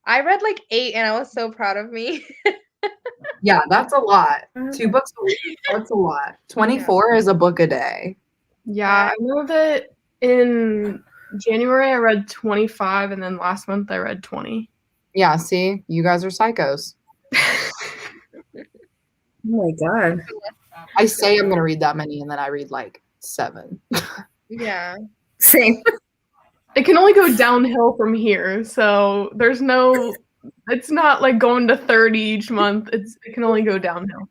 I read like 8 and I was so proud of me. Yeah, that's a lot. 2 books a week, that's a lot. 24 is a book a day. yeah, I know that in January I read 25, and then last month I read 20. Yeah, see, you guys are psychos. Oh my god. I say I'm gonna read that many, and then I read like 7. Yeah. Same. It can only go downhill from here, so there's no. It's not like going to 30 each month. It can only go downhill.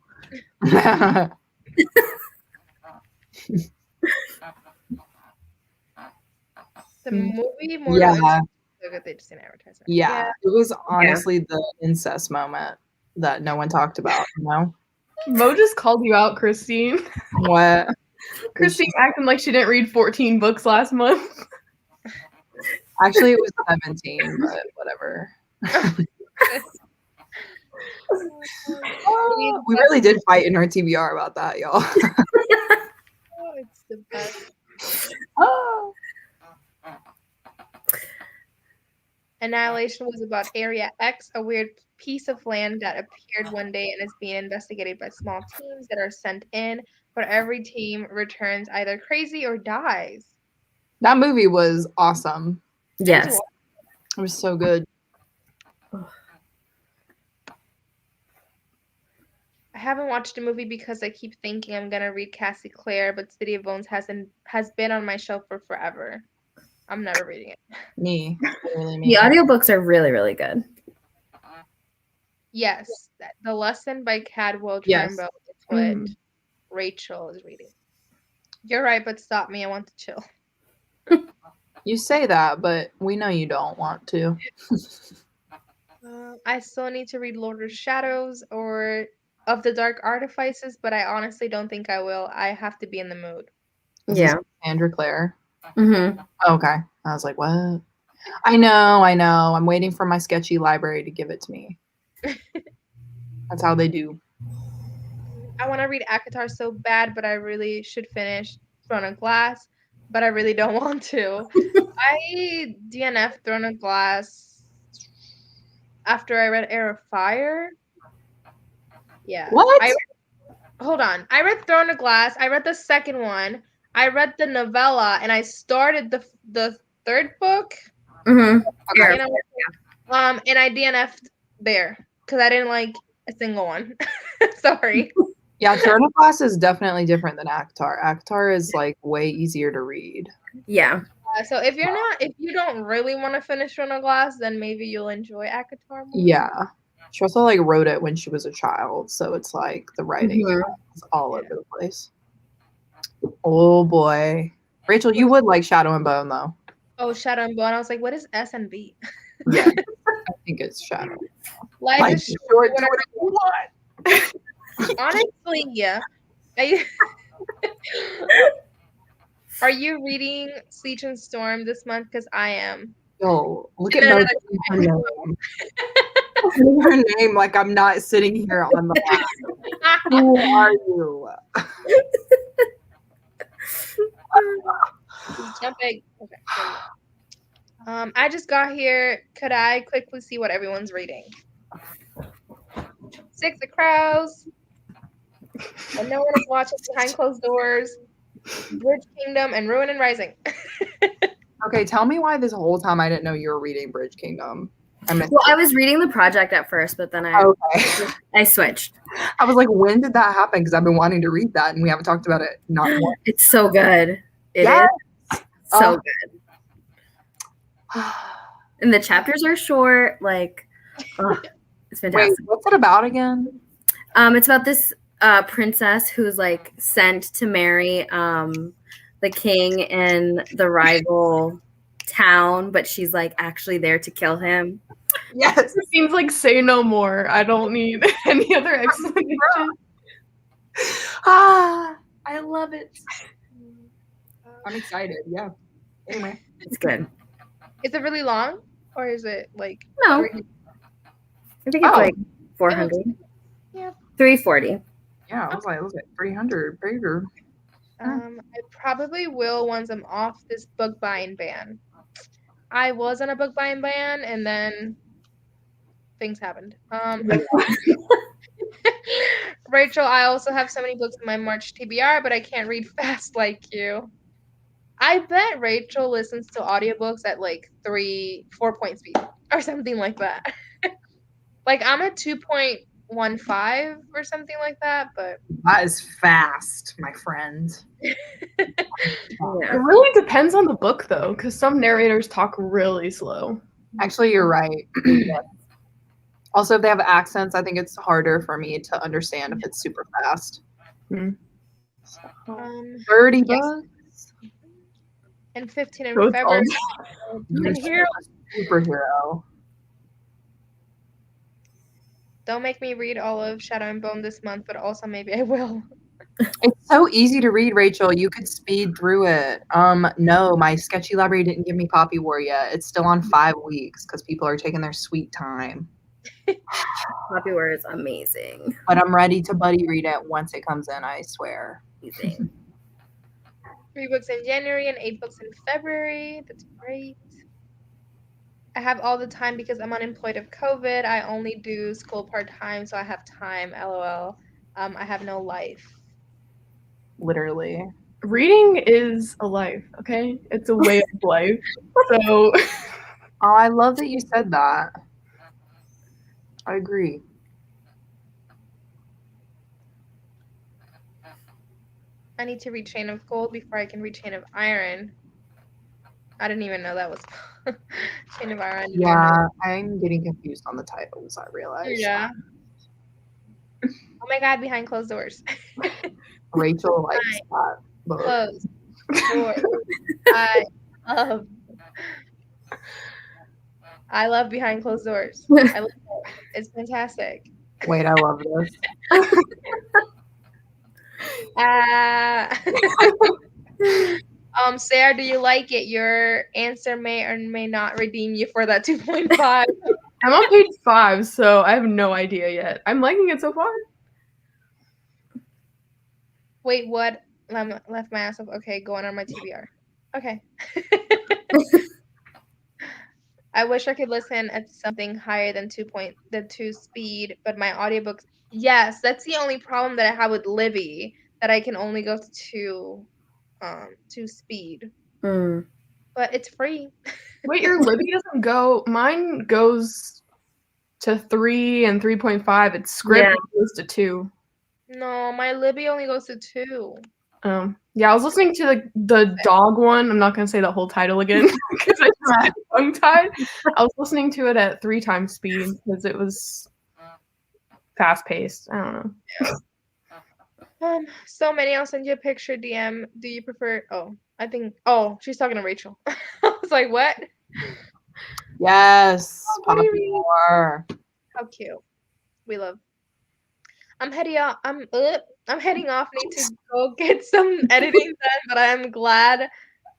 The movie more Yeah. so good they just didn't advertise it. Yeah, it was honestly the incest moment that no one talked about, you know? Mo just called you out, Christine. What? Christine acting like she didn't read 14 books last month. Actually, it was 17, but whatever. We really did fight in our TBR about that, y'all. Oh, it's the best. Annihilation was about Area X, a weird piece of land that appeared one day and is being investigated by small teams that are sent in, but every team returns either crazy or dies. That movie was awesome. Yes. It was so good. I haven't watched a movie because I keep thinking I'm gonna read Cassie Clare, but City of Bones has been on my shelf for forever. I'm never reading it. Me. Literally me. The audiobooks are really, really good. Yes, The Lesson by Cadwell Yes. Turnbow is what Rachel is reading. You're right, but stop me. I want to chill. You say that, but we know you don't want to. I still need to read Lord of Shadows or Of the Dark Artifices, but I honestly don't think I will. I have to be in the mood. Is Yeah. this Sandra Clare? Mm-hmm. Okay. I was like, what? I know. I'm waiting for my sketchy library to give it to me. That's how they do. I want to read ACOTAR so bad, but I really should finish Throne of Glass, but I really don't want to. I DNF Throne of Glass after I read Air of Fire. Yeah. What? Hold on. I read Throne of Glass. I read the second one. I read the novella, and I started the third book. Mm-hmm. Okay. And I DNF'd there because I didn't like a single one. Sorry. Yeah, Throne of Glass is definitely different than ACOTAR. ACOTAR is like way easier to read. Yeah. So if you don't really want to finish Throne of Glass, then maybe you'll enjoy ACOTAR more. Yeah. She also like wrote it when she was a child, so it's like the writing Mhm. is all over the place. Oh boy. Rachel, you would like Shadow and Bone though. Oh, Shadow and Bone. I was like, what is S and B? Yeah. I think it's Shadow. Life Like, is short, short. do whatever you want. Honestly, yeah. Are you reading Siege and Storm this month? Because I am. Yo, look at No, her no, name. Her name like I'm not sitting here on the lap. Who are you? Jumping. Okay. I just got here. Could I quickly see what everyone's reading? Six of Crows. And no one is watching behind closed doors. Bridge Kingdom and Ruin and Rising. Okay, tell me why this whole time I didn't know you were reading Bridge Kingdom. Well, I was reading the project at first, but then Okay. I switched. I was like, when did that happen? Because I've been wanting to read that and we haven't talked about it not once. It's so good. It Yes. is so Oh. good. And the chapters are short. Like, It's Wait, fantastic. what's it about again? It's about this princess who's like sent to marry the king in the rival town, but she's like actually there to kill him. Yes. It seems like say no more. I don't need any other explanation. Ah, I love it. I'm excited. Yeah. Anyway. It's good. Is it really long, or is it like? No, three- I think it's Oh. like 400. Yeah. 340. Yeah, I was like 300 bigger. I probably will once I'm off this book buying ban. I was on a book buying ban, and then things happened. Rachel, I also have so many books in my March TBR, but I can't read fast like you. I bet Rachel listens to audiobooks at like 4 point speed or something like that. Like I'm at 2.15 or something like that, but That is fast, my friend. It really depends on the book, though, because some narrators talk really slow. Actually, you're right. Also, if they have accents, I think it's harder for me to understand if it's super fast. 30 yes. bucks? And 15 in So it's February. You're Here. a superhero. Don't make me read all of Shadow and Bone this month, but also maybe I will. It's so easy to read, Rachel. You could speed through it. No, my sketchy library didn't give me Poppy War yet. It's still on 5 weeks because people are taking their sweet time. Poppy War is amazing. But I'm ready to buddy read it once it comes in, I swear. Amazing. 3 books in January and 8 books in February. That's great. I have all the time because I'm unemployed of COVID. I only do school part-time, so I have time, LOL. I have no life. Literally. Reading is a life, okay? It's a way of life. So Oh, I love that you said that. I agree. I need to read Chain of Gold before I can read Chain of Iron. I didn't even know that was Chain of Iron. Yeah, I'm getting confused on the titles, I realize. Yeah. Oh my god, Behind Closed Doors. Rachel likes that book. Closed doors. I love Behind Closed Doors. I love it. It's fantastic. Wait, I love this. Sarah, do you like it? Your answer may or may not redeem you for that 2.5. I'm on page 5, so I have no idea yet. I'm liking it so far. Wait, what? Left my ass up. Okay, going on my TBR. Okay. I wish I could listen at something higher than 2 speed, but my audiobooks. Yes, that's the only problem that I have with Libby, that I can only go to 2 speed. But it's free. Wait, your Libby doesn't go. Mine goes to 3 and 3.5. It's script goes to 2. No, my Libby only goes to 2. Yeah, I was listening to the dog one. I'm not gonna say the whole title again because I just tongue-tied. I was listening to it at 3 times speed because it was fast-paced. I don't know. So many. I'll send you a picture DM. Do you prefer? Oh, she's talking to Rachel. I was like, what? Yes. what do you Poppy mean? War. How cute. We love. I'm heading off. I'm heading off. Need to go get some editing done, but I'm glad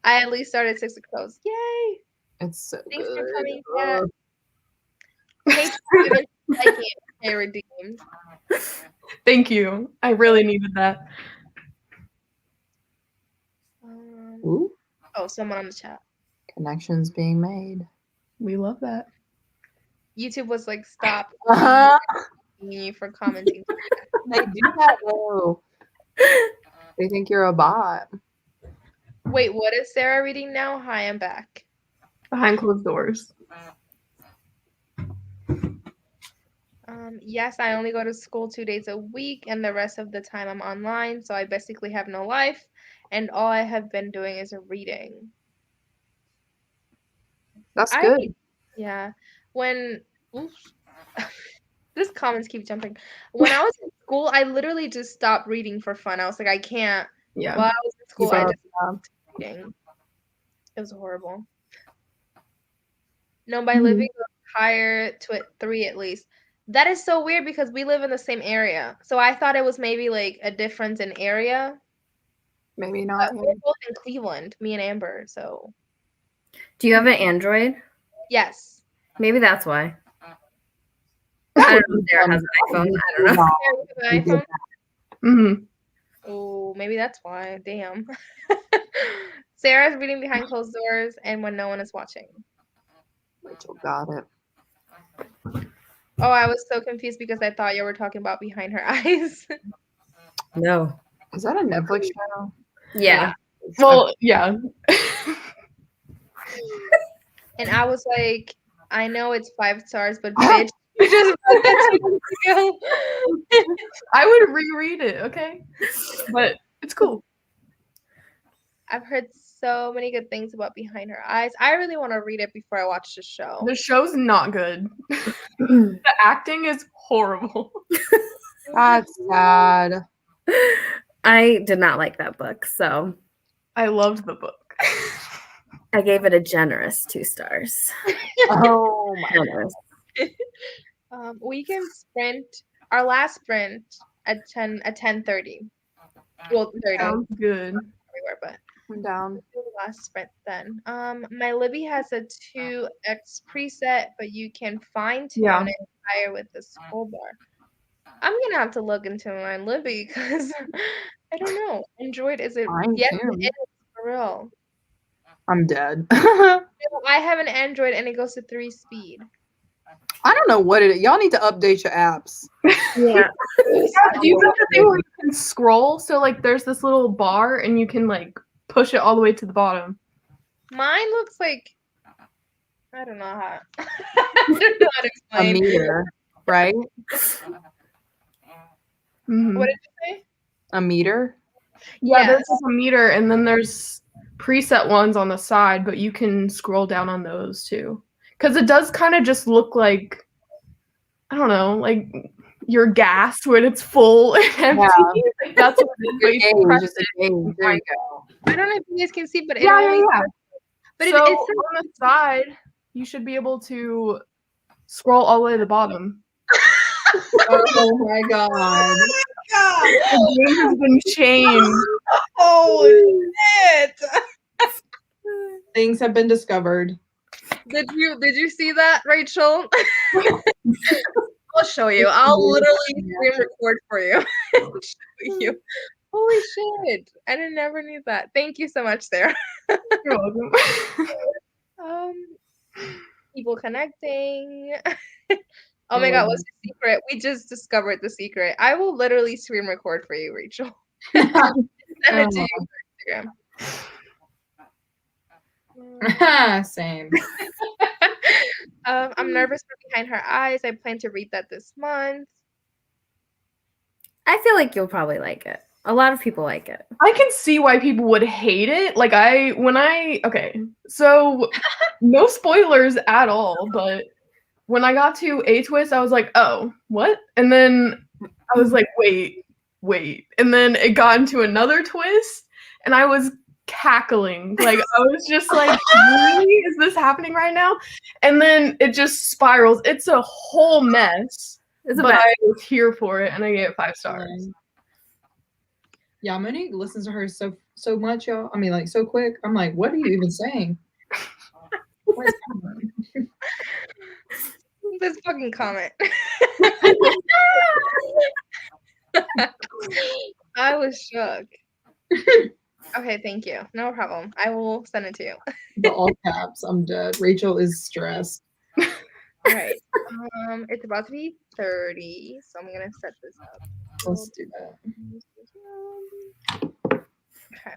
I at least started 6 Crows. Yay! It's so Thanks good. for coming. Page 7, I can't stay redeemed. Thank you. I really needed that. Ooh, Oh, someone on the chat. connections being made. We love that. YouTube was like, stop Uh-huh. you for commenting. They do that though. They think you're a bot. Wait, what is Sarah reading now? Hi, I'm back. Behind Closed Doors. Yes, I only go to school 2 days a week, and the rest of the time I'm online, so I basically have no life, and all I have been doing is reading. That's good. Yeah. When oops. This comments keep jumping. When I was in school, I literally just stopped reading for fun. I was like, I can't. Yeah. While I was in school, Keep I up, just stopped reading. It was horrible. No, by living higher to 3 at least. That is so weird because we live in the same area. So I thought it was maybe like a difference in area. Maybe not. But we're both in Cleveland, me and Amber. So Do you have an Android? yes. Maybe that's why. That I would don't know be if Sarah fun. has an iPhone. I don't know. Yeah, we have an iPhone. Mhm. Oh, maybe that's why. Damn. Sarah's reading behind closed doors and when no one is watching. Rachel got it. Oh, I was so confused because I thought you were talking about behind her eyes. No. Is that a Netflix channel? Yeah. Well, yeah. And I was like, I know it's 5 stars, but bitch, you just wrote that 2 weeks ago. I would reread it, okay? But it's cool. I've heard so many good things about Behind Her Eyes. I really want to read it before I watch the show. The show's not good. The acting is horrible. That's sad. I did not like that book, so I loved the book. I gave it a generous 2 stars. Oh my Generous. We can sprint our last sprint at 10:30. Well, 30 Sounds good. everywhere, but I'm down. do the last sprint then. My Libby has a 2x preset, but you can fine tune Yeah. it higher with the scroll bar. I'm gonna have to look into my Libby because I don't know. Android is it? Fine Yes, tune. it is for real. I'm dead. I have an Android and it goes to 3 speed. I don't know what it is. Y'all need to update your apps. Yeah. Yeah, do you have the thing where you can scroll? So like there's this little bar and you can like push it all the way to the bottom. Mine looks like I don't know how. I don't know how to A explain. meter, right? Mhm. What did you say? A meter. Yeah, Yes. there's like a meter and then there's preset ones on the side, but you can scroll down on those too. Because it does kind of just look like, I don't know, like you're gassed when it's full and empty. Like, that's what it is. But Your you gauge, press just a it. gauge. There you go. I don't know if you guys can see, but it Yeah, only. yeah, yeah. But So it's on the side, you should be able to scroll all the way to the bottom. Oh my god. The game has been changed. oh shit! Things have been discovered. Did you see that, Rachel? I'll show you. I'll literally screen record for you. and show you. Holy shit! I never knew that. Thank you so much, Sarah. You're welcome. People connecting. Oh my god, what's the secret? We just discovered the secret. I will literally screen record for you, Rachel. Send it to you on Instagram. Same. I'm nervous for Behind Her Eyes. I plan to read that this month. I feel like you'll probably like it. A lot of people like it. I can see why people would hate it. Like okay, so no spoilers at all, but when I got to a twist, I was like, oh, what? And then I was like, wait. And then it got into another twist, and I was cackling. Like, I was just like, really? Is this happening right now? And then it just spirals. It's a whole mess. It's a But mess. I was here for it, and I gave it 5 stars. Yeah, Monique listens to her so much, y'all. I mean, like so quick. I'm like, what are you even saying? What is going on? This fucking comment. I was shook. Okay, thank you. No problem. I will send it to you. The all caps. I'm dead. Rachel is stressed. All right. It's about to be 30, so I'm gonna set this up. Let's do that. Okay.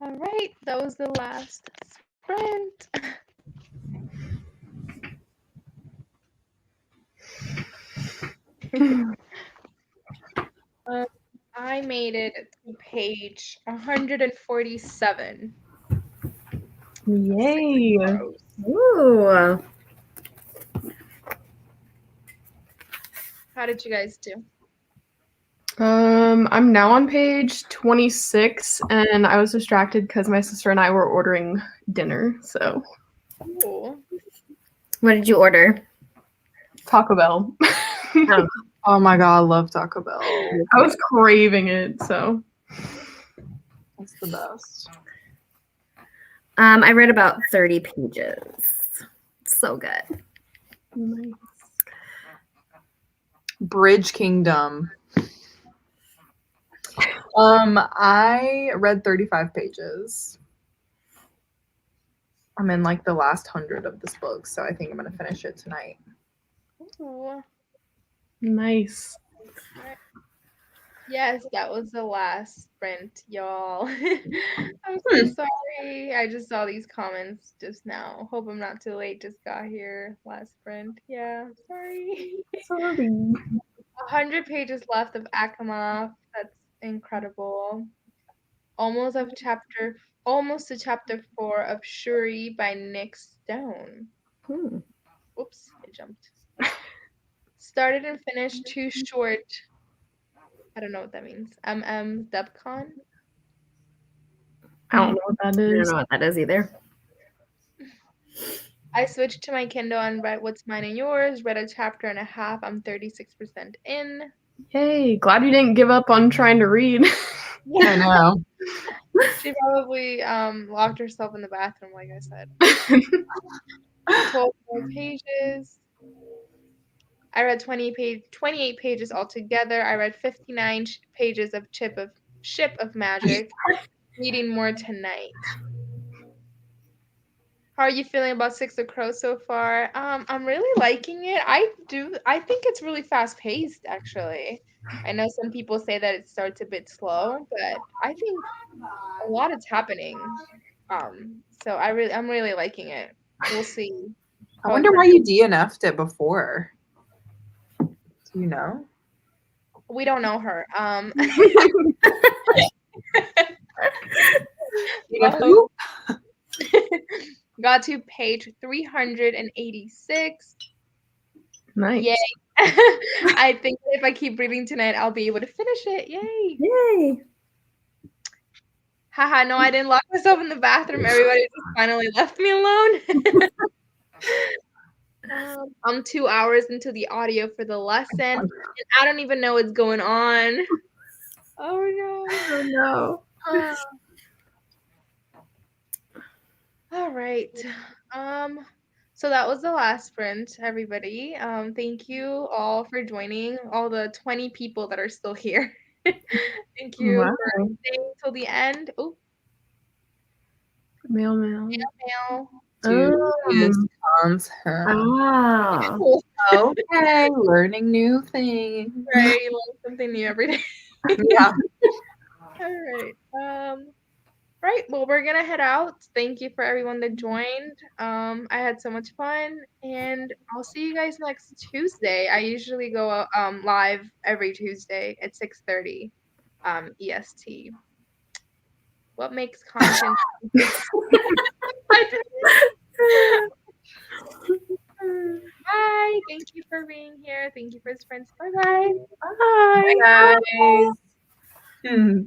All right, that was the last sprint. I made it to page 147. Yay. Ooh. How did you guys do? I'm now on page 26, and I was distracted because my sister and I were ordering dinner. So Cool. What did you order? Taco Bell. Oh my god, I love Taco Bell. I was craving it. So That's the best. I read about 30 pages. So good. nice. Bridge Kingdom. I read 35 pages. I'm in like the last 100 of this book, so I think I'm gonna finish it tonight. Ooh. Nice. Yes, that was the last sprint, y'all. I'm so sorry. I just saw these comments just now. Hope I'm not too late. Just got here. Last sprint. Yeah, sorry. Sorry. 100 pages left of Akamov. That's incredible. Almost to chapter 4 of Shuri by Nick Stone. Oops, I jumped. Started and finished Too Short. I don't know what that means. Dubcon. I don't know what that I don't is. know what that is either. I switched to my Kindle and read What's Mine and Yours. Read a chapter and a half. I'm 36% in. Yay. Glad you didn't give up on trying to read. I know. She probably locked herself in the bathroom, like I said. 12 more pages. I read 28 pages altogether. I read 59 pages of Ship of Magic. Reading more tonight. How are you feeling about Six of Crows so far? I'm really liking it. I think it's really fast paced, actually. I know some people say that it starts a bit slow, but I think a lot is happening. So I'm really liking it. We'll see. I wonder why you DNF'd it before. Do you know? We don't know her. Who? Got to page 386. Nice. Yay. I think if I keep reading tonight, I'll be able to finish it. Yay. Yay. Haha, no, I didn't lock myself in the bathroom. Everybody just finally left me alone. I'm 2 hours into the audio for the lesson, and I don't even know what's going on. Oh no. Oh no. All right. So that was the last sprint, everybody. Thank you all for joining, all the 20 people that are still here. Thank you Wow. for staying till the end. Oh, Mail. Julius content. Ah. Okay, learning new things. Right, you learn something new every day. Yeah. All right. Right. Well, we're gonna head out. Thank you for everyone that joined. I had so much fun, and I'll see you guys next Tuesday. I usually go live every Tuesday at 6:30 EST. What makes content? Bye. Thank you for being here. Thank you for friends. Bye-bye. Bye. Bye, guys.